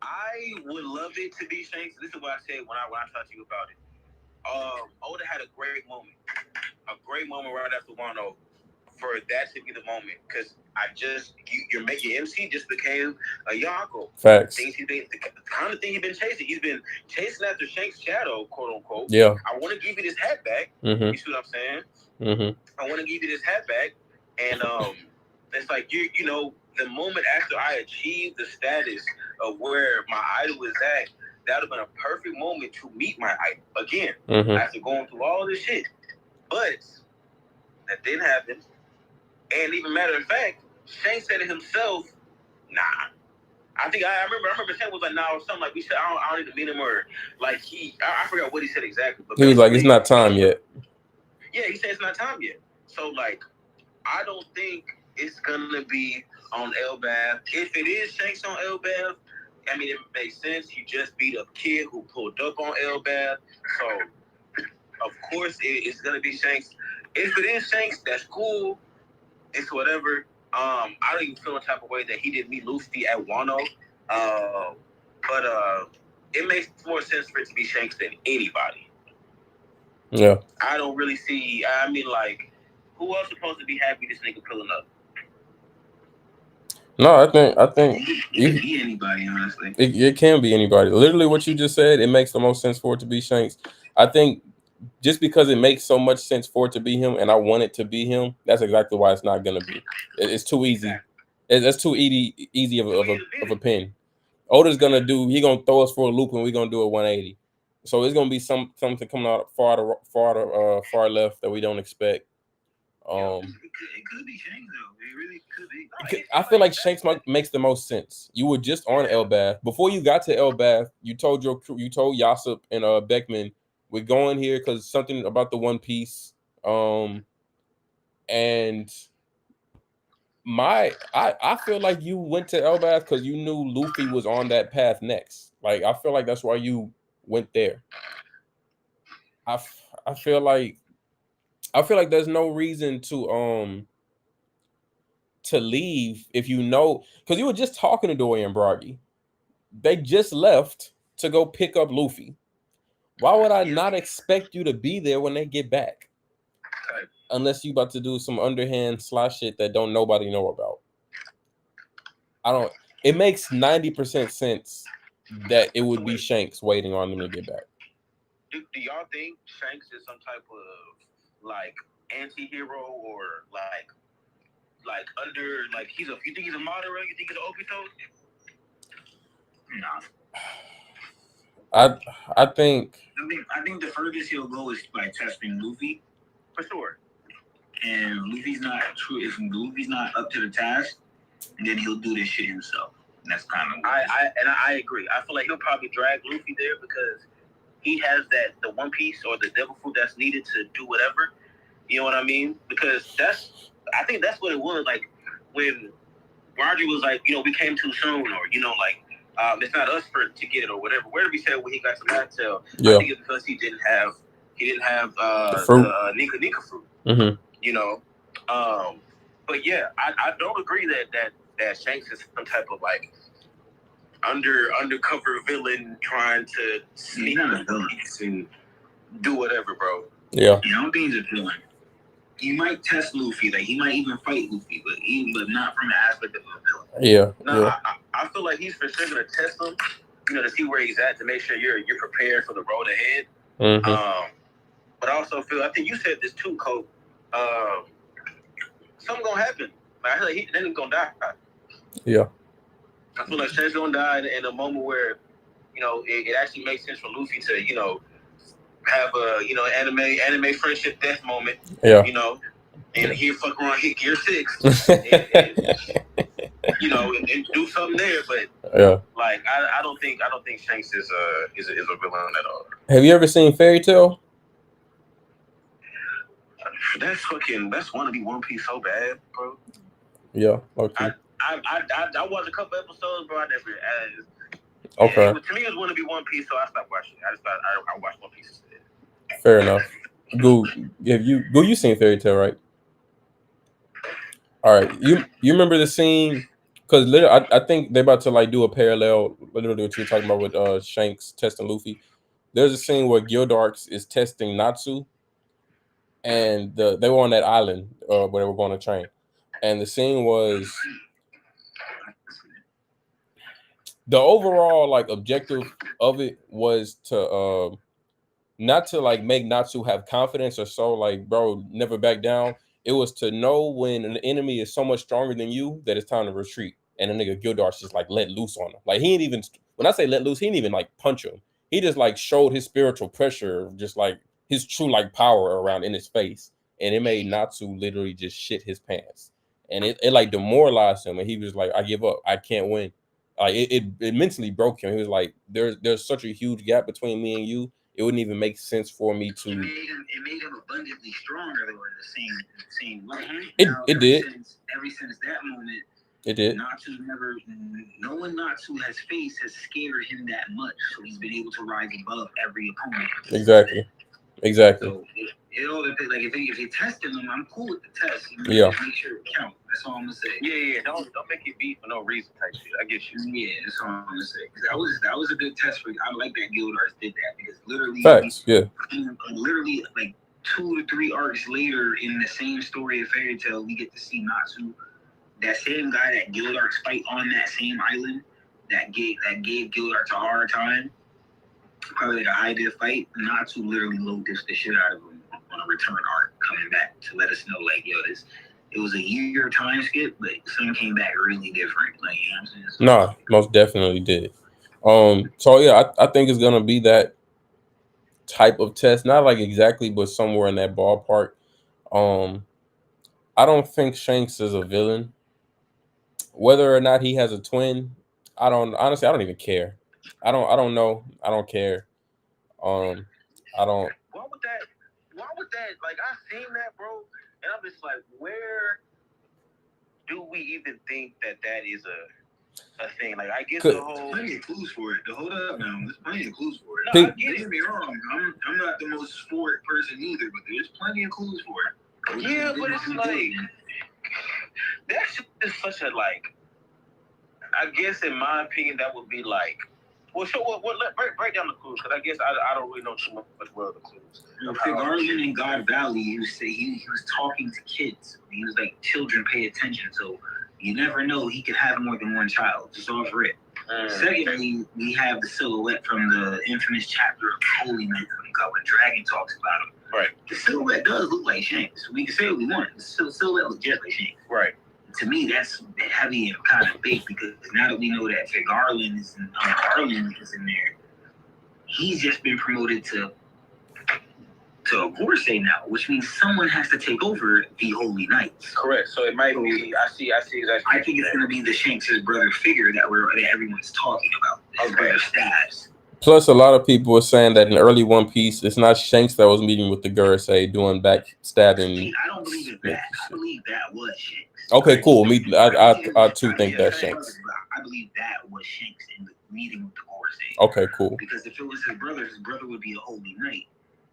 I would love it to be Shanks. This is what I said when I talked to you about it. Oda had a great moment right after Wano for that to be the moment, because your MC just became a Yonko. Facts. The kind of thing he's been chasing. He's been chasing after Shanks' shadow, quote unquote. Yeah. I want to give you this hat back. You see what I'm saying? I want to give you this hat back, and it's like you know, the moment after I achieved the status of where my idol is at, that would have been a perfect moment to meet my idol again after going through all this shit. But that didn't happen. And even matter of fact, Shanks said it himself, nah. I remember Shanks was like, nah, or something like, we said, I don't need to meet him, or like I forgot what he said exactly. But he was like, it's not time yet. Yeah, he said it's not time yet. So like, I don't think it's gonna be on Elbaf. If it is Shanks on Elbaf, I mean, it makes sense. He just beat up kid who pulled up on Elbaf. So of course it's gonna be Shanks. If it is Shanks, that's cool. It's whatever. I don't even feel the type of way that he didn't meet Luffy at Wano. But it makes more sense for it to be Shanks than anybody. Yeah. I don't really see. I mean, like, who else supposed to be happy this nigga pulling up? No, I think it could be anybody, honestly. It can be anybody. Literally, what you just said, it makes the most sense for it to be Shanks. I think just because it makes so much sense for it to be him, and I want it to be him, that's exactly why it's not gonna be. It's too easy. It's too easy of a pin. Oda's gonna throw us for a loop and we're gonna do a 180. So it's gonna be something coming out far left that we don't expect. It could be Shanks though. It really could be. I feel like Shanks makes the most sense. You were just on Elbath. Before you got to Elbath, you told Yasip and Beckman, we're going here because something about the One Piece. And I feel like you went to Elbath because you knew Luffy was on that path next. Like I feel like that's why you went there. I feel like there's no reason to leave if you know, because you were just talking to Dory and Bragi. They just left to go pick up Luffy. Why would I not expect you to be there when they get back? Unless you about to do some underhand slash shit that don't nobody know about. It makes 90% sense that it would be Shanks waiting on them to get back. Do y'all think Shanks is some type of like anti-hero or like under like you think he's a Madara? You think he's an Obito? Nah. I think the furthest he'll go is by testing Luffy. For sure. And Luffy's not true. If Luffy's not up to the task, then he'll do this shit himself. And that's kind of I agree. I feel like he'll probably drag Luffy there because he has the One Piece or the devil fruit that's needed to do whatever. You know what I mean? Because I think that's what it was like when Roger was like, we came too soon, or it's not us to get it or whatever. Where did we say when he got to Mattel? Yeah. I think it's because he didn't have the fruit. Nika fruit. Mm-hmm. But yeah, I don't agree that Shanks is some type of like undercover villain trying to sneak and do whatever, bro. Yeah. I don't think he's a villain. He might test Luffy, like he might even fight Luffy, but not from the aspect of a villain. Yeah. No, yeah. I feel like he's for sure gonna test him, to see where he's at to make sure you're prepared for the road ahead. Mm-hmm. But I also feel, I think you said this too, Coach. Something gonna happen. Like, I feel like then he's gonna die. Yeah. I feel like Shanks gonna die in a moment where, it actually makes sense for Luffy to, have a anime friendship death moment. Yeah. And he fuck around, hit Gear 6, and do something there. But yeah, like I don't think Shanks is a villain at all. Have you ever seen Fairy Tail? That's want to be One Piece so bad, bro. Yeah. Okay. I watched a couple episodes, bro. I never. Okay. To me, it was want to be One Piece, so I stopped watching. I just thought I watched One Piece instead. Fair enough. You seen Fairy Tail, right? All right. You remember the scene? Because I think they're about to like do a parallel, literally what you're talking about with Shanks testing Luffy. There's a scene where Gildarks is testing Natsu, and they were on that island where they were going to train, and the scene was the overall like objective of it was to not to like make Natsu have confidence or so like, bro, never back down. It was to know when an enemy is so much stronger than you that it's time to retreat. And the nigga Gildarks just like let loose on him. Like he ain't even, when I say let loose, he didn't even like punch him. He just like showed his spiritual pressure, just like his true like power around in his face. And it made Natsu literally just shit his pants. And it like demoralized him. And he was like, I give up. I can't win. Like it mentally broke him. He was like, there's such a huge gap between me and you. It wouldn't even make sense for me to. It made him abundantly stronger though in the same way. It did. Ever since that moment, it did. No one Natsu has faced has scared him that much, so he's been able to rise above every opponent. Exactly. So it all depends. Like if they tested him, I'm cool with the test. Yeah. Make sure it counts. That's all I'm gonna say. Yeah. Don't make it beat for no reason type shit. I get you. Yeah, that's all I'm gonna say. That was a good test for. I like that Gildarks did that because literally. Facts. Yeah. Literally, like 2 to 3 arcs later in the same story of Fairy Tail, we get to see Natsu, that same guy that Gildarks fight on that same island, that gave Gildarks a hard time. Probably like a idea fight. Natsu literally low dished the shit out of him on a return arc coming back to let us know, like, yo, it was a year time skip, but something came back really different. Like, you know what I'm saying? No, most definitely did. So yeah, I think it's gonna be that type of test, not like exactly, but somewhere in that ballpark. Um, I don't think Shanks is a villain. Whether or not he has a twin, I don't even care. I don't know. I don't care. Um, I don't. Why would that? Why would that? Like I seen that, bro, and I'm just like, where do we even think that is a thing? Like I get Could- the whole. Plenty of clues for it. To hold up now, there's plenty of clues for it. No, I Don't get get it. me wrong. I'm not the most for it person either, but there's plenty of clues for it. Yeah, but it's like that's just such a like. I guess in my opinion, that would be like. Well, so what break down the clues because I guess I don't really know too much about the clues. Garland in God Valley, he was talking to kids. He was like, children pay attention. So you never know, he could have more than one child, just off rip. Secondly, we have the silhouette from the infamous chapter of Holy Night when Dragon talks about him. Right. The silhouette does look like Shanks. We can say what we want. The silhouette looks just like Shanks. Right. To me, that's heavy and kind of big because now that we know that Garland is in there, he's just been promoted to a Gorsay now, which means someone has to take over the Holy Knights. Correct. So it might be. I see exactly. I think it's going to be the Shanks' brother figure that everyone's talking about. His brother Stabs. Plus, a lot of people are saying that in early One Piece, it's not Shanks that was meeting with the Gursay doing backstabbing. See, I don't believe in that. I believe that was Shanks. Okay, cool. I too think that's Shanks. I believe that was Shanks in the meeting with the Gorsay. Okay, cool. Because if it was his brother would be a Holy Knight.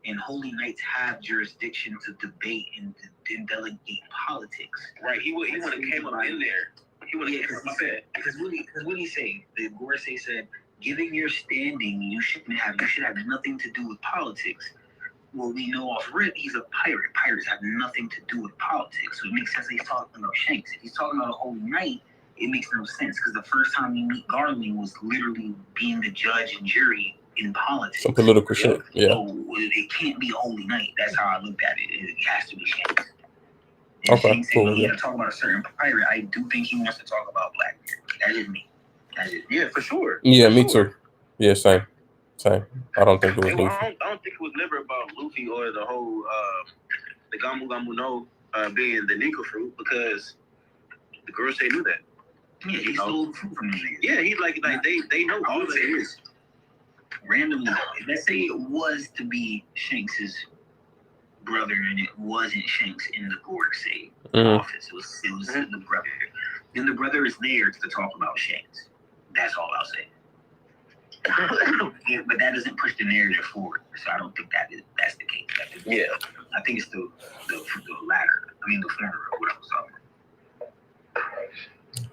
And Holy Knights have jurisdiction to debate and delegate politics. Right. He would have came up in there. He would have came up in. Because what did he say? The Gorsay said, given your standing, you should have nothing to do with politics. Well, we know off rip he's a pirate. Pirates have nothing to do with politics. So it makes sense that he's talking about Shanks. If he's talking about a Holy Knight, it makes no sense because the first time we meet Garland was literally being the judge and jury in politics. Some political shit. Yeah. So it can't be a Holy Knight. That's how I looked at it. It has to be Shanks. Okay, Shanks cool. When talk about a certain pirate, I do think he wants to talk about Blackbeard. That is me. Yeah, for sure. Yeah, me too. Yeah, same. I don't think it was Luffy. I don't think it was never about Luffy or the whole the Gamu Gamu no being the Nika fruit because the girls knew that. Yeah, he stole the fruit from them niggas. Yeah, he's like they know I all would say that. this. Randomly, let's say it was to be Shanks's brother and it wasn't Shanks in the Gorsay office. It was the brother. Then the brother is there to talk about Shanks. That's all I'll say. Yeah, but that doesn't push the narrative forward, so I don't think that's the case. I think it's the latter. I mean, the former of what I was talking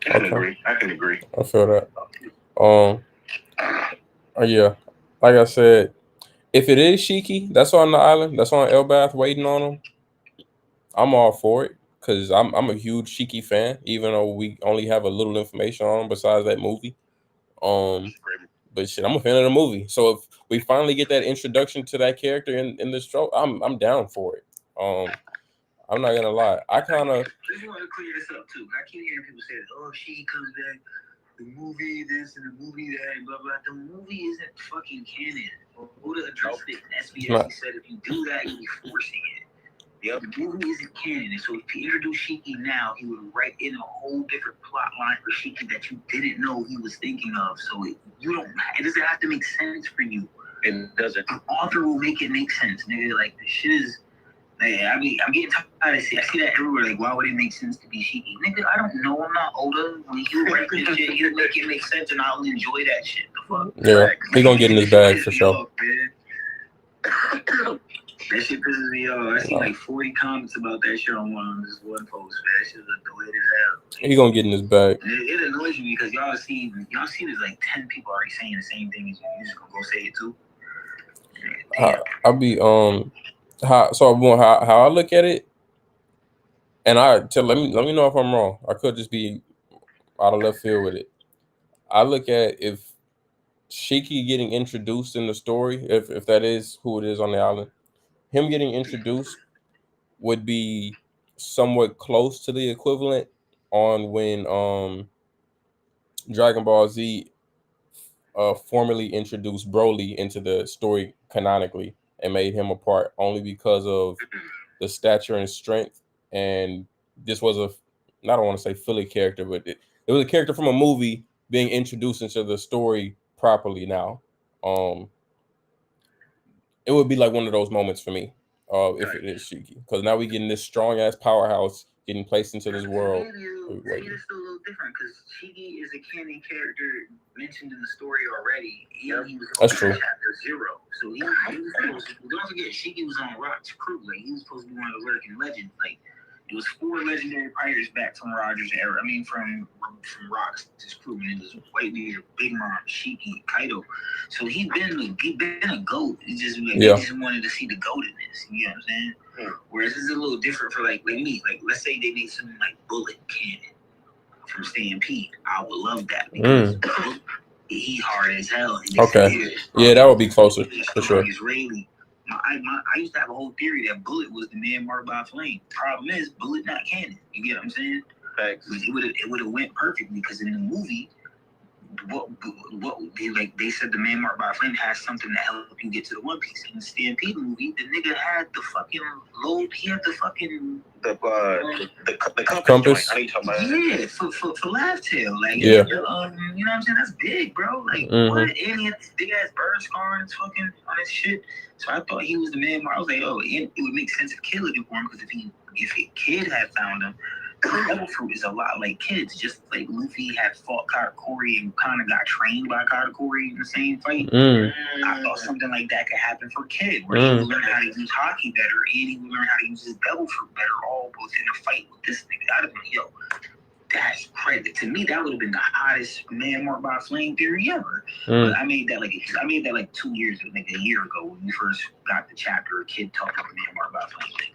about. I can agree. I feel that. Yeah, like I said, if it is Shiki, that's on the island, that's on Elbath waiting on him, I'm all for it because I'm a huge Shiki fan, even though we only have a little information on him besides that movie. But shit, I'm a fan of the movie. So if we finally get that introduction to that character in this show, I'm down for it. I'm not gonna lie. I kind of just want to clear this up too. I keep hearing people say, "Oh, she comes back, the movie this and the movie that, and blah blah." The movie isn't fucking canon. Oda addressed it. SBS said if you do that, you'll be forcing it. The movie isn't canon, and so if he introduced Shiki now, he would write in a whole different plot line for Shiki that you didn't know he was thinking of. So it doesn't have to make sense for you. It doesn't. The author will make it make sense, nigga. Like the shit is. Like, I mean, I'm getting tired. I see that everywhere. Like, why would it make sense to be Shiki? Nigga, I don't know. I'm not Oda. When you write this shit, you make it make sense, and I'll enjoy that shit. The fuck. Yeah, he gonna get in his bag for sure. That shit pisses me off. I see like 40 comments about that shit on this one post, man. That shit is annoying as hell. He gonna get in his bag. It annoys me because y'all see there's like 10 people already saying the same thing as you. You just gonna go say it too? I'll be how I look at it, and let me know if I'm wrong. I could just be out of left field with it. I look at if Shiki getting introduced in the story, if that is who it is on the island, him getting introduced would be somewhat close to the equivalent on when Dragon Ball Z formally introduced Broly into the story canonically and made him a part only because of the stature and strength. And this was I don't want to say filler character, but it was a character from a movie being introduced into the story properly now. It would be like one of those moments for me, if it is Shiki, because now we getting this strong ass powerhouse getting placed into this world. Maybe it's still a little different because Shiki is a canon character mentioned in the story already. And he was That's on true. chapter 0. So he was supposed to, don't forget, Shiki was on Rock's crew. Like, he was supposed to be one of the lurking legends. Like, it was 4 legendary pirates back from Roger's era. I mean, from Rock's crew. And it was Whitebeard, Big Mom, Shiki, Kaido. So he been a goat. He just like, Yeah. They just wanted to see the goatedness. You know what I'm saying? Whereas it's a little different for like me. Like, let's say they made something like Bullet Cannon from Stampede. I would love that because he hard as hell. Okay. Yeah, that would be closer for sure. Israeli. I used to have a whole theory that Bullet was the man marked by flame. Problem is, Bullet not canon. You get what I'm saying? Facts. It would have went perfectly because in the movie, what they said the man marked by flame has something to help you get to the One Piece. In the Stampede movie, the nigga had the fucking load. He had the fucking the compass. Joint. I know you yeah, for Laugh Tale. Like, yeah. You know what I'm saying? That's big, bro. Like, what? And he had this big ass bird scar and fucking on his shit. So I thought he was the man. I was like, oh, it would make sense if Kid looking for him because if a Kid had found him, Devil Fruit is a lot like Kids. Just like Luffy had fought Katakuri and kind of got trained by Katakuri in the same fight. I thought something like that could happen for Kid, where he would learn how to use hockey better and he would learn how to use his Devil Fruit better, all within a fight with this nigga. I'd have been, yo, that's crazy. To me, that would have been the hottest man marked by flame theory ever. But I made that like 2 years ago, like a year ago when we first got the chapter. A Kid talking about the man marked by flame thing.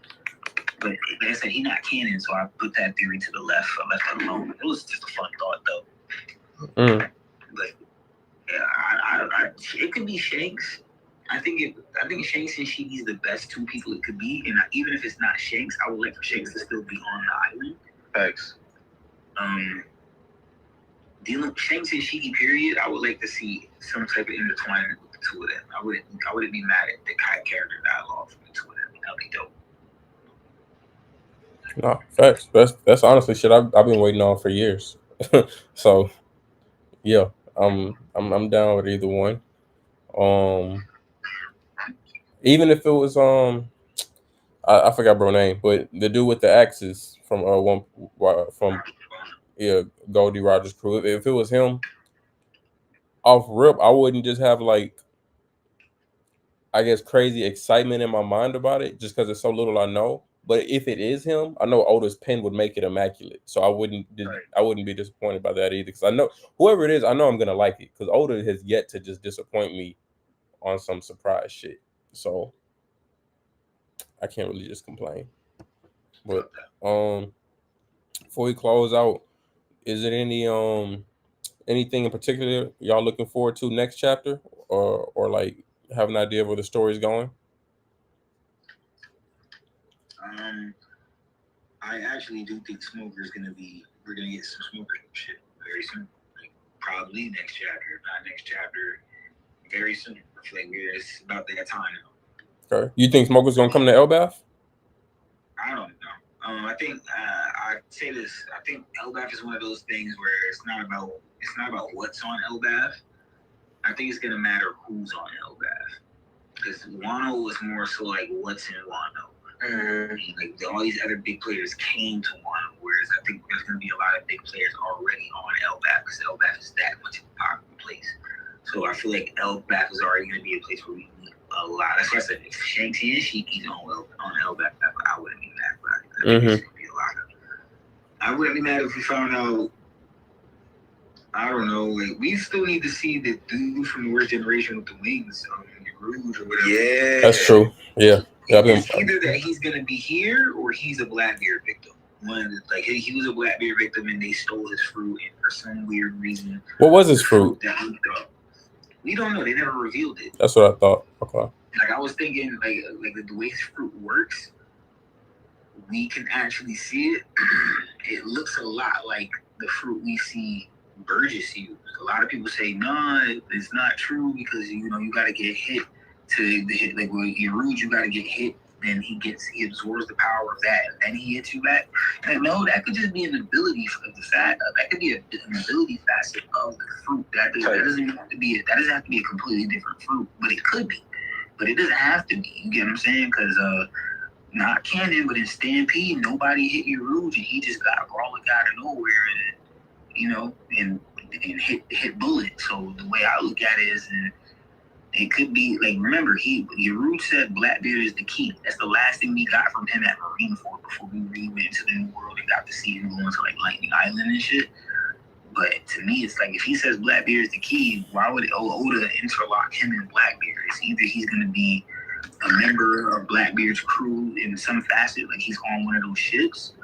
But like I said, he not canon, so I put that theory to the left. I left it alone. It was just a fun thought, though. But yeah, it could be Shanks. I think Shanks and Shiki is the best 2 people it could be. And even if it's not Shanks, I would like for Shanks to still be on the island. Facts. Dealing Shanks and Shiki, period. I would like to see some type of intertwinement with the 2 of them. I wouldn't be mad at the character dialogue from the 2 of them. That'd be dope. No, facts. That's honestly shit I've been waiting on for years. So yeah, I'm down with either one. Even if it was I forgot bro name, but the dude with the axes from Goldie Rogers crew. If it was him, off rip, I wouldn't just have like, I guess, crazy excitement in my mind about it just because it's so little I know. But if it is him, I know Oda's pen would make it immaculate. So I wouldn't be disappointed by that either. Because I know whoever it is, I know I'm gonna like it. Because Oda has yet to just disappoint me on some surprise shit. So I can't really just complain. But before we close out, is there any anything in particular y'all looking forward to next chapter, or like have an idea of where the story's going? I actually do think we're gonna get some Smoker shit very soon. Like, probably next chapter, if not next chapter, very soon. I feel like it's about that time now. Okay. You think Smoker's gonna come to Elbaf? I don't know. I think I say this. I think Elbaf is one of those things where it's not about what's on Elbaf. I think it's gonna matter who's on Elbaf. Because Wano was more so like what's in Wano. Like all these other big players came to Wano, whereas I think there's going to be a lot of big players already on Elbaf because Elbaf is that much of a popular place. So I feel like Elbaf is already going to be a place where we meet a lot. That's why I said if Shanks and Shiki's on Elbaf, I wouldn't be mad about it. I think it's going to be a lot of. I wouldn't be mad if we found out. I don't know. Like we still need to see the dude from the worst generation with the wings, Rouge or whatever. Yeah, that's true. Yeah. It's either that he's gonna be here or he's a Blackbeard victim. Like he was a Blackbeard victim and they stole his fruit and for some weird reason. What was his fruit? We don't know. They never revealed it. That's what I thought. Okay. Like I was thinking, like the way his fruit works, we can actually see it. It looks a lot like the fruit we see Burgess used. A lot of people say, no, it's not true because, you got to get hit to the hit. Like, with Yeruj, you got to get hit. Then he absorbs the power of that, and then he hits you back. And no, that could just be an ability of the fact. That could be an ability facet of the fruit. That doesn't have to be a completely different fruit, but it could be. But it doesn't have to be. You get what I'm saying? Because not canon, but in Stampede, nobody hit Yeruj, and he just got brawling out of nowhere, and hit bullets. So the way I look at it is. It could be like, remember, Yeruj said Blackbeard is the key. That's the last thing we got from him at Marineford before we really went into the New World and got to see him going to like Lightning Island and shit. But to me, it's like, if he says Blackbeard is the key, why would Oda interlock him and Blackbeard? It's either he's going to be a member of Blackbeard's crew in some facet, like he's on one of those ships,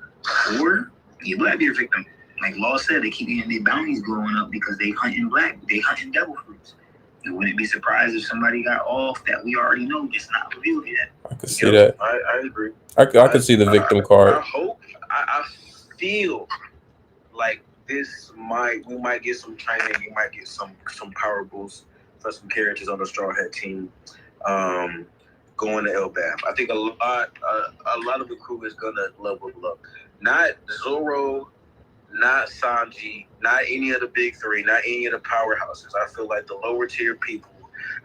or he's a Blackbeard victim. Like Law said, they keep getting their bounties going up because they hunting devil fruits. And wouldn't be surprised if somebody got off that we already know, just not revealed yet. I could see that. I agree. I could see the victim card. I feel like we might get some training. We might get some power boosts for some characters on the Straw Hat team going to Elbaf. I think a lot of the crew is gonna level up. Not Zoro, not Sanji, not any of the big three, not any of the powerhouses. I feel like the lower tier people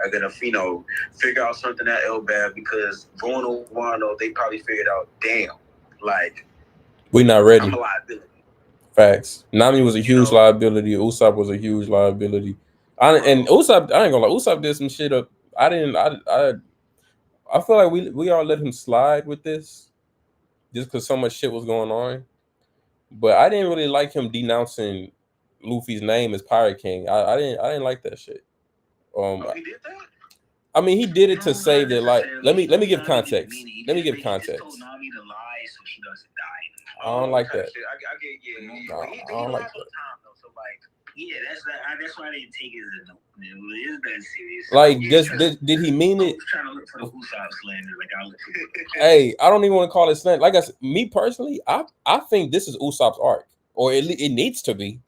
are gonna, figure out something at Elbaf, because going to Wano, they probably figured out, damn, like, we're not ready. I'm a liability. Facts. Nami was a huge liability. Usopp was a huge liability. And Usopp, I ain't gonna lie, Usopp did some shit up. I feel like we all let him slide with this just because so much shit was going on. But I didn't really like him denouncing Luffy's name as Pirate King. I didn't like that shit. He did that? I mean, he did it to save their life. Let me give context. Let me give context. Told Nami to lie so she doesn't die. I don't like that. I don't like that. So like, yeah, that's why I didn't take it as a note. It is that serious. Like, did he mean it? I was trying to look for the Usopp slander. Like, I look for it. Hey, I don't even want to call it slander. Like I said, me personally, I think this is Usopp's arc, or it needs to be.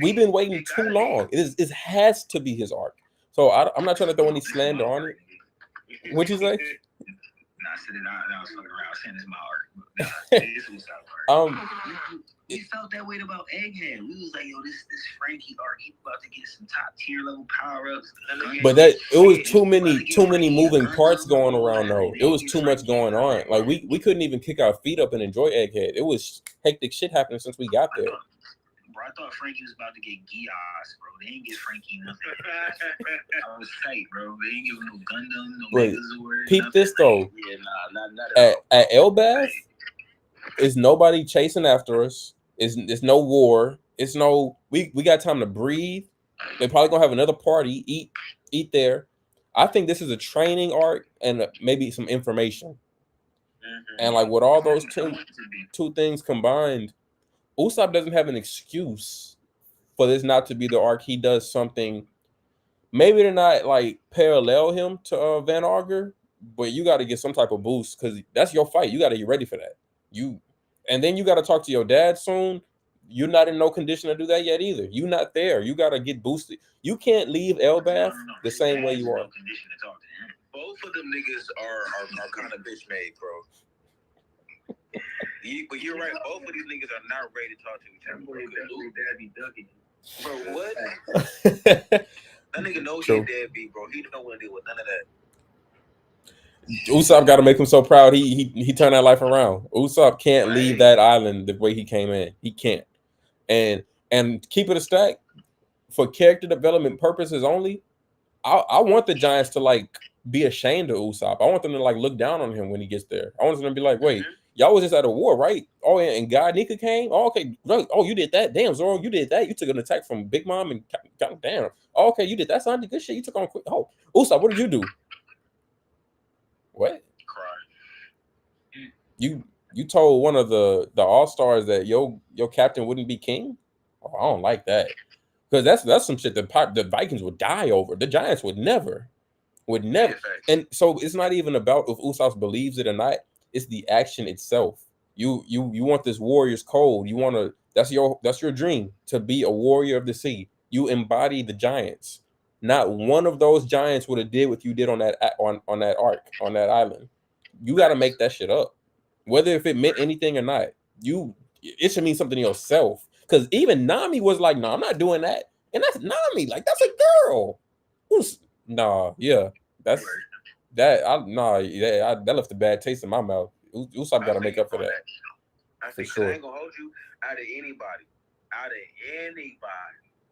We've been waiting too long. It has to be his arc. So I'm not trying to throw any slander on it. What'd you say? Nah, I said it out. I was fucking around saying it's my art. But nah, it's Usopp art. We felt that way about Egghead. We was like, yo, this Frankie arc, he about to get some top tier level power ups. But it was too many moving parts going around though. It was too much going on. Like we couldn't even kick our feet up and enjoy Egghead. It was hectic shit happening since we got there. Bro, I thought Frankie was about to get Geass, bro. They ain't give Frankie nothing. I was tight, bro. They ain't give him no Gundam, no Megazord. Peep this though. Yeah, not at Elbaf, is nobody chasing after us. It's no war. It's no we got time to breathe. They're probably gonna have another party, eat there. I think this is a training arc and maybe some information. And like with all those two things combined, Usopp doesn't have an excuse for this not to be the arc. He does something. Maybe they're not like parallel him to Van Augur, but you got to get some type of boost because that's your fight. You got to get ready for that. And then you got to talk to your dad soon. You're not in no condition to do that yet either. You're not there. You got to get boosted. You can't leave Elbaf the same way you are. Both of them niggas are kind of bitch made, bro. But you're right. Both of these niggas are not ready to talk to each other. Bro, what? That nigga knows he's deadbeat, bro. He don't want to deal with none of that. Usopp got to make him so proud. He turned that life around. Usopp can't leave that island the way he came in. He can't. And keep it a stack for character development purposes only. I want the Giants to like be ashamed of Usopp. I want them to like look down on him when he gets there. I want them to be like, wait, y'all was just at a war, right? Oh, and God Nika came. Oh, okay, right. Oh, you did that. Damn, Zoro, you did that. You took an attack from Big Mom and damn. Oh, okay, you did that. Sounded good shit. You took on quick. Oh, Usopp, what did you do? What? Cry. You told one of the All-Stars that your captain wouldn't be king? Oh, I don't like that. Because that's some shit that the Vikings would die over. The Giants would never. And so it's not even about if Usopp believes it or not. It's the action itself. You want this Warriors code. You want to That's your dream, to be a warrior of the sea. You embody the giants. Not one of those giants would have did what you did on that arc, on that island. You got to make that shit up, whether if it meant anything or not. It should mean something to yourself. Because even Nami was like, "No, I'm not doing that," and that's Nami. Like, that's a girl. Yeah, that's that. That left a bad taste in my mouth. Usopp got to make up for that. I think sure. I ain't gonna hold you. Out of anybody,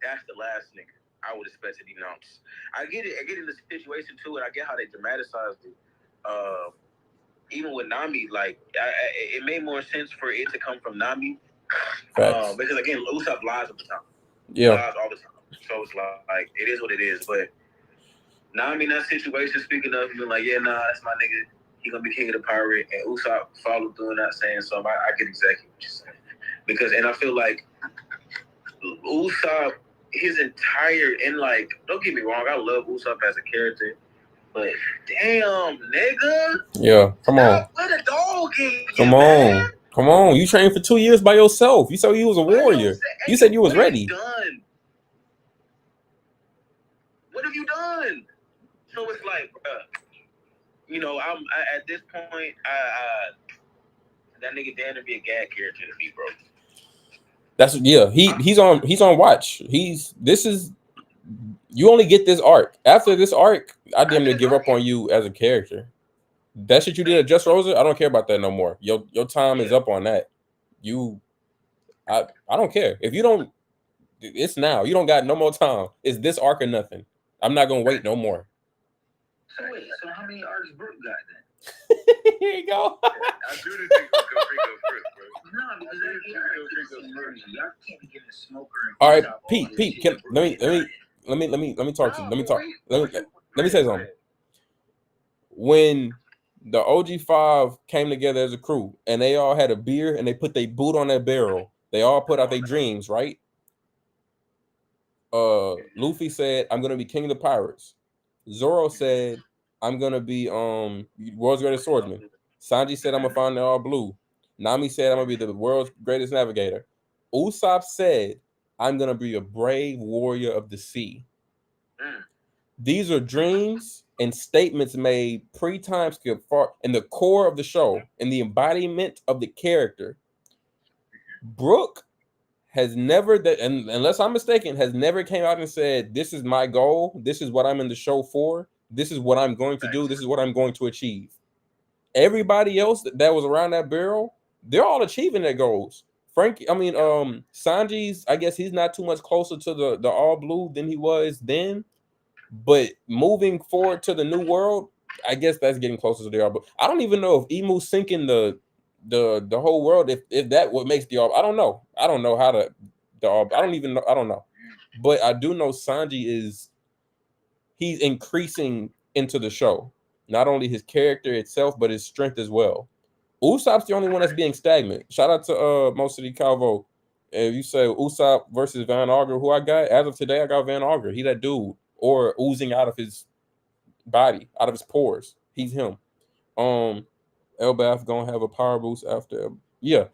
that's the last nigga I would expect to denounce. I get it. I get in the situation too, and I get how they dramatized it. Even with Nami, like it made more sense for it to come from Nami, because again, Usopp lies all the time. Yeah, lies all the time. So it's like it is what it is. But Nami in that situation, speaking of, being like, yeah, nah, that's my nigga. He gonna be king of the pirate, and Usopp followed through and not saying something. I get exactly what you're saying, because I feel like Usopp, his entire, and like, don't get me wrong, I love Usopp as a character, but damn, nigga, yeah, come on, put a dog in, come on, you trained for 2 years by yourself. You said you was a warrior. You said you was ready. Done? What have you done? So it's like, I'm at this point, that nigga damn to be a gag character to me, bro. He's on watch. You only get this arc. After this arc, I damn near give up on you as a character. That shit you did at Just Rosa, I don't care about that no more. Your time is up on that. I don't care. If you don't, it's now. You don't got no more time. It's this arc or nothing. I'm not gonna wait no more. So wait, so how many arcs Brook got then? Here you go. I do the thing with Gofrigo first, bro. No, because y'all can't be giving Smoker and All right, Usopp Pete, this Pete, shit. let me talk to you. Let me say something. When the OG5 came together as a crew and they all had a beer and they put their boot on that barrel, they all put out their dreams, right? Luffy said, "I'm gonna be king of the pirates." Zoro said, "I'm gonna be world's greatest swordsman." Sanji said, "I'm gonna find the all blue." Nami said, "I'm gonna be the world's greatest navigator." Usopp said, "I'm gonna be a brave warrior of the sea." These are dreams and statements made pre-time skip far in the core of the show, in the embodiment of the character. Brook has never, and unless I'm mistaken, has never came out and said, "This is my goal. This is what I'm in the show for. This is what I'm going to do. This is what I'm going to achieve." Everybody else that was around that barrel, they're all achieving their goals. Sanji's, I guess he's not too much closer to the all blue than he was then. But moving forward to the new world, I guess that's getting closer to the all blue. I don't even know if Emu sinking the whole world, if that what makes the all. I don't know. I don't know how the all. I don't even know. I don't know. But I do know Sanji he's increasing into the show. Not only his character itself, but his strength as well. Usopp's the only one that's being stagnant. Shout out to Most of the Calvo. If you say Usopp versus Van Auger, who I got as of today, I got Van Auger. He that dude, or oozing out of his body, out of his pores. He's him. Elbaf gonna have a power boost after. Yeah.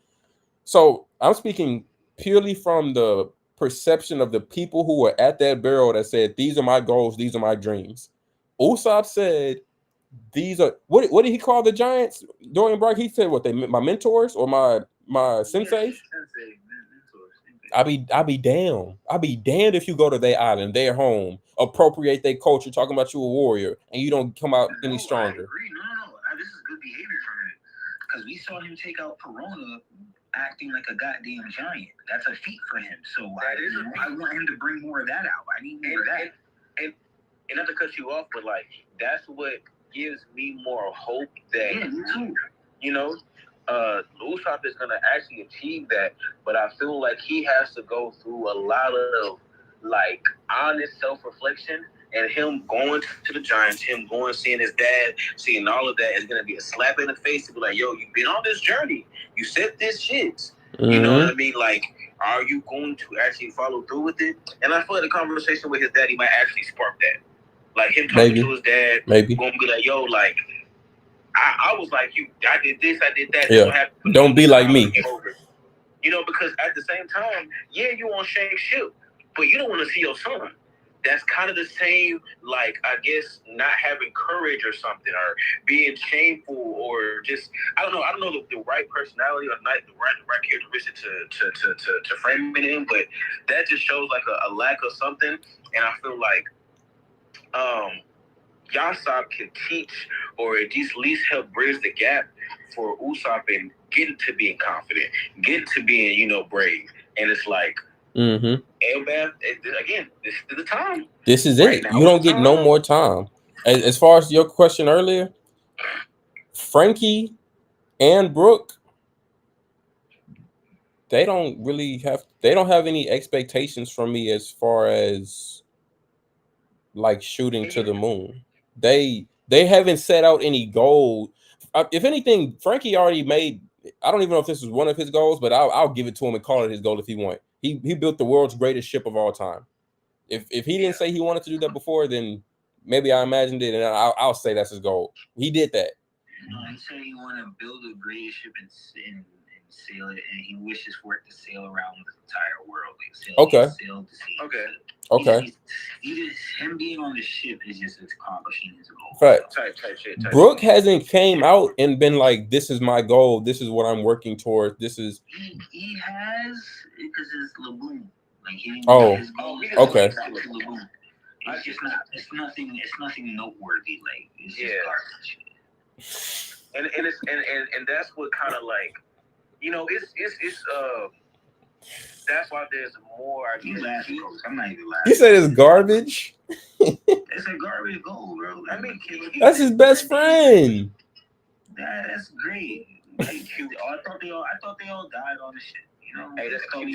So I'm speaking purely from the perception of the people who were at that barrel that said, "These are my goals. These are my dreams." Usopp said, "These are what did he call the giants?" Dorian Brock. He said, "What my mentors or my senseis?" I be damned. I be damned if you go to their island, their home, appropriate their culture, talking about you a warrior, and you don't come out any stronger. I agree. No. This is good behavior from him, because we saw him take out Perona acting like a goddamn giant. That's a feat for him. So I want him to bring more of that out. I need more of that. And not to cut you off, but like that's what gives me more hope that Usopp is gonna actually achieve that. But I feel like he has to go through a lot of like honest self-reflection, and him going to the Giants, him going seeing his dad, seeing all of that is gonna be a slap in the face to be like, "Yo, you've been on this journey. You said this shit." You know what I mean? Like, are you going to actually follow through with it? And I feel like the conversation with his daddy might actually spark that. Like him talking to his dad, gonna be like, "Yo, like, I was like you. I did this, I did that. Yeah. Don't be like me." You know, because at the same time, yeah, you on Shank's ship, but you don't want to see your son. That's kind of the same, like, I guess, not having courage or something, or being shameful, or just, I don't know the right personality or not the right characteristic to frame it in, but that just shows like a lack of something, and I feel like Yasop can teach or at least help bridge the gap for Usopp and getting to being confident, getting to being, you know, brave. And it's like, Elbaf, again, this is the time. This is Right it. now You don't is the get no time. more time. As far as your question earlier, Frankie and Brooke, they don't have any expectations from me as far as like shooting to the moon. They haven't set out any goal. If anything, Frankie already made. I don't even know if this was one of his goals, but I'll give it to him and call it his goal if he want. He built the world's greatest ship of all time. If he didn't say he wanted to do that before, then maybe I imagined it, and I'll say that's his goal. He did that. No, he said he want to build a great ship and sail it, and he wishes for it to sail around the entire world. Like sail to sea. Okay. Him being on the ship is just accomplishing his goal. Fact. Type shit. Brooke hasn't came out and been like, "This is my goal. This is what I'm working towards. This is." He has, because it's Laboon. Like his goal is okay. Laboon. It's just not. It's nothing noteworthy. Like it's just garbage. And that's what kind of like, you know, it's that's why there's more. I guess. I'm not even laughing. He said it's garbage. It's a garbage goal, bro. I mean, that's his best friend. That's great. Like, I thought they all died on the ship. You know, hey, I thought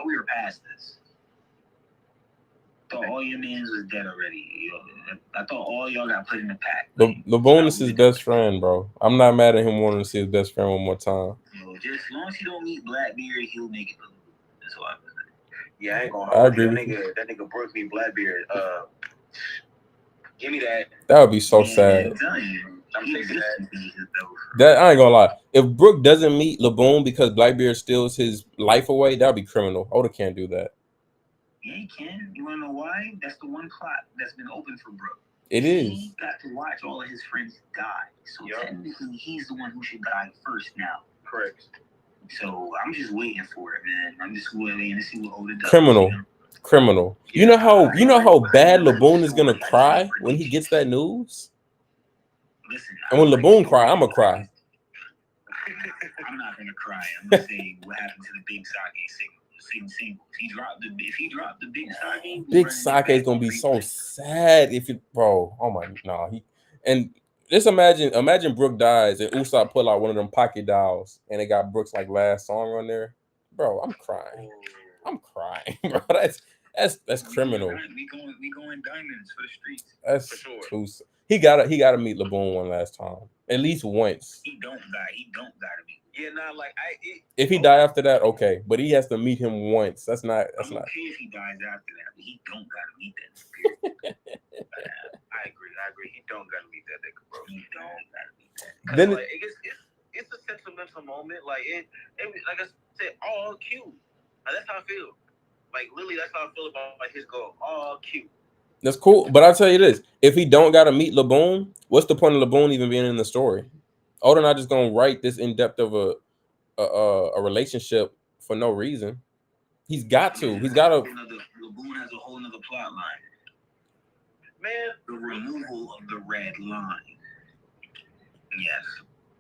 we were past this. I thought all your mans was dead already. I thought all y'all got put in the pack. LeBoon is his best friend, bro. I'm not mad at him wanting to see his best friend one more time. Just as long as he don't meet Blackbeard, he'll make it. That's what I'm saying. Yeah, I ain't gonna. I agree. That nigga Brooke meet Blackbeard. Give me that. That would be so sad. I'm taking that. That I ain't gonna lie. If Brooke doesn't meet LeBoon because Blackbeard steals his life away, that'd be criminal. Oda can't do that. Yeah, he can. You wanna know why? That's the one plot that's been open for Brooke. It is. He got to watch all of his friends die. So technically, he's the one who should die first now. Correct. So I'm just waiting for it, man. I'm just waiting to see what Oda does. Criminal. You know how bad LeBoon is gonna cry when he gets that news? Listen, and when LeBoon cry, I'm gonna cry. I'm not gonna cry. I'm gonna say what happened to the Big Sake single. If he dropped the Big Sake is gonna be so sad if it, bro. Oh my, nah. And just imagine Brooke dies and Usopp pull out one of them pocket dolls and it got Brooke's like last song on there, bro. I'm crying, bro. That's criminal. We going diamonds for the streets. That's for sure. Too. He gotta meet LeBoon one last time, at least once. He don't gotta meet. Yeah, nah, like if he die after that, okay, but he has to meet him once. That's not. Okay if he dies after that, but he don't gotta meet that. I agree. He don't gotta meet that nigga, bro. He don't gotta meet that. Then like, it's a sentimental moment. Like it like I said, all cute. Like, that's how I feel. Like literally, that's how I feel about like his goal. All cute. That's cool, but I'll tell you this: if he don't gotta meet LeBoon, what's the point of LeBoon even being in the story? Oda not just gonna write this in depth of a relationship for no reason. He's got to. He's got to. LeBoon has a whole nother plot line. Man, the removal of the red line. Yes.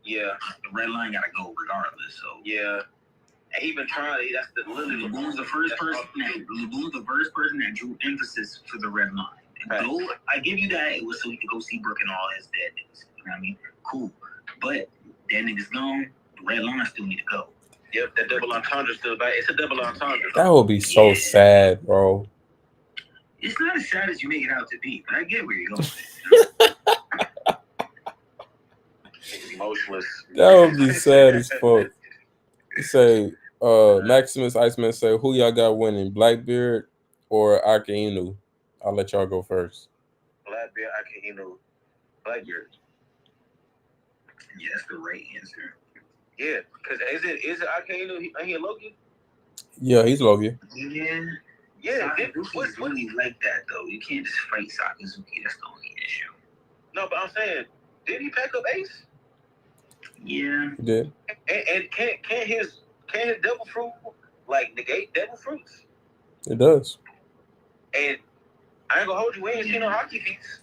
Yeah. The red line gotta go regardless. So yeah. And even trying, that's the literally LeBoon's the first person that drew emphasis for the red line. And though I give you that, it was so he could go see Brooke and all his dead niggas. You know what I mean? Cool. But that nigga's gone. The red line still need to go. Yep, that double entendre still back. It's a double entendre. That would be so sad, bro. It's not as sad as you make it out to be, but I get where you're going. Emotionless. That would be sad as fuck. Say, Maximus Iceman say, who y'all got winning, Blackbeard or Akainu? I'll let y'all go first. Blackbeard, Akainu, Blackbeard. Yeah, that's the right answer. Yeah, because is it Akainu? He Loki? Yeah, he's low gear. Yeah. Yeah, Sakazuki's really like that though. You can't just fight Sakazuki. That's the only issue. no, but I'm saying, did he pack up Ace? Yeah. He did. And can his devil fruit like negate devil fruits? It does. And I ain't gonna hold you. We ain't seen no hockey feats.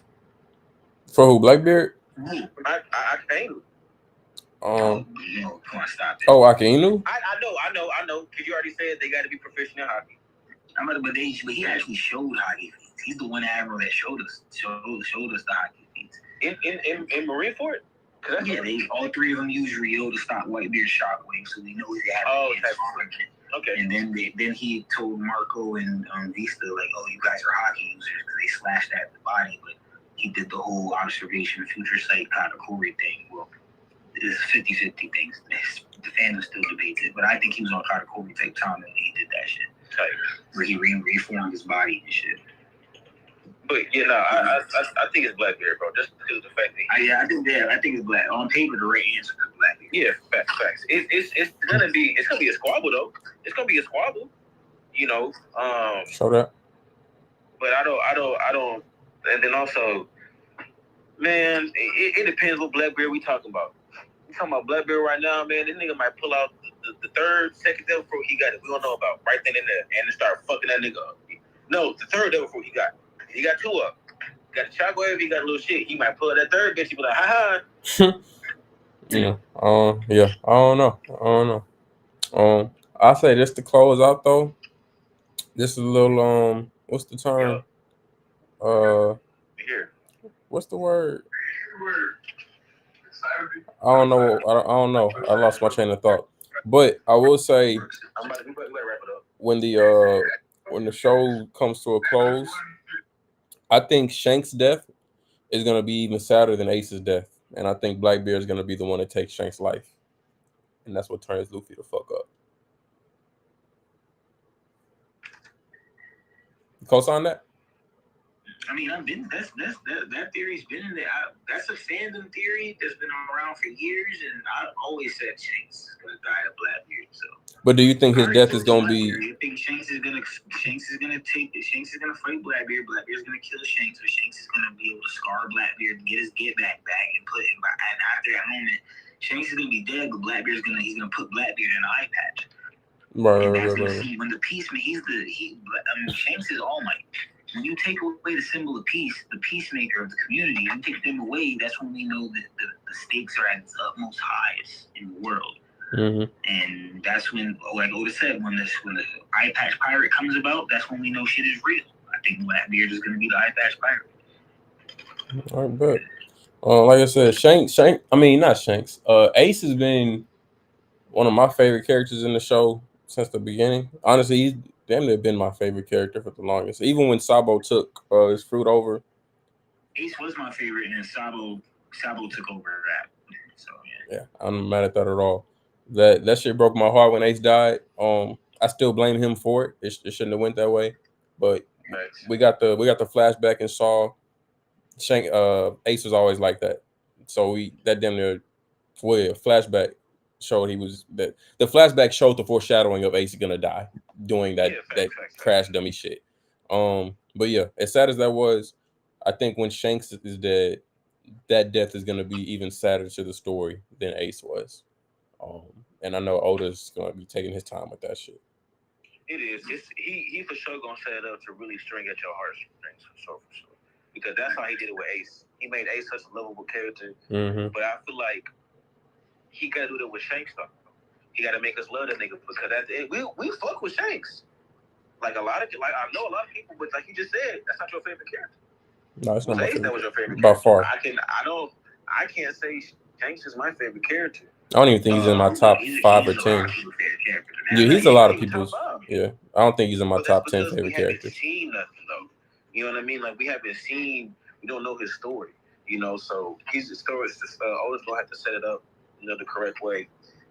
For who? Blackbeard? I ain't. No, come on, stop it. Oh, Akainu? I know. Cause you already said they got to be proficient in hockey. But he actually showed hockey feats. He's the one admiral that showed us the hockey feats. In Marineford? Yeah, all three of them used Ryo to stop Whitebeard's shockwave, so we know he had okay. And then he told Marco and Vista like, oh, you guys are hockey users because they slashed at the body, but he did the whole observation, future sight, Katakuri thing. Well, it's 50-50 things. The fandom still debates it, but I think he was on Katakuri type time when he did that shit. Where he reformed his body and shit. But I think it's Blackbeard, bro. Just because of the fact that I think it's Black. On paper, the right answer is Blackbeard. Yeah, facts. It's gonna be a squabble though. It's gonna be a squabble. Show that. But I don't. And then also, man, it depends what Blackbeard we talking about. We talking about Blackbeard right now, man. This nigga might pull out the second devil fruit he got that we don't know about right then and there, and start fucking that nigga up. No, the third devil fruit he got. He got two up. He got the shockwave. He got a little shit. He might pull out that third bitch. He be like, ha ha. Yeah. I don't know. I say this to close out though. This is a little what's the term? Here. What's the word? I don't know. I don't know. I lost my train of thought. But I will say We better wrap it up. when the show comes to a close, I think Shank's death is gonna be even sadder than Ace's death. And I think Blackbeard is gonna be the one that takes Shank's life. And that's what turns Luffy the fuck up. You co-sign that? I mean, that theory's been in there. That's a fandom theory that's been around for years, and I've always said Shanks is gonna die of Blackbeard. So, but do you think his death is gonna be? I think Shanks is gonna fight Blackbeard. Blackbeard's gonna kill Shanks, but Shanks is gonna be able to scar Blackbeard and get his get back and put him. And after that moment, Shanks is gonna be dead, but he's gonna put Blackbeard in an eye patch. Right. See, when the peacemaker, Shanks is All Might. When you take away the symbol of peace, the peacemaker of the community, you take them away, that's when we know that the stakes are at its utmost highest in the world. Mm-hmm. And that's when, like Oda said, when the eye patch pirate comes about, that's when we know shit is real. I think Blackbeard is going to be the eye patch pirate. I bet. Like I said, not Shanks. Ace has been one of my favorite characters in the show since the beginning. Honestly, he's damn near been my favorite character for the longest. Even when Sabo took his fruit over. Ace was my favorite, and then Sabo took over that. So yeah, I'm not mad at that at all. That shit broke my heart when Ace died. I still blame him for it. It shouldn't have went that way. But we got the flashback and saw Shank. Ace was always like that. So that damn near flashback showed he was that the flashback showed the foreshadowing of Ace gonna die doing that crash dummy shit. But yeah, as sad as that was, I think when Shanks is dead, that death is gonna be even sadder to the story than Ace was. And I know Oda's gonna be taking his time with that shit. It is. He for sure gonna set it up to really string at your heartstrings for sure. Because that's how he did it with Ace. He made Ace such a lovable character. Mm-hmm. But I feel like he gotta do that with Shanks though. He gotta make us love that nigga because that's it. We fuck with Shanks. I know a lot of people, but like you just said, that's not your favorite character. No, it's not my Ace favorite. That was your favorite by character. far. I can't say Shanks is my favorite character. I don't even think he's in my top 5 or 10. Yeah, he's a lot of people's. Yeah, I don't think he's in my top 10 favorite characters. Seen nothing though. You know what I mean? Like we haven't seen. We don't know his story. So he's the story. Always gonna have to set it up, the correct way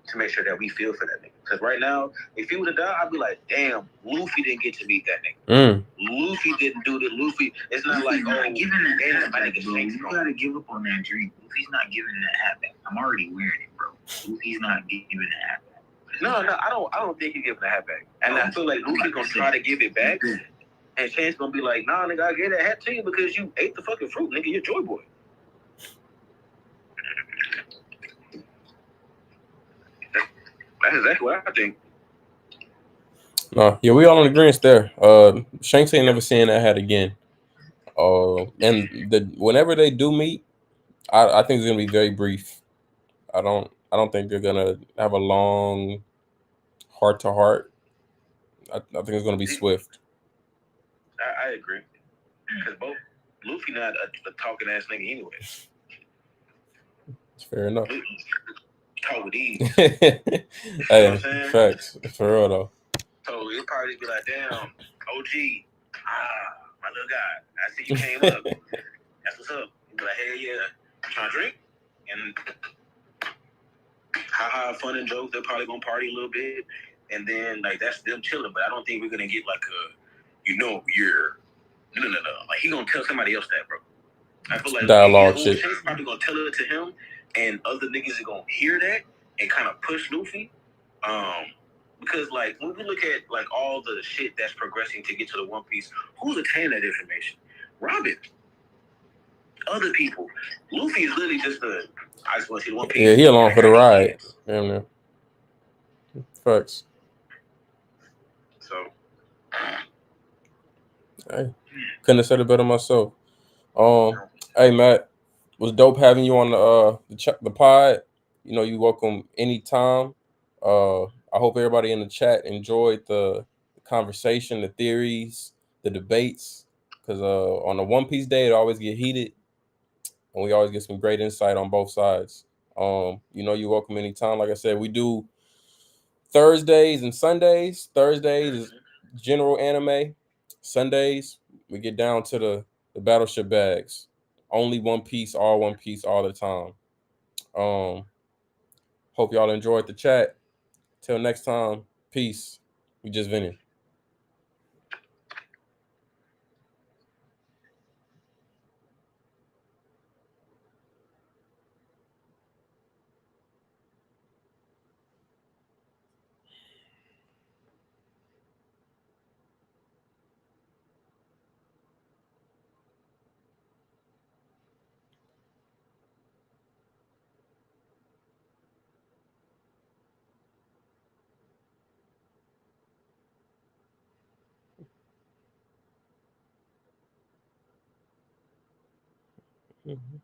to make sure that we feel for that nigga. Because right now, if he would have died, I'd be like, damn, Luffy didn't get to meet that nigga. Luffy didn't do that. Luffy, it's not like, giving that damn, back, bro. You gotta give up on that dream. Luffy's not giving that hat back. I'm already wearing it, bro. Luffy's not giving that hat back. No, I don't think he's giving the hat back. And I feel like Luffy gonna try to give it back, and Chance gonna be like, "Nah, nigga, I gave that hat to you because you ate the fucking fruit, nigga. You're Joy Boy." That's exactly what I think. No, yeah, we all in agreement there. Shanks ain't never seeing that hat again. And whenever they do meet, I think it's gonna be very brief. I don't think they're gonna have a long heart to heart. I think it's gonna be swift. I agree because both Luffy not a talking ass nigga anyway. Fair enough. Talk with ease. Hey, facts for real though. So it'll probably be like, damn, OG, my little guy, I see you came up. That's what's up. He'll be like, hey, yeah, you trying to drink? And haha, fun and jokes. They're probably gonna party a little bit, and then like that's them chilling. But I don't think we're gonna get like a, you're no. Like he gonna tell somebody else that, bro. I feel like dialogue shit. Shank's probably gonna tell it to him, and other niggas are gonna hear that and kind of push Luffy. Because like when we look at like all the shit that's progressing to get to the One Piece, who's attaining that information? Robin. Other people. Luffy is literally just I just want to see the One Piece. Yeah, he along for the ride. Damn. Facts. So, hey, couldn't have said it better myself. Hey Matt, was dope having you on the pod. You know, you welcome anytime. I hope everybody in the chat enjoyed the conversation, the theories, the debates. Because on the One Piece day, it always get heated, and we always get some great insight on both sides. You know, you're welcome anytime. Like I said, we do Thursdays and Sundays. Thursdays is general anime. Sundays we get down to the battleship bags. Only One Piece, all the time. Hope y'all enjoyed the chat. Till next time, peace. We just vented. Mm-hmm.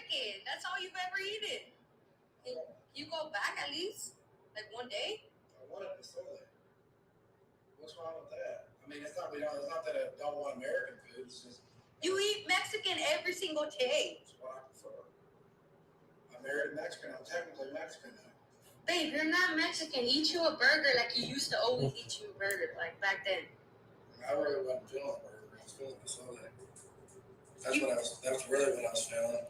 American. That's all you've ever eaten. Can you go back at least? Like one day? I wanted pozole. What's wrong with that? I mean, it's not that I don't want American food. It's just you eat Mexican every single day. That's what I prefer. I married a Mexican. I'm technically Mexican now. Babe, you're not Mexican. Eat you a burger like you used to always eat you a burger, like back then. I really wasn't feeling a burger. I was feeling pozole. That's really what I was feeling.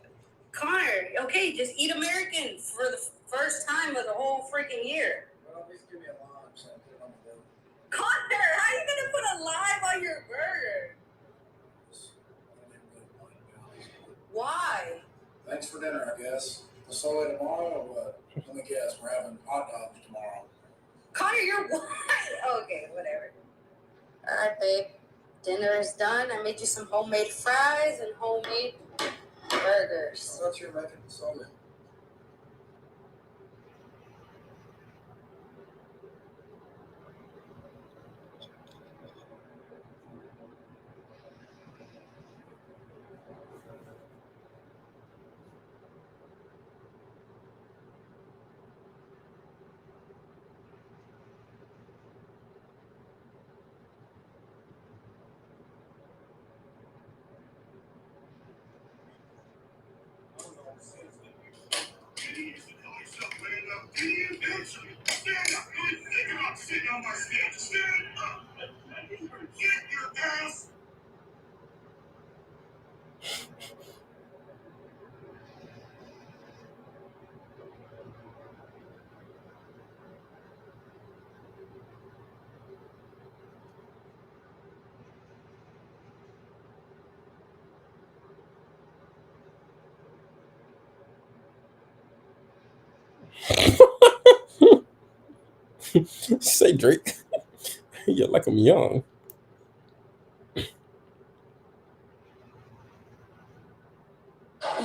Connor, okay, just eat American for the first time of the whole freaking year. Well, at least give me a lime so I put it on my burger. Connor, how are you gonna put a lime on your burger? Why? Thanks for dinner, I guess. Pozole tomorrow or what? Let me guess, we're having hot dogs tomorrow. Connor, you're what? Okay, whatever. Alright, babe. Dinner is done. I made you some homemade fries and homemade burgers. I thought you were making pozole. Stand on my stage. Stand up. Get your ass. Say Drake. Yeah, like I'm young.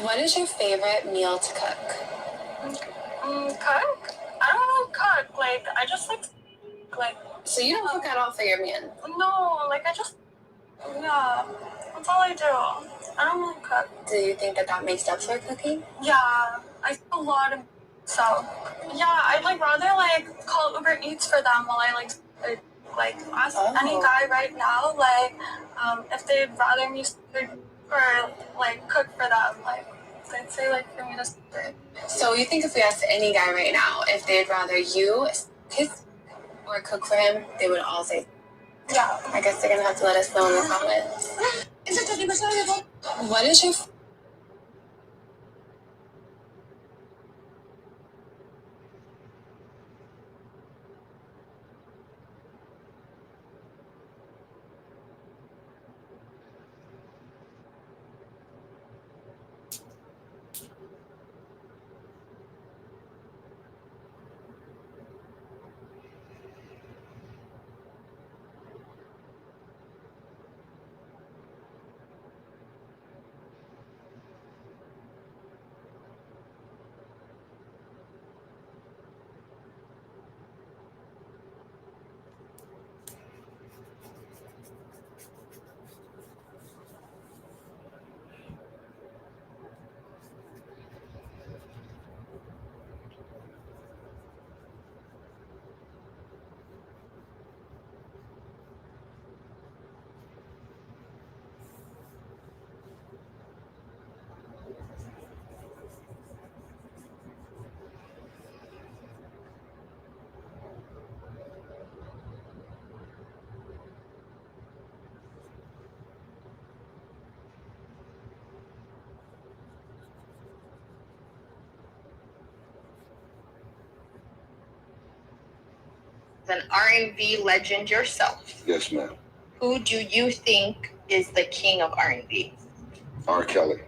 What is your favorite meal to cook? Cook? I don't really cook. Like, I just like. So you don't cook at all for your man? No, like yeah, that's all I do. I don't really cook. Do you think that makes up for cooking? Yeah, I do a lot of so. Yeah, I'd like rather like call Uber Eats for them while I like ask any guy right now if they'd rather me or like cook for them, like they'd say like for me to sit. So you think if we asked any guy right now if they'd rather you or cook for him, they would all say yeah. I guess they're gonna have to let us know in the comments. What is your an R&B legend yourself. Yes, ma'am. Who do you think is the king of R&B? R. Kelly.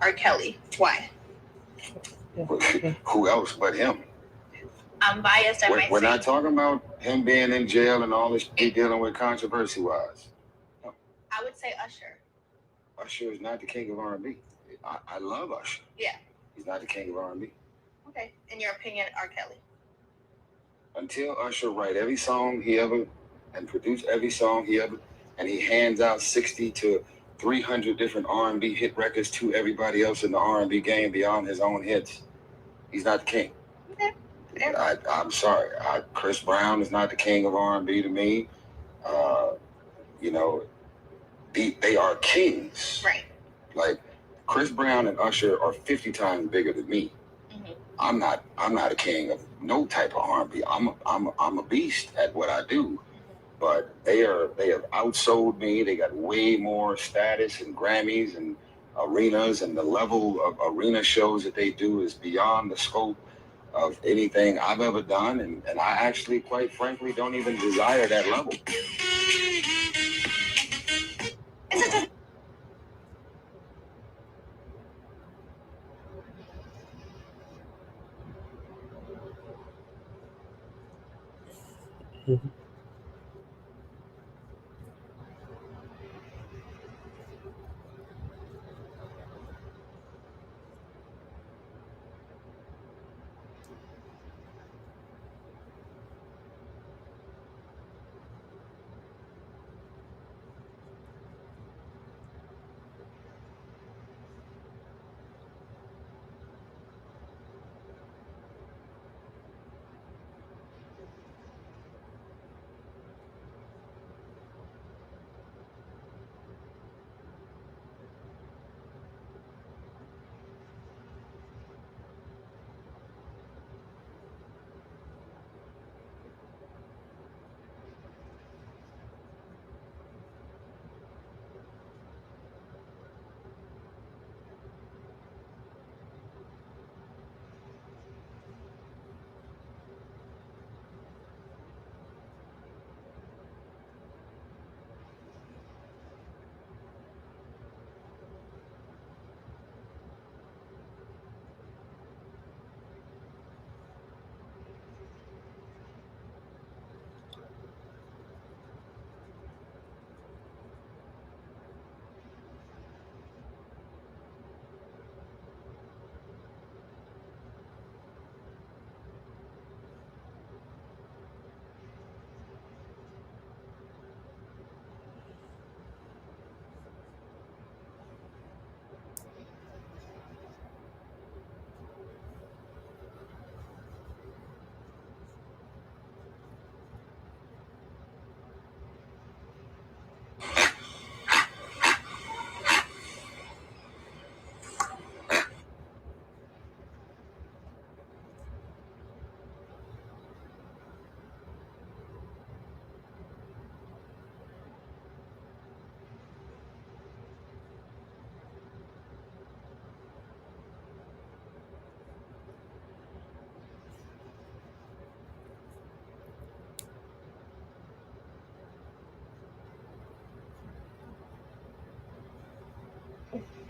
R. Kelly. Why? Who else but him? I'm biased. We're not talking about him being in jail and all this shit dealing with controversy-wise. No. I would say Usher. Usher is not the king of R&B. I love Usher. Yeah. He's not the king of R&B. Okay. In your opinion, R. Kelly. Until Usher write every song he ever and produce every song he ever, and he hands out 60 to 300 different R&B hit records to everybody else in the R&B game beyond his own hits. He's not the king. I'm sorry. Chris Brown is not the king of R&B to me. You know, they are kings. Right. Like Chris Brown and Usher are 50 times bigger than me. Mm-hmm. I'm not a king of no type of R&B. I'm a beast at what I do. But they have outsold me. They got way more status and Grammys and arenas, and the level of arena shows that they do is beyond the scope of anything I've ever done. And I actually, quite frankly, don't even desire that level.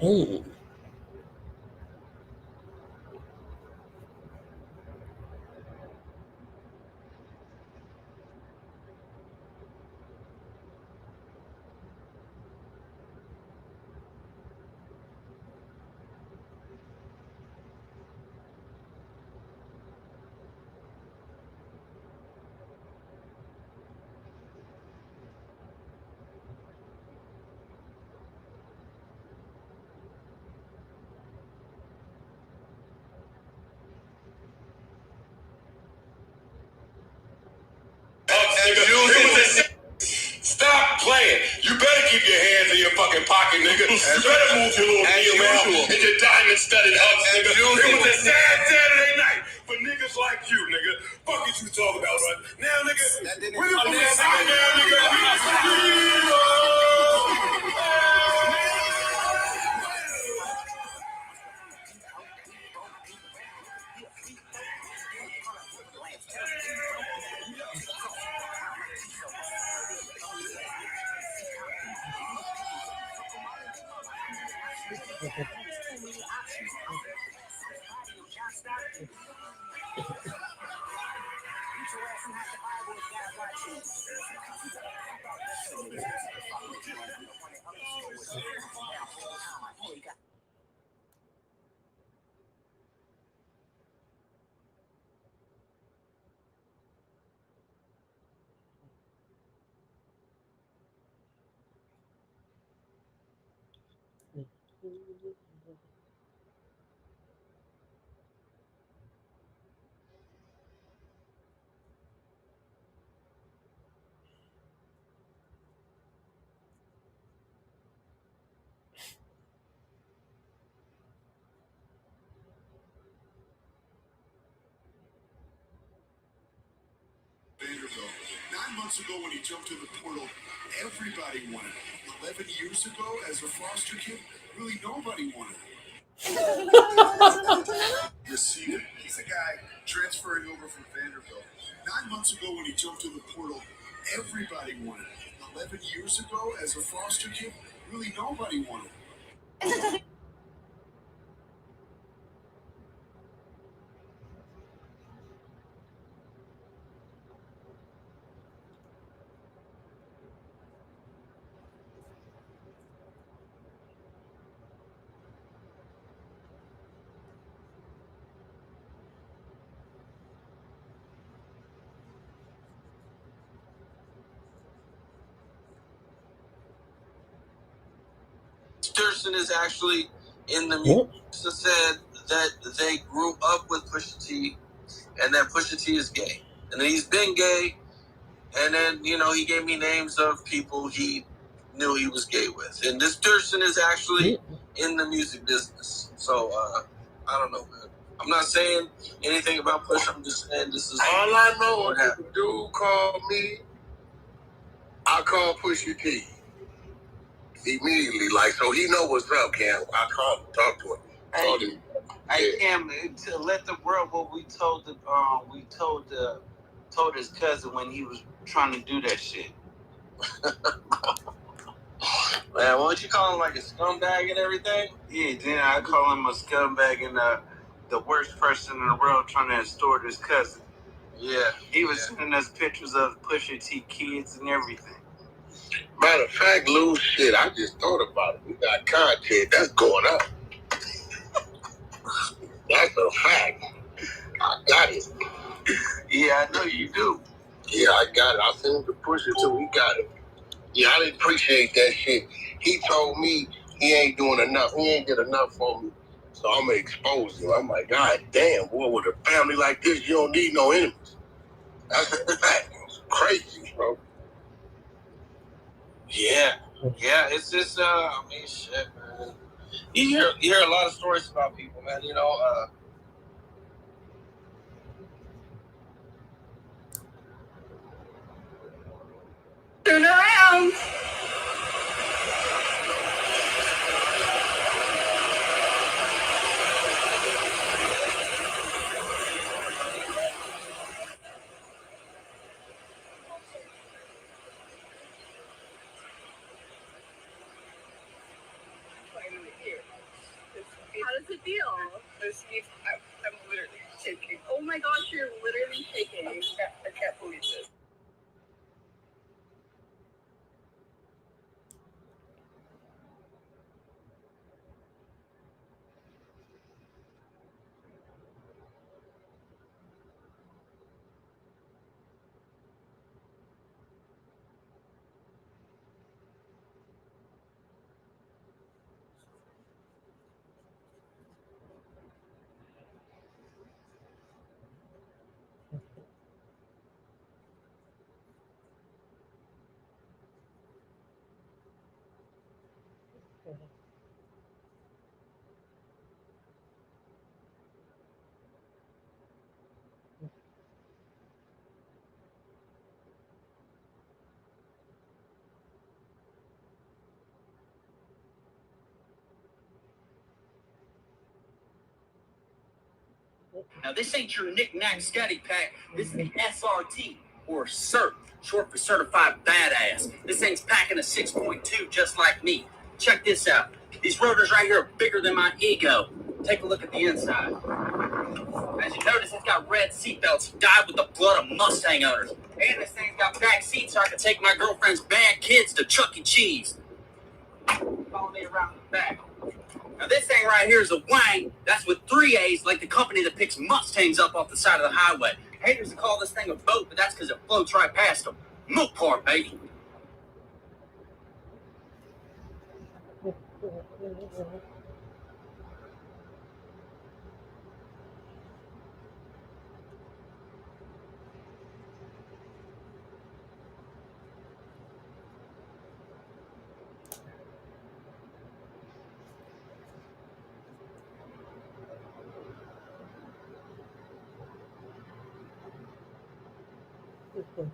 Oh. Stop playing. You better keep your hands in your fucking pocket, nigga. You better move your little deal out and your diamond studded ups, nigga. It was a sad Saturday night for niggas like you, nigga. Fuck what you talking about, right? Now, nigga, where the fuck is that now, nigga? Vanderbilt. 9 months ago when he jumped in the portal, everybody wanted him. 11 years ago, as a foster kid, really nobody wanted him. Receiver. He's a guy transferring over from Vanderbilt. 9 months ago when he jumped in the portal, everybody wanted him. 11 years ago, as a foster kid, really nobody wanted him. Thurston is actually in the music said that they grew up with Pusha T, and that Pusha T is gay, and then he's been gay, and then he gave me names of people he knew he was gay with, and this Thurston is actually in the music business. So I don't know, man. I'm not saying anything about Pusha. I'm just saying this is all I know. What happened. If a dude called me, I call Pusha T. Immediately, so he know what's up, Cam. I called him, talk to him. Cam, to let the world what we told his cousin when he was trying to do that shit. Man, won't you call him like a scumbag and everything? Yeah, then I call him a scumbag and the worst person in the world trying to extort his cousin. Yeah. He was sending us pictures of Pusha T kids and everything. Matter of fact, Lou, shit, I just thought about it. We got content that's going up. That's a fact. I got it. Yeah, I know you do. Yeah, I got it. I sent him to Pusha too. He got it. Yeah, I didn't appreciate that shit. He told me he ain't doing enough. He ain't did enough for me. So I'm going to expose him. I'm like, God damn, boy, with a family like this, you don't need no enemies. That's a fact. It's crazy, bro. Yeah, it's just, I mean, shit, man. You hear a lot of stories about people, man, Turn around. How does it feel? I'm literally shaking. Oh my gosh, you're literally shaking. I can't believe this. Now, this ain't your knick-knack scatty pack. This is the SRT, or CERT, short for Certified Badass. This thing's packing a 6.2 just like me. Check this out. These rotors right here are bigger than my ego. Take a look at the inside. As you notice, it's got red seatbelts dyed with the blood of Mustang owners. And this thing's got back seats so I can take my girlfriend's bad kids to Chuck E. Cheese. Follow me around the back. Now, this thing right here is a Wang. That's with 3 A's, like the company that picks Mustangs up off the side of the highway. Haters will call this thing a boat, but that's because it floats right past them. Mopar, baby. So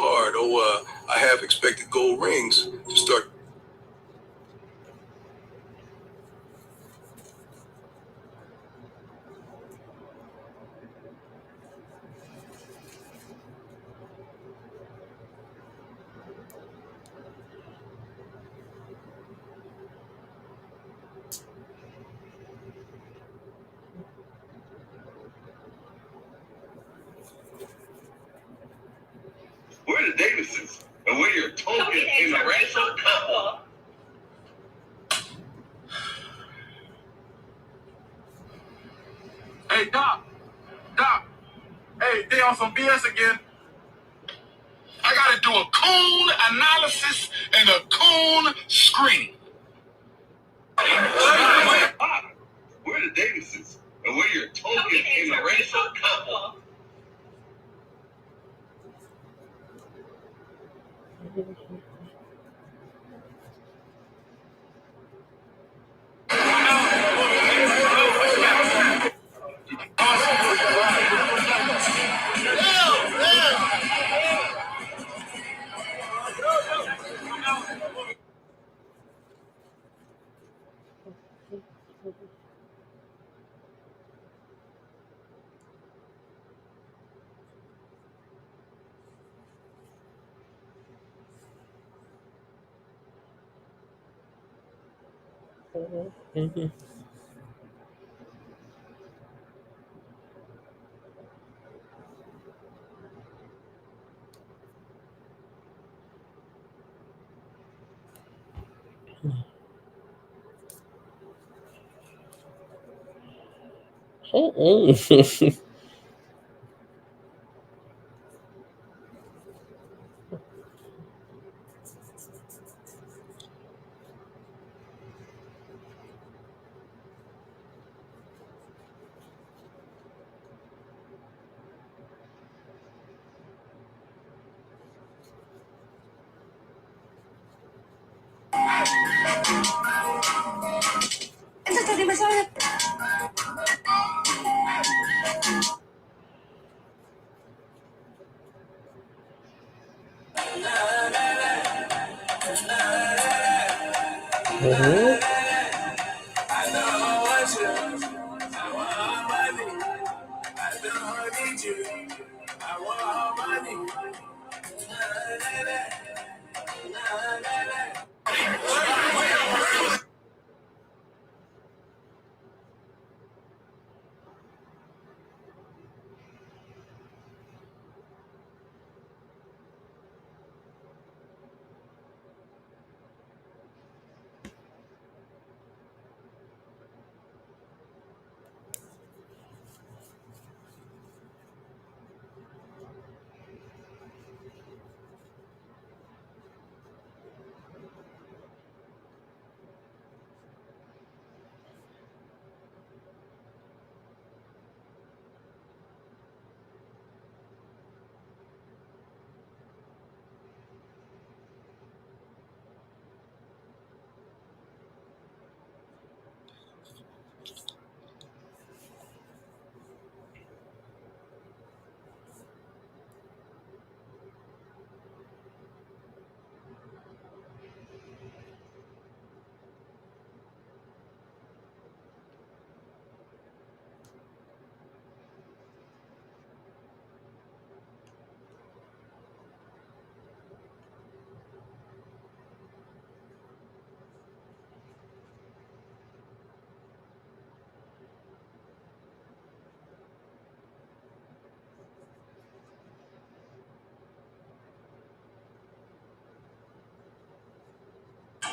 hard. Oh, I have expected gold rings to start. We're the Davidsons, and we're your token interracial couple. Hey, Doc. Hey, they on some BS again. I gotta do a coon analysis and a coon screening. We're the Davidsons, and we're your token interracial couple.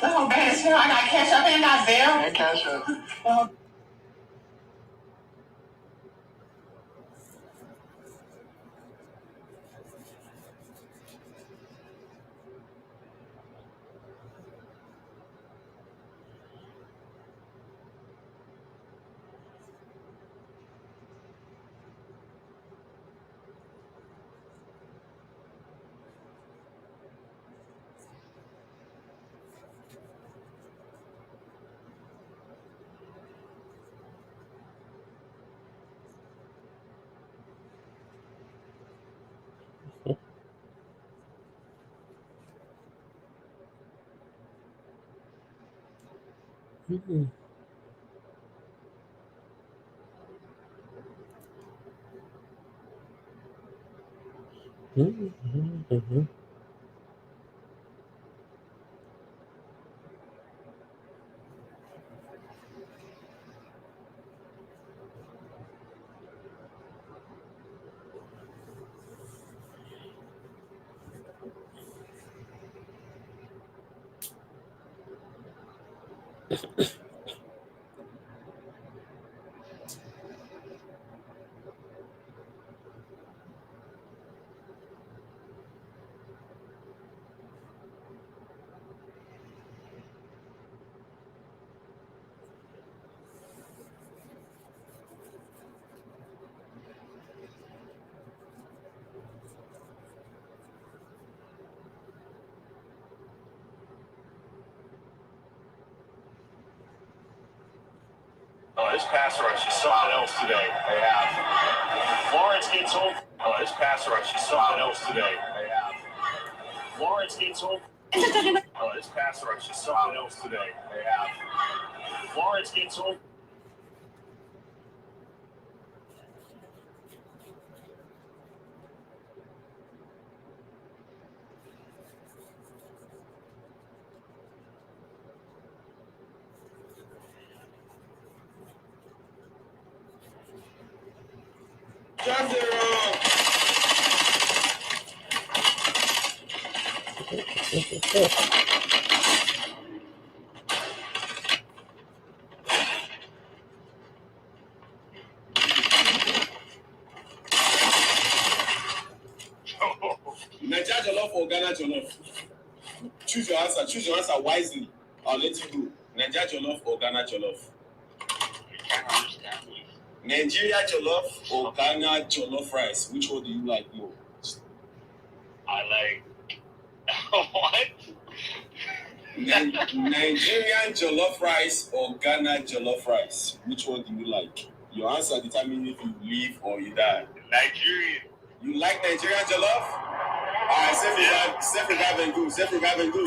That's so bad as hell. I got cash up and got Zelle. Yeah, cash up. Mm-hmm. Mm-hmm. Oh, this pass rush is something else today. They have. Lawrence gets home. Oh, this pass rush is something else today. They have. Lawrence gets home. Oh, this pass rush is something else today. They have. Lawrence gets home. Nigeria jollof or Ghana jollof? Choose your answer. Choose your answer wisely. I'll let you go. Nigeria jollof or Ghana jollof? Nigeria jollof or Ghana jollof rice? Which one do you like more? I like. What? Nigerian jollof rice or Ghana jollof rice? Which one do you like? Your answer determines if you live or you die. Nigerian. You like Nigerian jollof? Alright, self revive and go. Self revive and go.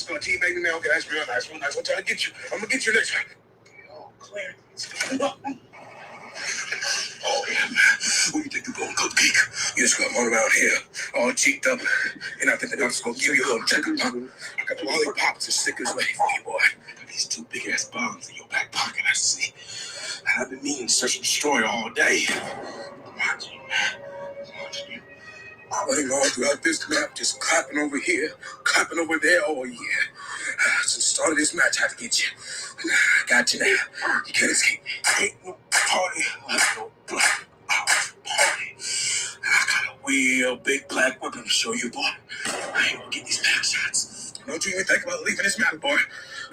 start teabagging now. Okay, that's real nice, real nice. I'm trying to get you. I'm gonna get you next time. Oh, Claire. Oh, yeah, man. Who you think you gonna go peek? You just gonna run around here, all cheeked up, and I think the doctor's gonna give you a little checkup, huh? I got the lollipops as thick as life for you, boy. These two big-ass bombs in your back pocket, I see. And I've been meaning to search and destroy all day. I'm watching you, man. I'm watching you. Running all throughout this map, just clapping over here, clapping over there all year. Since the start of this match, I had to get you. And I got you now. You can't escape me. Ain't no party, ain't no black party. I got a real big black weapon to show you, boy. I ain't gonna get these back shots. Don't you even think about leaving this map, boy.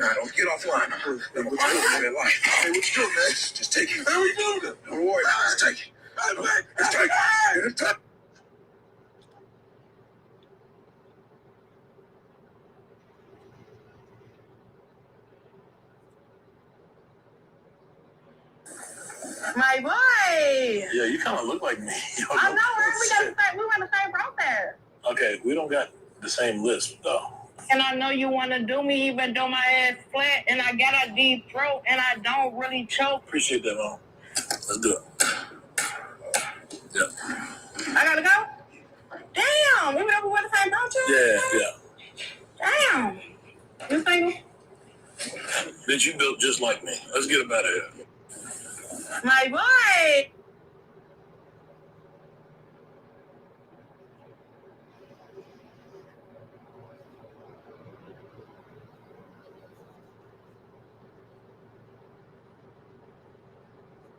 Nah, don't get offline. Never what you do in life. Hey, what you doing, man? Just take it. How we doing? Don't worry, just take it. Just take it. Get it tough. My boy. Yeah, you kind of look like me. I know, right? We want the same process. Okay, we don't got the same list though. And I know you want to do me even though my ass flat and I got a deep throat and I don't really choke. Appreciate that, Mom. Let's do it. Yeah. I gotta go? Damn, we were with the same process? Yeah. Damn. You single? Bitch, you built just like me. Let's get him out of here. My boy.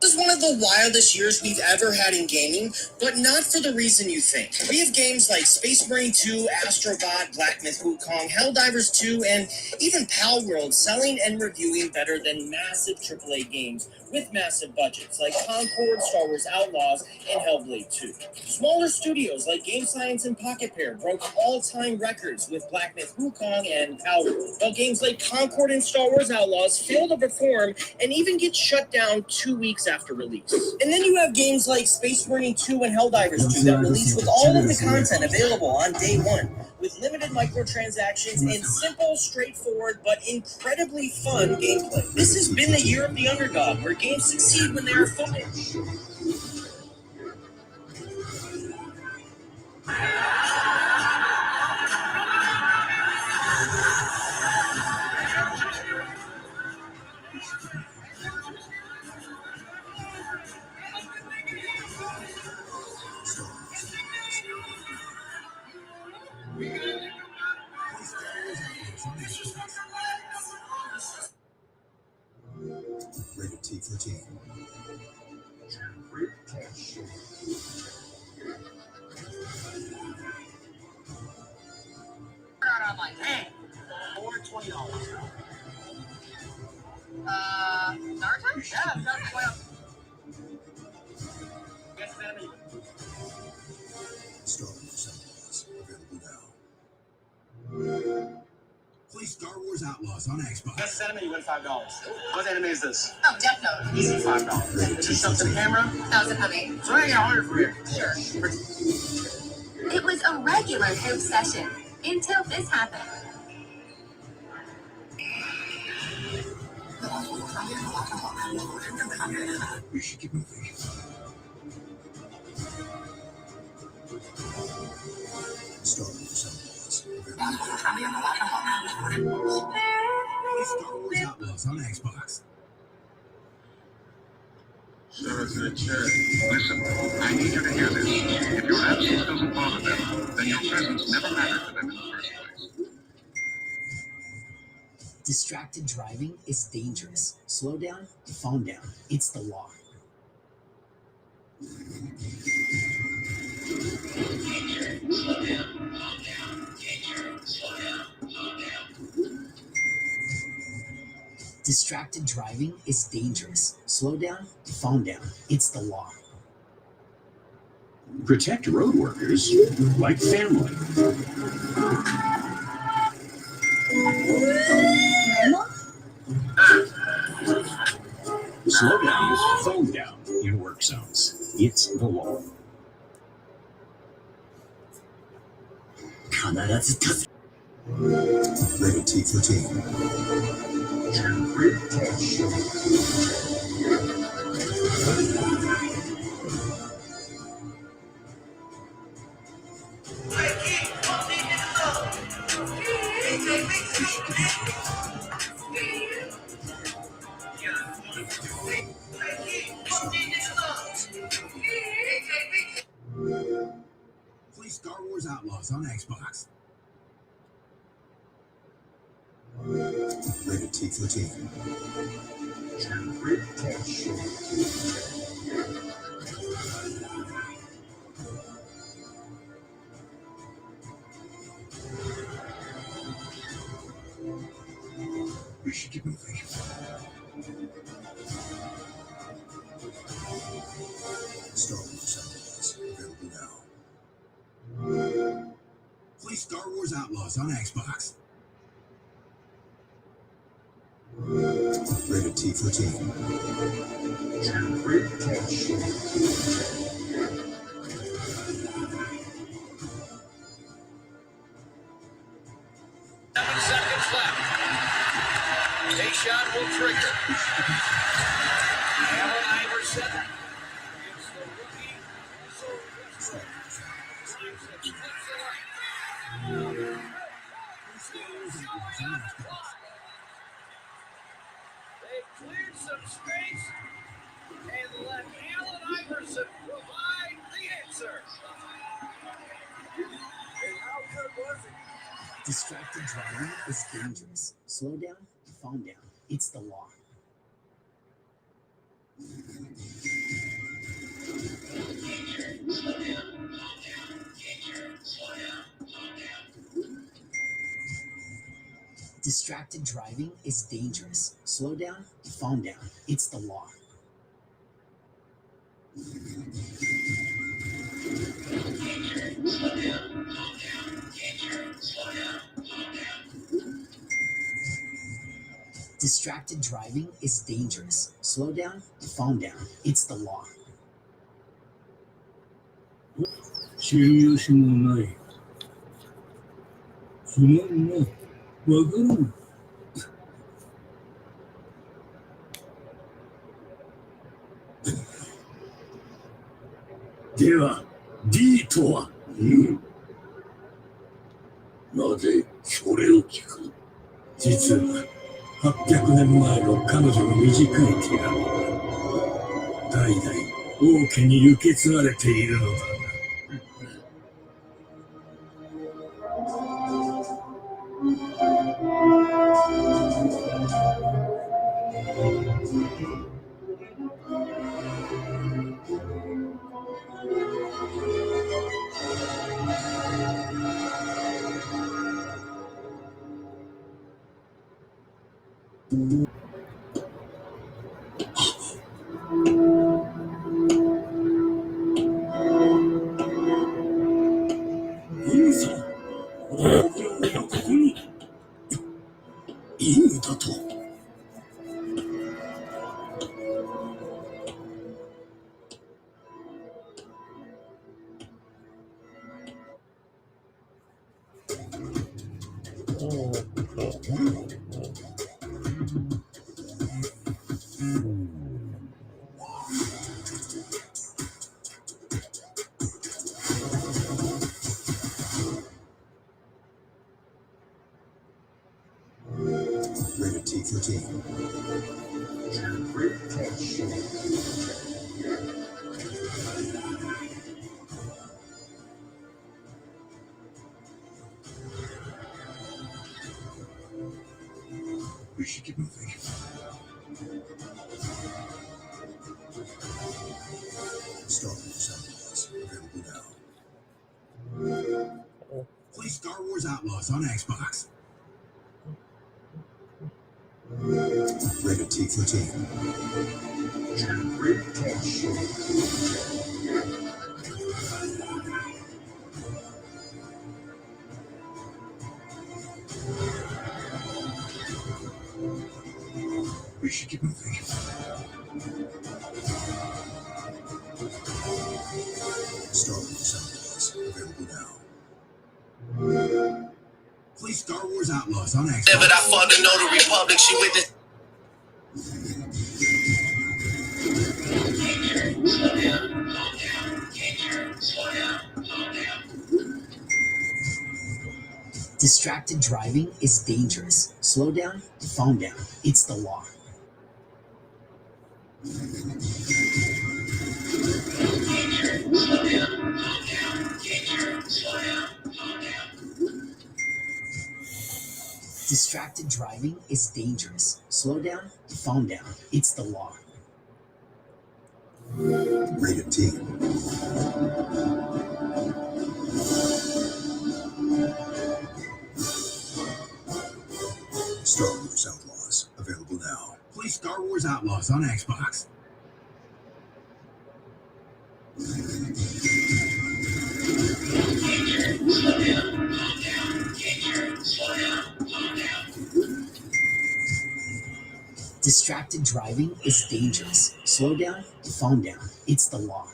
This is one of the wildest years we've ever had in gaming, but not for the reason you think. We have games like Space Marine 2, Astrobot, Black Myth Wukong, Helldivers 2, and even Pal World selling and reviewing better than massive AAA games with massive budgets like Concord, Star Wars Outlaws, and Hellblade 2. Smaller studios like Game Science and Pocket Pair broke all-time records with Black Myth Wukong and Pal World, while games like Concord and Star Wars Outlaws fail to perform and even get shut down 2 weeks after release. And then you have games like Space Marine 2 and Helldivers 2 that release with all of the content available on day one, with limited microtransactions and simple, straightforward, but incredibly fun gameplay. This has been the year of the underdog, where games succeed when they are fun. Rated T for Teen. I'm like, hey, $420. Naruto? Yeah, Naruto. Yes, enemy. Star Wars Outlaws available now. Play Star Wars Outlaws on Xbox. Guess enemy, you win $5. What enemy is this? Oh, Death Note. Easy $5. Is this something the camera? That was a puppy. So I got 100 for you. Sure. It was a regular hoop session until this happened. We should get moving. Star Wars Outlaws available. Play Star Wars Outlaws on Xbox. Sarah's in the chat. Listen, I need you to hear this. If your absence doesn't bother them, then your presence never mattered to them in the first place. Distracted driving is dangerous. Slow down, phone down. It's the law. Distracted driving is dangerous. Slow down, phone down. It's the law. Protect road workers like family. Slow down, phone down in work zones. It's the law. Rated T for Teen. Play Star Wars Outlaws on Xbox. Rated T for Teen. We should get moving. Star Wars Outlaws available now. Play Star Wars Outlaws on Xbox. Rated T for Teen. Tayshaun will trigger. Allen Iverson against the rookie. They cleared some space and let Allen Iverson provide the answer. And how good was it? Distracted driving is dangerous. Slow down, calm down. It's the law. Distracted driving is dangerous. Slow down, calm down. It's the law. Distracted driving is dangerous. Slow down, calm down. It's the law. 知る由もない。すまんな。わかる。では、D とは、なぜそれを聞く？実は、800年前の彼女の短い手紙が、代々王家に受け継がれているのだ。Rated T for Teen. We should get moving. Star Wars Outlaws available now. Play Star Wars Outlaws on Xbox. Rated T for Teen. We should get moving. Star Wars Outlaws available now. Play Star Wars Outlaws on Xbox. Never that father know the Republic. She with this. Distracted driving is dangerous. Slow down, phone down. It's the law. Distracted driving is dangerous. Slow down, phone down. It's the law. Rated T. Star Wars Outlaws, available now. Play Star Wars Outlaws on Xbox. Distracted driving is dangerous. Slow down, phone down. It's the law.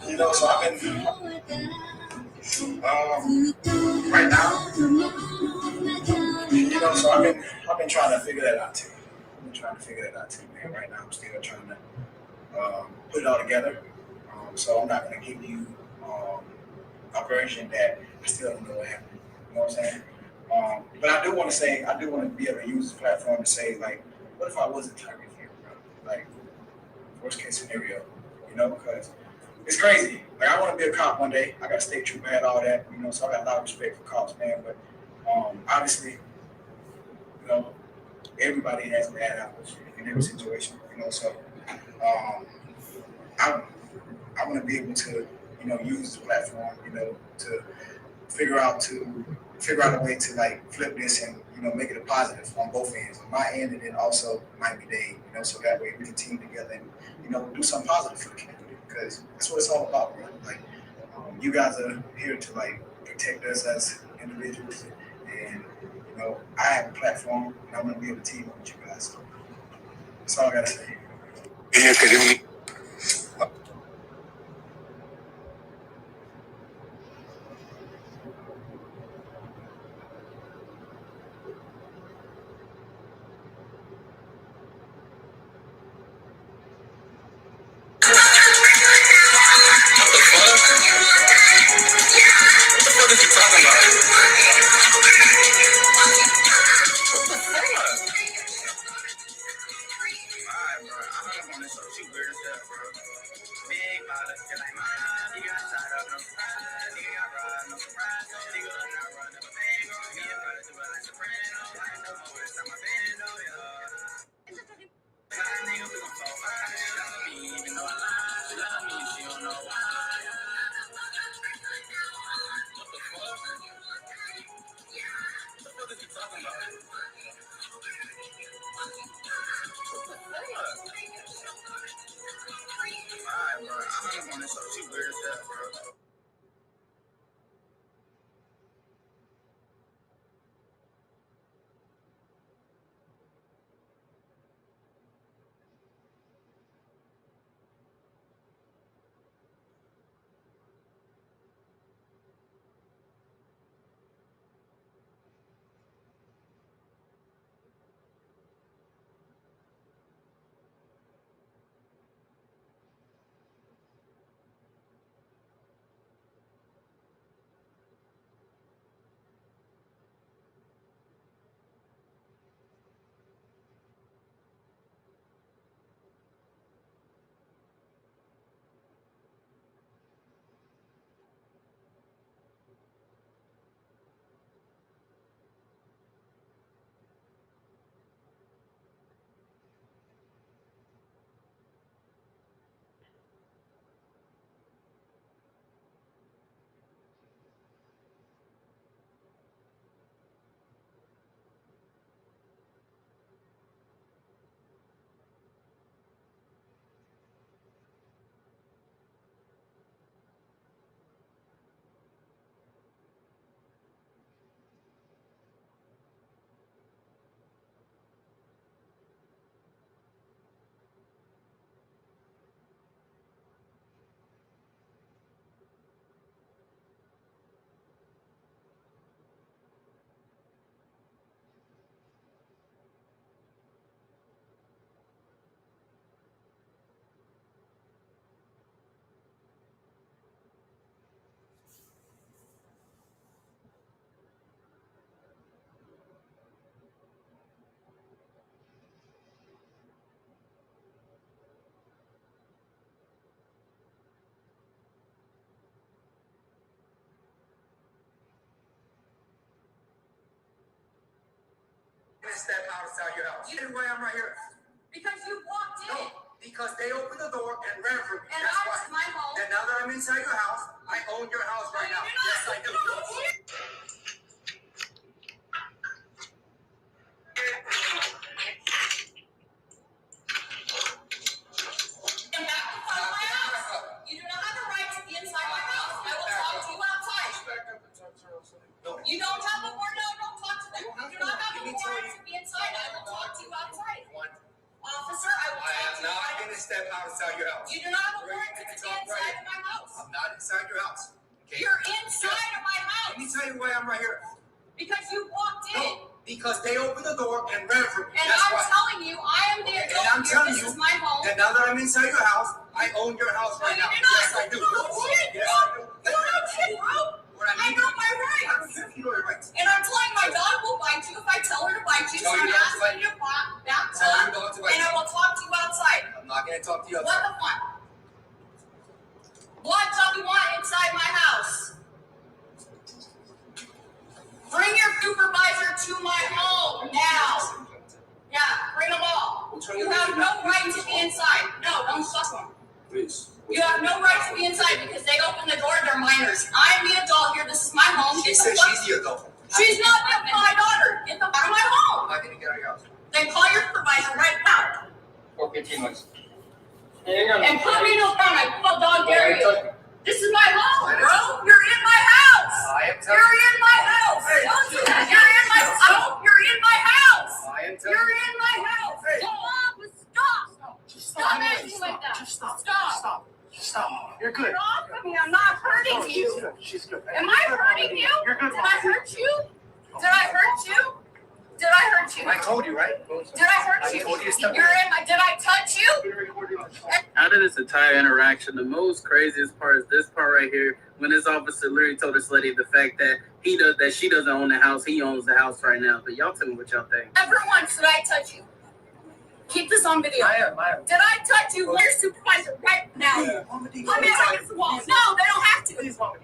You know, so I've been right now. You know, so I've been trying to figure that out too. Man. Right now, I'm still trying to put it all together. So I'm not gonna give you a version that I still don't know what happened. You know what I'm saying? But I do want to be able to use this platform to say, like, what if I wasn't targeted here, bro? Like, worst case scenario, you know, because it's crazy. Like, I want to be a cop one day. I got state troop bad, all that, you know, so I got a lot of respect for cops, man. But obviously, you know, everybody has bad apples in every situation, you know, so I want to be able to, you know, use the platform, you know, to figure out a way to, like, flip this and, you know, make it a positive on both ends, on my end, and then also Miami Dade, you know, so that way we can team together and, you know, do something positive for the community, because that's what it's all about, bro. Like, you guys are here to, like, protect us as individuals, and, you know, I have a platform, and I want to be able to team up with you guys, so that's all I gotta say. inside your house. Either way, I'm right here. Because you walked in. No, because they opened the door and ran from me. And That's why. it's my home. And now that I'm inside your house, I own your house right now. Yes, I do. You do not have the right to be inside my house. I will talk to you outside. You don't have a warrant. No, don't talk to them. You do not have a warrant to be inside. I will talk to you outside. Officer, I will talk to you. I am not going to step outside your house. You do not have a warrant to be inside of my house. I'm not inside your house. Okay? You're inside of my house. Let me tell you why I'm right here. Because you walked in. No, because they opened the door and ran from me. And That's I'm why. telling you, I am the adult And I'm here. telling This you is my home. that now that I'm inside your house, I own your house right now. You do not. Yes, I do. Bullshit, Yes, I do. You don't shit, bro. I know my rights. I don't care if you know your rights. And I'm telling my dog will bite you if I tell her to bite you. So Tell I'm your dog to asking you to back Tell your up. dog to bite And I will talk to you outside. I'm not going to talk to you What outside. the fuck? What dog you want inside my house? Bring your supervisor to my home now. Yeah, bring them all. You have no right to be inside. No, don't suck them. Please. You have no right to be inside because they opened the door. They're minors. I'm the adult here. This is my home. She says she's the adult. She's not my daughter. Get the fuck out of my home. I'm not going to get out of your house. Then call your supervisor right now. For 15 months. And put me no phone. I full dog dare you. This is my home, bro. You're in my house. I am telling You're in my house. Don't do that. You're in my house. You're in my house. I am telling You're you. in my house. Stop. Stop acting like that. Stop. You're good. Get off of me. I'm not hurting you. She's good. Am I hurting you? You're good. Did I hurt you? Did I hurt you? Did I hurt you? I told you, right? Did I hurt you? I told you to stop. You're in my. Did I touch you? Out of this entire interaction, the most craziest part is this part right here. When this officer literally told this lady the fact that she doesn't own the house, he owns the house right now. But y'all tell me what y'all think. Never once did I touch you. Keep this on video. I am. Did I touch you? Where's supervisor right now? Let me against the wall. No, they don't have to.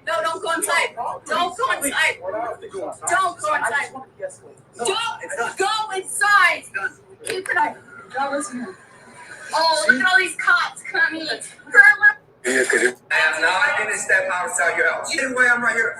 No, don't go inside. Don't go inside. Don't go inside. Don't go inside. Keep it up. Don't listen to him. Oh, look at all these cops coming. I am not going to step outside your house. Either way, I'm right here.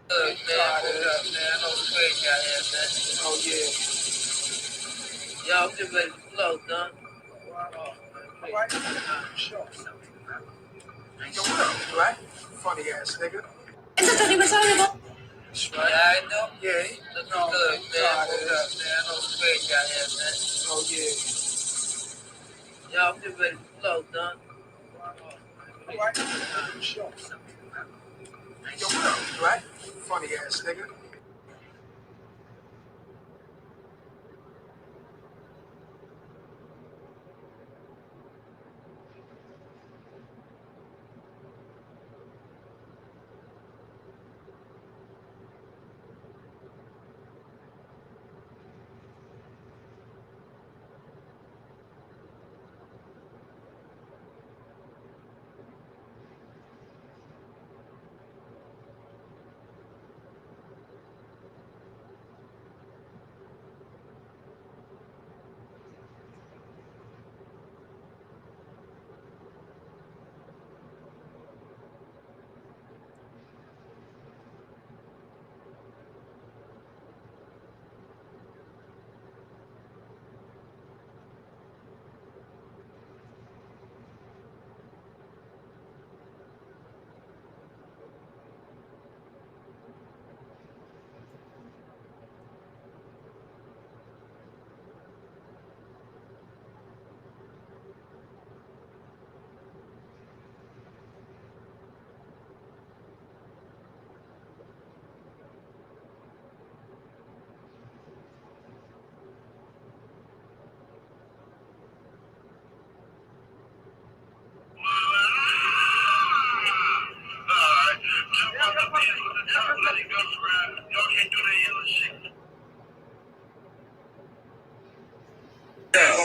Look, man, hold up, man. Hold quick out here, man. Oh, yeah. Y'all get ready to flow, done. All right. Sure. Yo, what up, you right? Funny ass nigga. That's right. I know. Yeah. Look good, man. Hold up, man. Hold quick out here, man. Oh, yeah. Y'all get ready to flow, done. All right. Sure. Yo, what up, you right? Funny ass nigga.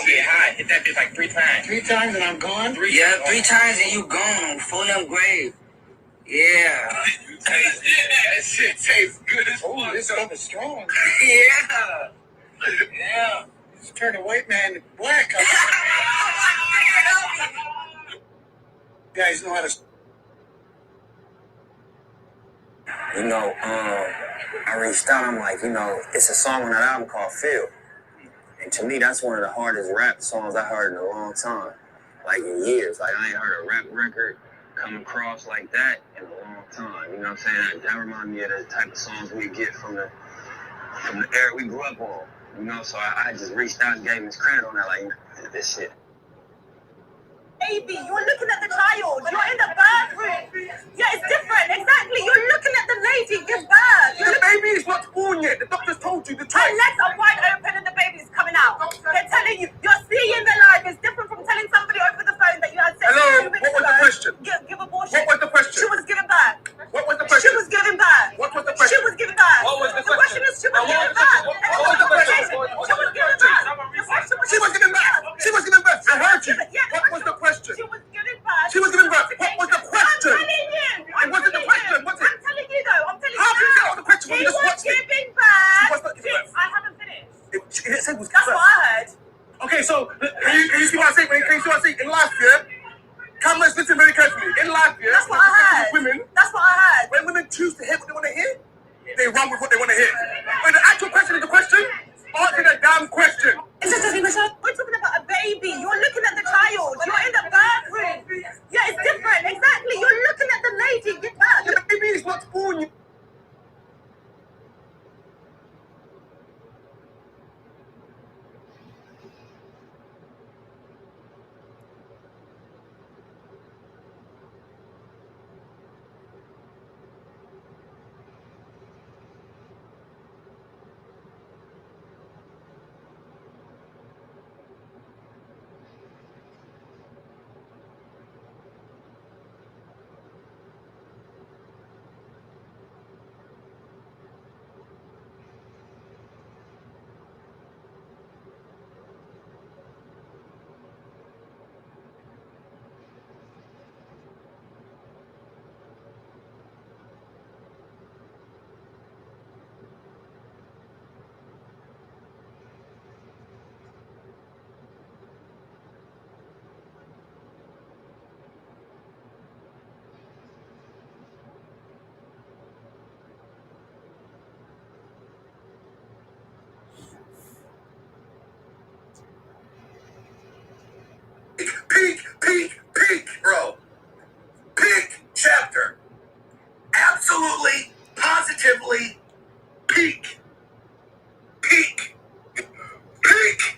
gonna get hot. Hit that bitch like 3 times. 3 times and I'm gone? 3 times and you gone on full young grave. Yeah. That shit tastes good as fuck. Oh, this stuff is strong. Yeah. Yeah. Just turn a white man black. Guys know how to. You know, I reached out. I'm like, it's a song on that album called Feel. And to me, that's one of the hardest rap songs I heard in a long time. Like in years. Like I ain't heard a rap record come across like that in a long time. You know what I'm saying? That reminds me of the type of songs we get from the era we grew up on. You know, so I just reached out and gave him his credit on that, like, this shit. Baby, you're looking at the child. You're in the bathroom. Yeah, it's different. Exactly. You're looking at the lady give birth. The baby is not born yet. The doctor's told you the Her time. legs are wide open and the baby's coming out. They're telling you. You're seeing the live. It's different from telling somebody over the phone that you had sex. Hello, what was the question? Give abortion. What was the question? She was giving birth. What was the question? She was giving birth. What was the question? She was giving birth. What was the The question is she was giving birth. What was the question? She was giving birth. The question was She was giving birth. She was giving birth. I heard you. What was the question? She was giving birth. She was giving birth. What was the question? I'm telling you. It wasn't the question. Was it? I'm telling you though. I'm telling you. How can you get all the question when She you just was watched it? giving birth. She was not giving birth. I haven't finished. She didn't say it was That's giving what birth. I heard. Okay, so can you see what I say? Can you see what I say? In life, yeah? Cameras, listen very carefully. In life, yeah? That's what I heard. Women, That's what I heard. when women choose to hear what they want to hear, they run with what they want to hear. When the actual question is the question, answer the damn question. We're talking about a baby. You're looking at the child. You're in the bathroom. Yeah, it's different. Exactly. You're looking at the lady give birth. The baby is not born yet. Peak, bro. Peak chapter. Absolutely, positively, peak. Peak. Peak.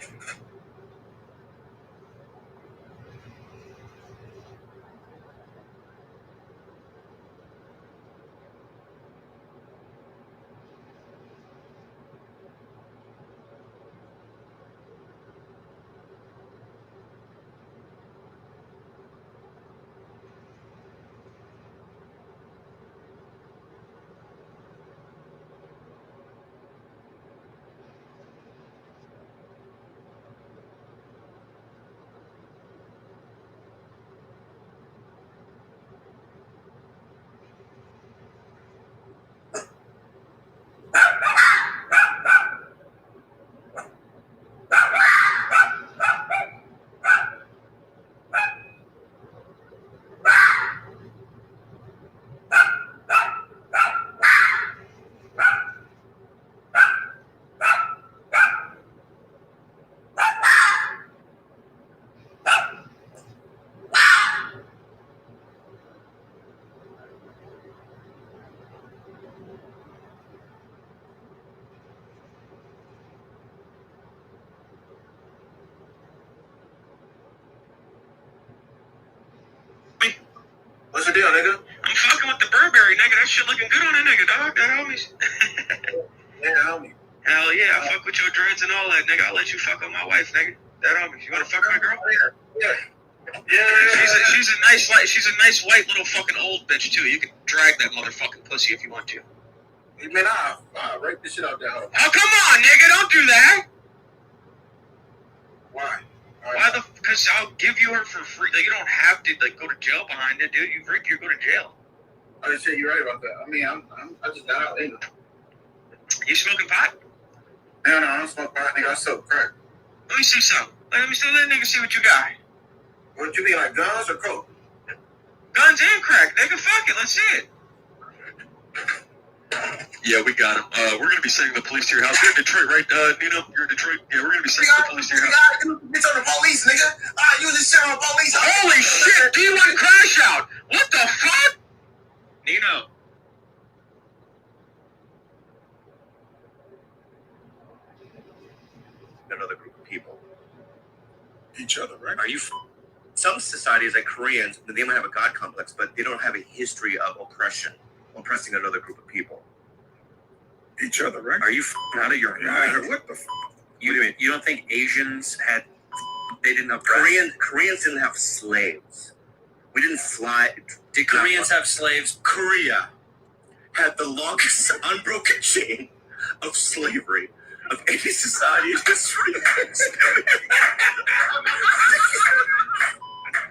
What's the deal, nigga? I'm fucking with the Burberry, nigga. That shit looking good on a nigga, dog. That homie. Yeah, homie. Hell yeah, I fuck with your dreads and all that, nigga. I'll let you fuck with my wife, nigga. That homie. You wanna fuck my girl? Yeah. She's a nice white little fucking old bitch too. You can drag that motherfucking pussy if you want to. Hey, man, I'll rape this shit out there. Oh come on, nigga, don't do that. Why? I'll give you her for free. Like, you don't have to like go to jail behind it, dude. You drink, you go to jail. Oh shit, you're right about that. I mean, I just got out later. You smoking pot? No, I don't smoke pot, nigga. I smoke crack. Let me see some. Let me let nigga see what you got. What you mean, like guns or coke? Guns and crack, nigga. Fuck it. Let's see it. Yeah, we got him. We're gonna be sending the police to your house. You're in Detroit, right, Nino? You're in Detroit? Yeah, we're gonna be sending the police to your house. Bitch on the police, nigga. I use this shit on the police. Holy shit! D1 crash out! What the fuck? Nino. Another group of people. Each other, right? Are you? Some societies, like Koreans, they might have a god complex, but they don't have a history of oppressing another group of people. Each other, right? Are you out of your mind? What the? You don't think Asians they didn't have Koreans didn't have slaves. We didn't fly. Did Koreans have slaves? Korea had the longest unbroken chain of slavery of any society in history.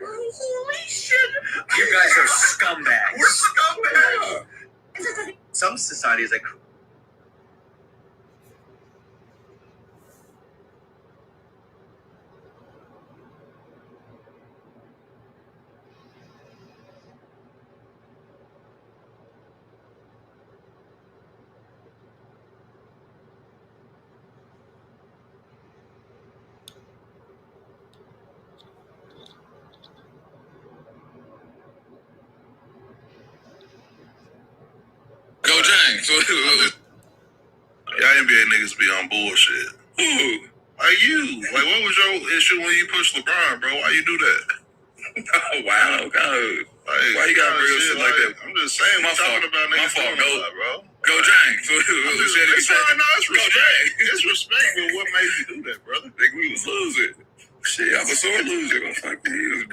Holy shit! You guys are scumbags. We're scumbags. Some societies, like Go James. Y'all NBA niggas be on bullshit. Who? Are you? Like, what was your issue when you pushed LeBron, bro? Why you do that? Oh, wow. God. Why you got real shit like that? I'm just saying, we're talking about niggas doing that, bro. Go James. It's respect. It's respect, but what made you do that, brother? Think we was losing. Shit, I was sore loser. He was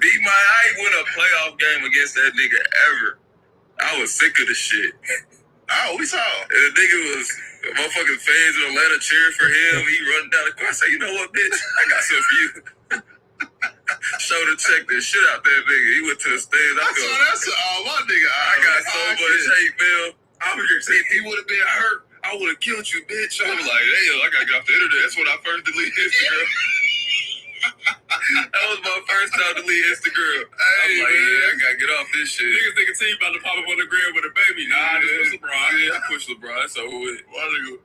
beat my. I ain't win a playoff game against that nigga ever. I was sick of the shit. Oh, we saw. And the nigga was motherfucking fans in Atlanta cheering for him. He running down the court. I said, you know what, bitch? I got something for you. Shoulder check the shit out that nigga. He went to the stage. That's my nigga. I got so much hate, man. If he would have been hurt, I would have killed you, bitch. I was like, hey, I gotta get off the internet. That's when I first deleted Instagram. That was my first time to leave Instagram. I'm like, yeah, I gotta get off this shit. Niggas think a team about to pop up on the gram with a baby. Nah, I just push LeBron. Yeah, I push LeBron. So why nigga?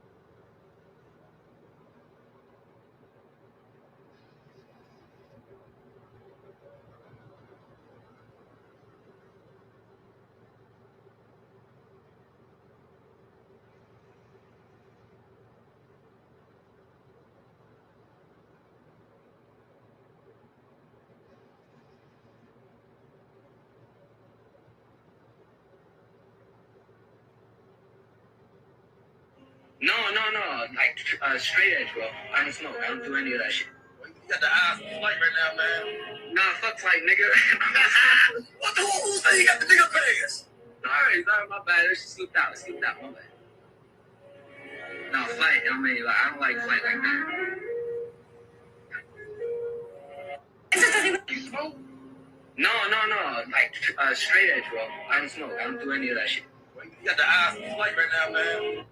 No. Like, straight edge, bro. I don't smoke. I don't do any of that shit. You got the eyes for flight right now, man. Nah, fuck flight, nigga. What the who say you got the nigga pants? Sorry, my bad. It slipped out, my bad. No, flight, I mean, like, I don't like flight like that. You smoke? No. Like, straight edge, bro. I don't smoke. I don't do any of that shit. You got the eyes for flight right now, man.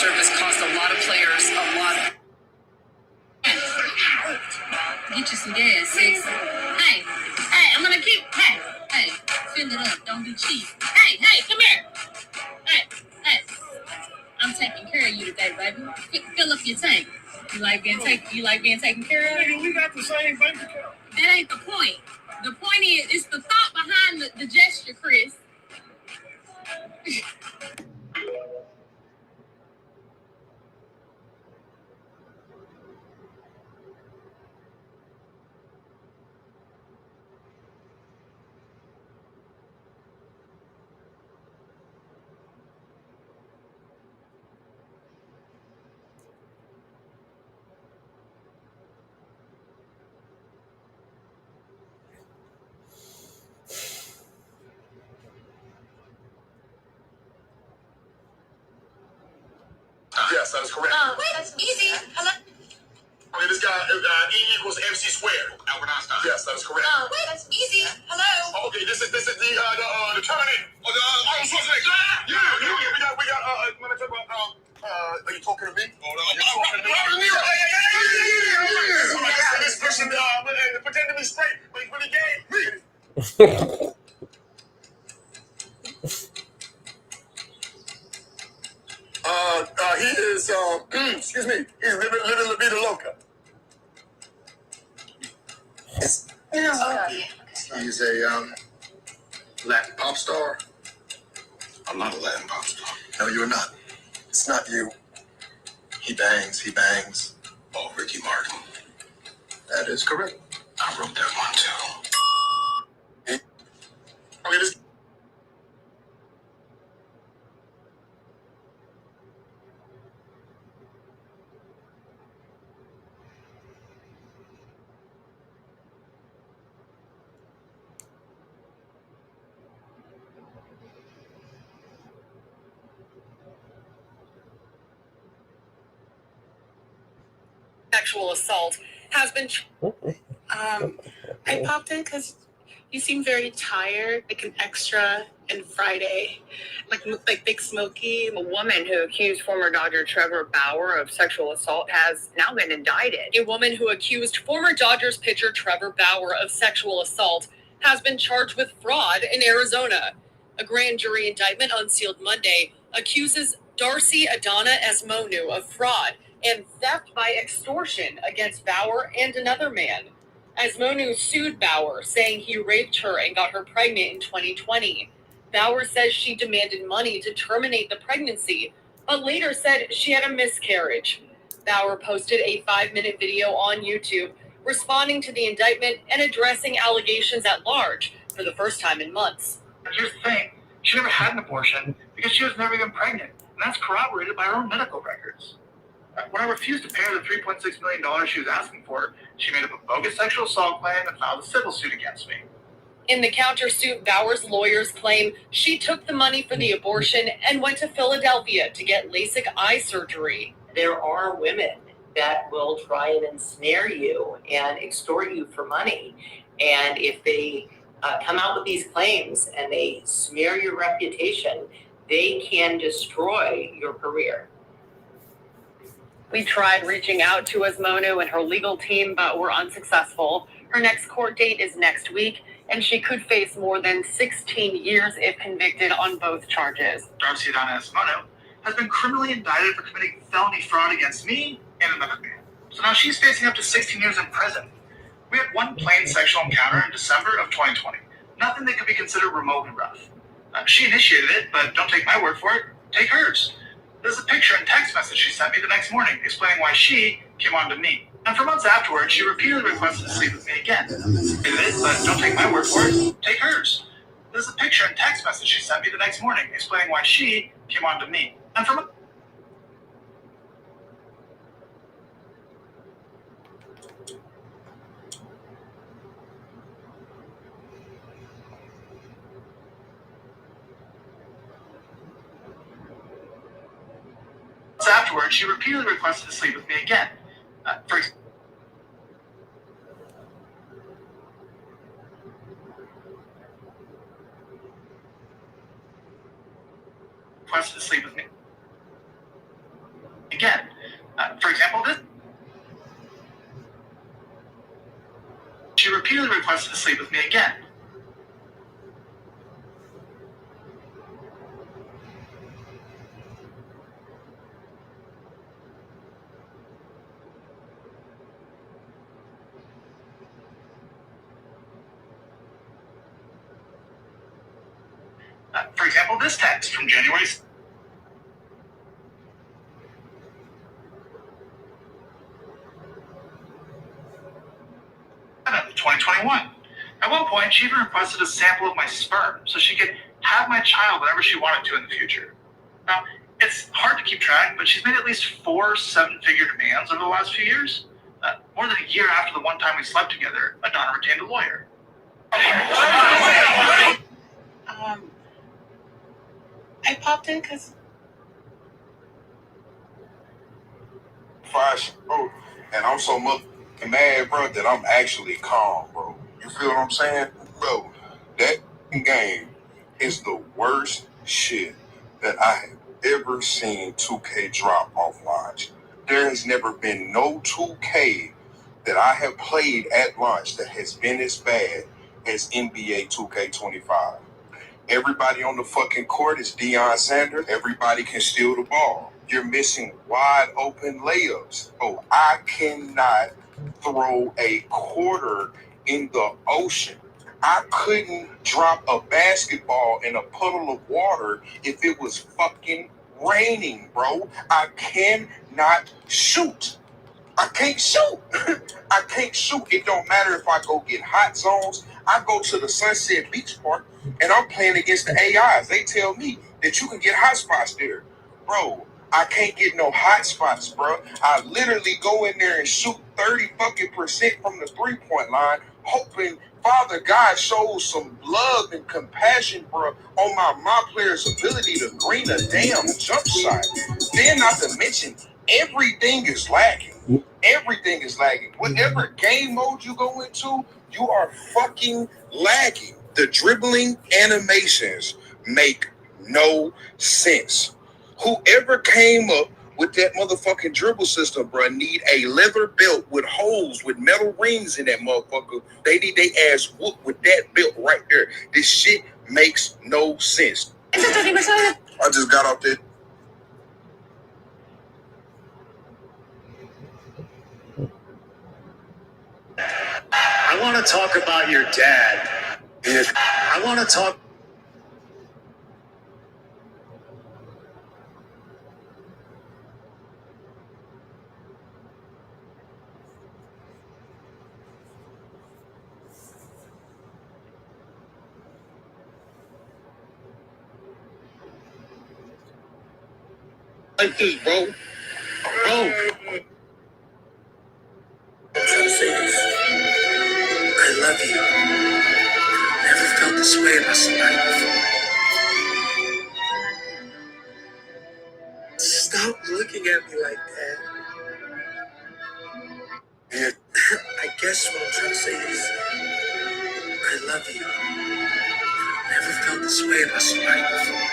service cost a lot of players a lot of... Get you some gas, sis. Hey, I'm gonna keep... Hey, fill it up. Don't be cheap. Hey, come here. Hey. I'm taking care of you today, baby. Fill up your tank. You like being taken care of? Nigga, we got the same bank account. That ain't the point. The point is, it's the thought behind the gesture, Chris. Yes, that is correct. Wait, that's easy. Hello? Okay, this guy, E equals MC squared. Albert Einstein. Yes, that is correct. Wait, that's easy. Hello? Okay, this is the Terminator. Oh, the Arnold Schwarzenegger. Yeah. We got. When I talk about, are you talking to me? Oh, no, you're talking to me. Yeah. This person pretend to be straight, but he's really gay. He is, excuse me, he's living La Vida Loca. He's a Latin pop star. I'm not a Latin pop star. No, you're not. It's not you. He bangs. Oh, Ricky Martin. That is correct. I wrote that one too. Okay, this. Sexual assault has been... I popped in because you seem very tired, like an extra and Friday, like Big Smokey. A woman who accused former Dodger Trevor Bauer of sexual assault has now been indicted. A woman who accused former Dodgers pitcher Trevor Bauer of sexual assault has been charged with fraud in Arizona. A grand jury indictment unsealed Monday accuses Darcy Adana Esmonu of fraud and theft by extortion against Bauer and another man. Esmonu sued Bauer, saying he raped her and got her pregnant in 2020. Bauer says she demanded money to terminate the pregnancy, but later said she had a miscarriage. Bauer posted a 5-minute video on YouTube responding to the indictment and addressing allegations at large for the first time in months. Here's the thing, she never had an abortion because she was never even pregnant, and that's corroborated by her own medical records. When I refused to pay her the $3.6 million she was asking for, she made up a bogus sexual assault claim and filed a civil suit against me. In the countersuit, Bauer's lawyers claim she took the money for the abortion and went to Philadelphia to get LASIK eye surgery. There are women that will try and ensnare you and extort you for money. And if they come out with these claims and they smear your reputation, they can destroy your career. We tried reaching out to Esmonu and her legal team, but were unsuccessful. Her next court date is next week, and she could face more than 16 years if convicted on both charges. Darcy Adana Esmonu has been criminally indicted for committing felony fraud against me and another man. So now she's facing up to 16 years in prison. We had one plain sexual encounter in December of 2020. Nothing that could be considered remotely rough. She initiated it, but don't take my word for it. Take hers. There's a picture and text message she sent me the next morning explaining why she came on to me. And for months afterwards, she repeatedly requested to sleep with me again. Did it, but don't take my word for it. Take hers. There's a picture and text message she sent me the next morning explaining why she came on to me. And for afterwards, she repeatedly requested to sleep with me again. Requested to sleep with me. again. For example, this. She repeatedly requested to sleep with me again. For example, this text from January 2021. At one point, she even requested a sample of my sperm so she could have my child whenever she wanted to in the future. Now, it's hard to keep track, but she's made at least 4 7-figure demands over the last few years. More than a year after the one time we slept together, Madonna retained a lawyer. I popped in because bro, and I'm so motherfucking mad, bro, that I'm actually calm, bro. You feel what I'm saying? Bro, that game is the worst shit that I have ever seen 2K drop off launch. There has never been no 2K that I have played at launch that has been as bad as NBA 2K25. Everybody on the fucking court is Deion Sanders. Everybody can steal the ball. You're missing wide open layups. Oh, I cannot throw a quarter in the ocean. I couldn't drop a basketball in a puddle of water if it was fucking raining, bro. I cannot shoot. I can't shoot. I can't shoot. It don't matter if I go get hot zones. I go to the Sunset Beach Park and I'm playing against the AIs. They tell me that you can get hot spots there. Bro, I can't get no hot spots, bro. I literally go in there and shoot 30% from the 3-point line, hoping Father God shows some love and compassion, bro, on my player's ability to green a damn jump shot. Then not to mention, everything is lagging. Everything is lagging. Whatever game mode you go into, you are fucking lagging. The dribbling animations make no sense. Whoever came up with that motherfucking dribble system, bro, need a leather belt with holes with metal rings in that motherfucker. They need their ass whooped with that belt right there. This shit makes no sense. I just got off that. I want to talk about your dad. I want to talk. Like this, bro. Bro. I'm trying to say this. I love you. Never felt this way about somebody before. Stop looking at me like that. I guess what I'm trying to say is, I love you. Never felt this way about somebody before.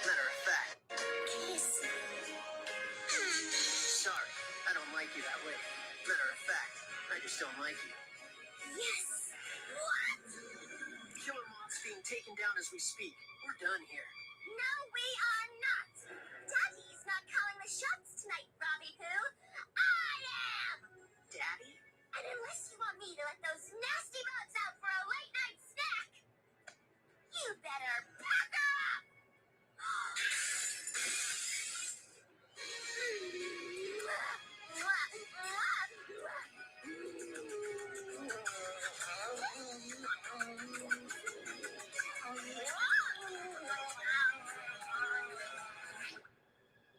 Matter of fact, sorry, I don't like you that way. Matter of fact, I just don't like you. Yes. What? Killer Mom's being taken down as we speak. We're done here. No, we are not. Daddy's not calling the shots tonight, Robbie Poo. I am. Daddy? And unless you want me to let those nasty bugs out for a late night snack, you better pack her up.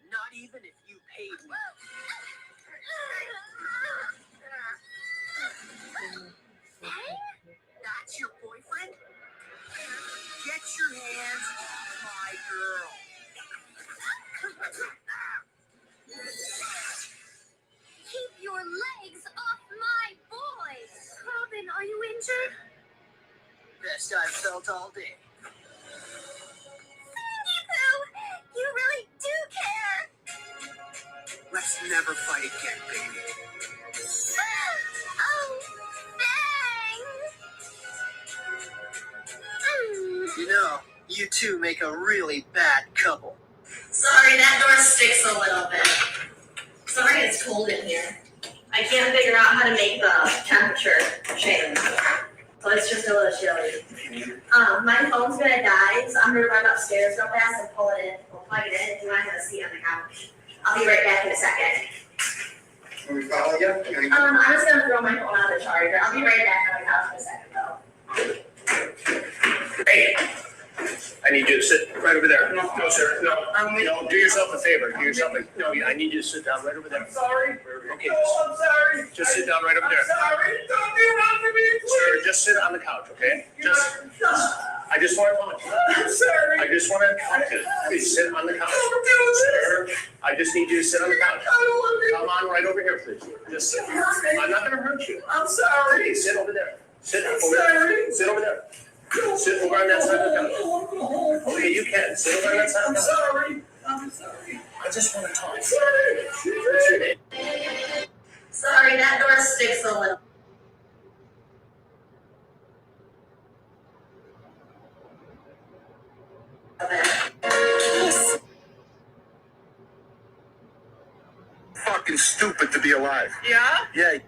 Not even if you paid me. picture? Best I've felt all day. You really do care. Let's never fight again, baby. Oh, thanks. You know, you two make a really bad couple. Sorry, that door sticks a little bit. Sorry, it's cold in here. I can't figure out how to make the temperature change. So it's just a little chilly. My phone's gonna die, so I'm gonna run upstairs real fast and pull it in. We'll plug it in, and I have a seat on the couch. I'll be right back in a second. Can we follow you? I'm just gonna throw my phone on the charger. I'll be right back on the couch in a second, though. Hey, I need you to sit right over there. No, sir. No, do yourself a favor. Do yourself a, no, I need you to sit down right over there. I'm sorry. Okay. No, I'm sorry. Just sit down right over there. I'm sorry. Don't do that to me, please. Sir, just sit on the couch, okay? I just want to talk to you. I'm sorry. I just want to talk to you. Please sit on the couch. Don't do this. Sir, I just need you to sit on the couch. I don't want to. Come on right over here, please. Just sit. I'm not going to hurt you. I'm sorry. Please sit over there. Sit I'm over there. sorry. Sit over there. Sit over on that side of the couch. Okay, you can. Sit over on that side of the couch. I'm sorry. I just want to talk. I'm sorry. What's your name? Sorry, that door sticks a little. Fucking stupid to be alive. Yeah? Yeah.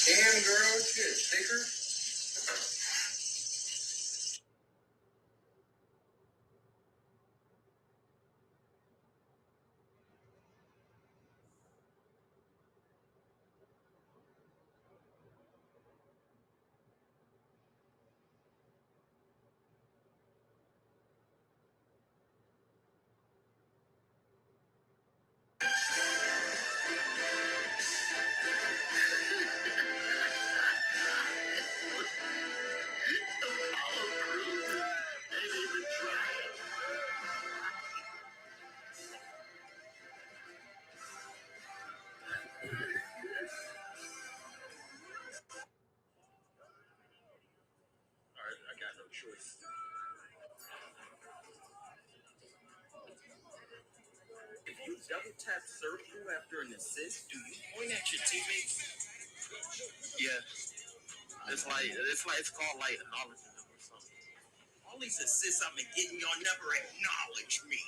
Damn, girl. Shit. Sticker. If you double tap circle after an assist, do you point at your teammates? Yeah. It's called like acknowledging them or something. All these assists I've been getting, y'all never acknowledge me.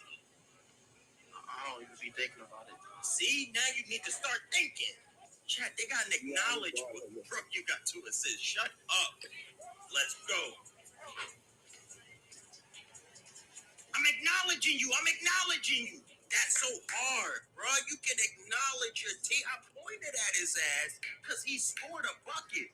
I don't even be thinking about it. See, now you need to start thinking. Chat, they gotta acknowledge what bro, you got 2 assists. Shut up. Let's go. I'm acknowledging you. That's so hard, bro. You can acknowledge your team. I pointed at his ass because he scored a bucket.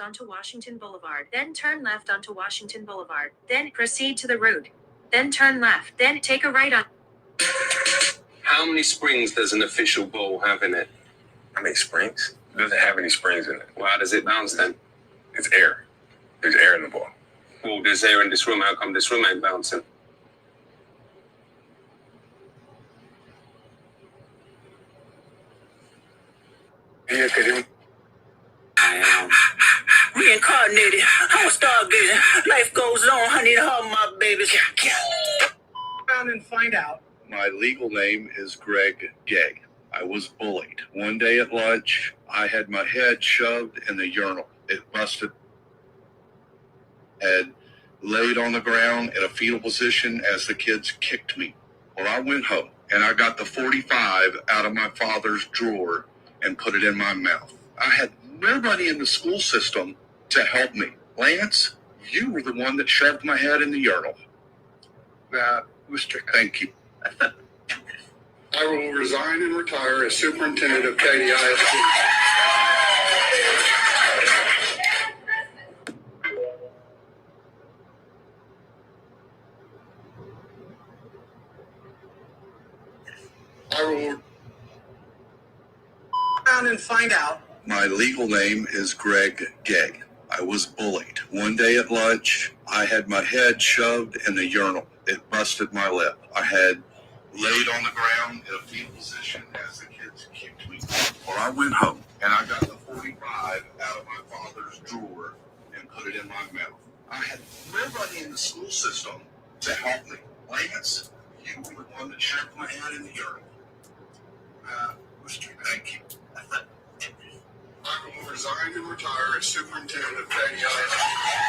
onto Washington Boulevard. Then turn left onto Washington Boulevard. Then proceed to the route. Then turn left. Then take a right on. How many springs does an official bowl have in it? How many springs? It doesn't have any springs in it. Well, how does it bounce then? It's air. There's air in the ball. Well, there's air in this room. How come this room ain't bouncing? Yeah, could Reincarnated, I'm a stargazer. Life goes on, I need to hug my babies. Found and find out. My legal name is Greg Gay. I was bullied. One day at lunch, I had my head shoved in the urinal. It busted. Head laid on the ground in a fetal position as the kids kicked me. Well, I went home and I got the 45 out of my father's drawer and put it in my mouth. I had nobody in the school system to help me. Lance, you were the one that shoved my head in the urinal. Mr. Thank you. I will resign and retire as superintendent of KDISD. I will Found and find out. My legal name is Greg Gay. I was bullied. One day at lunch, I had my head shoved in the urinal. It busted my lip. I had laid on the ground in a fetal position as the kids kicked me. Well, I went home and I got the 45 out of my father's drawer and put it in my mouth. I had nobody in the school system to help me. Lance, you were the one that shoved my head in the urinal. Mr. Thank you. I will resign and retire as superintendent of KDISD.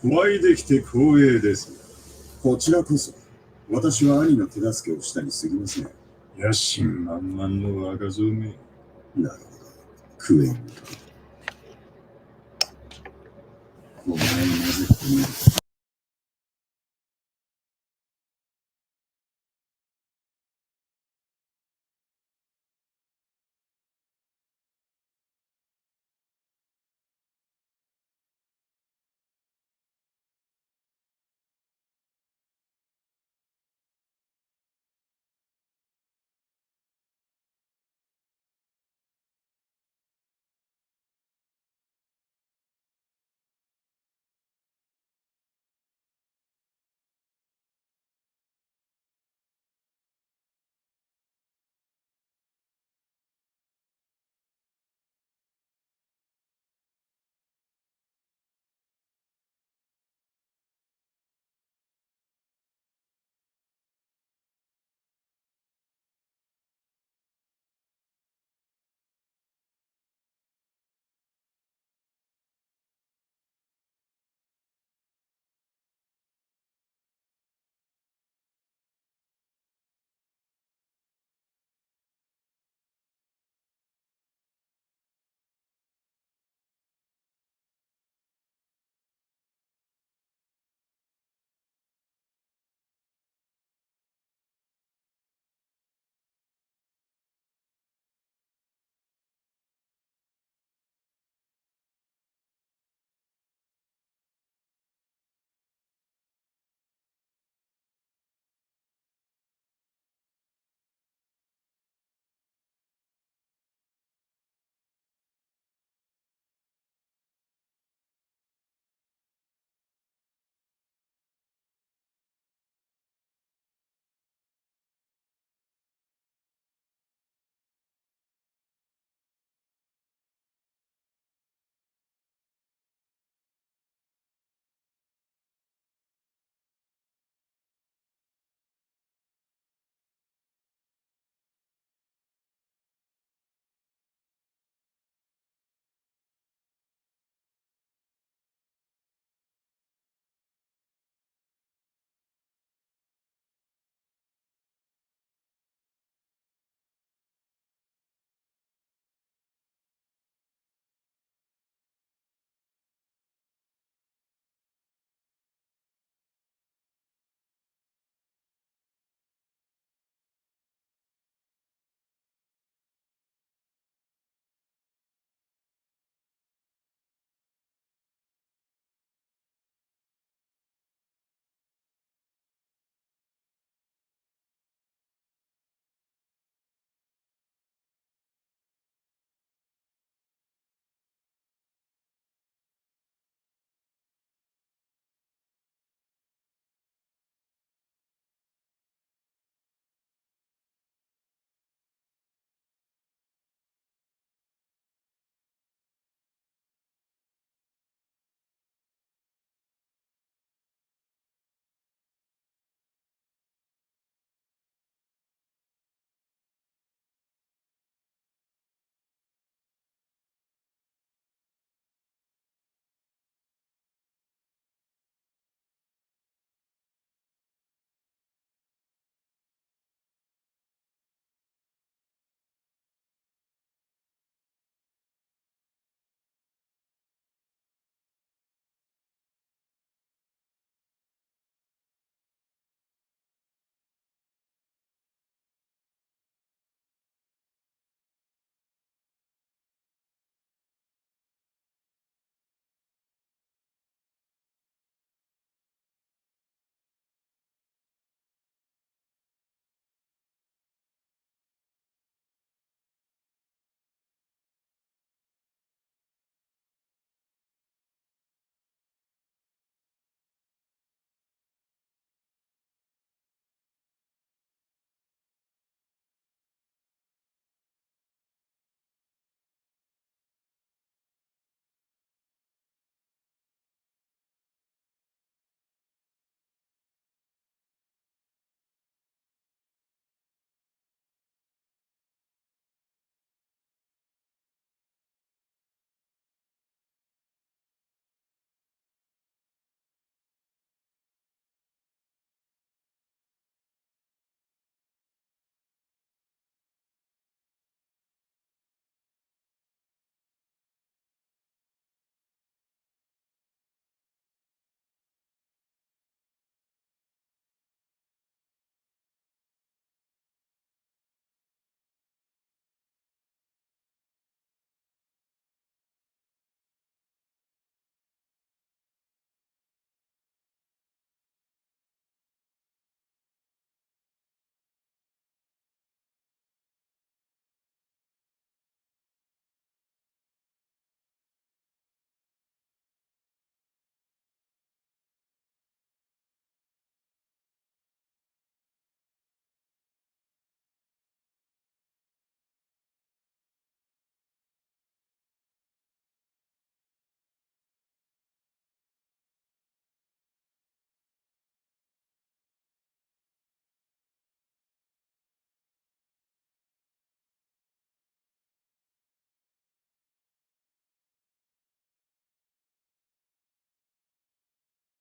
お会いできて光栄です。こちらこそ、私は兄の手助けをしたに過ぎません。野心満々の若造め。なるほど。クエン。お前なぜここにいる？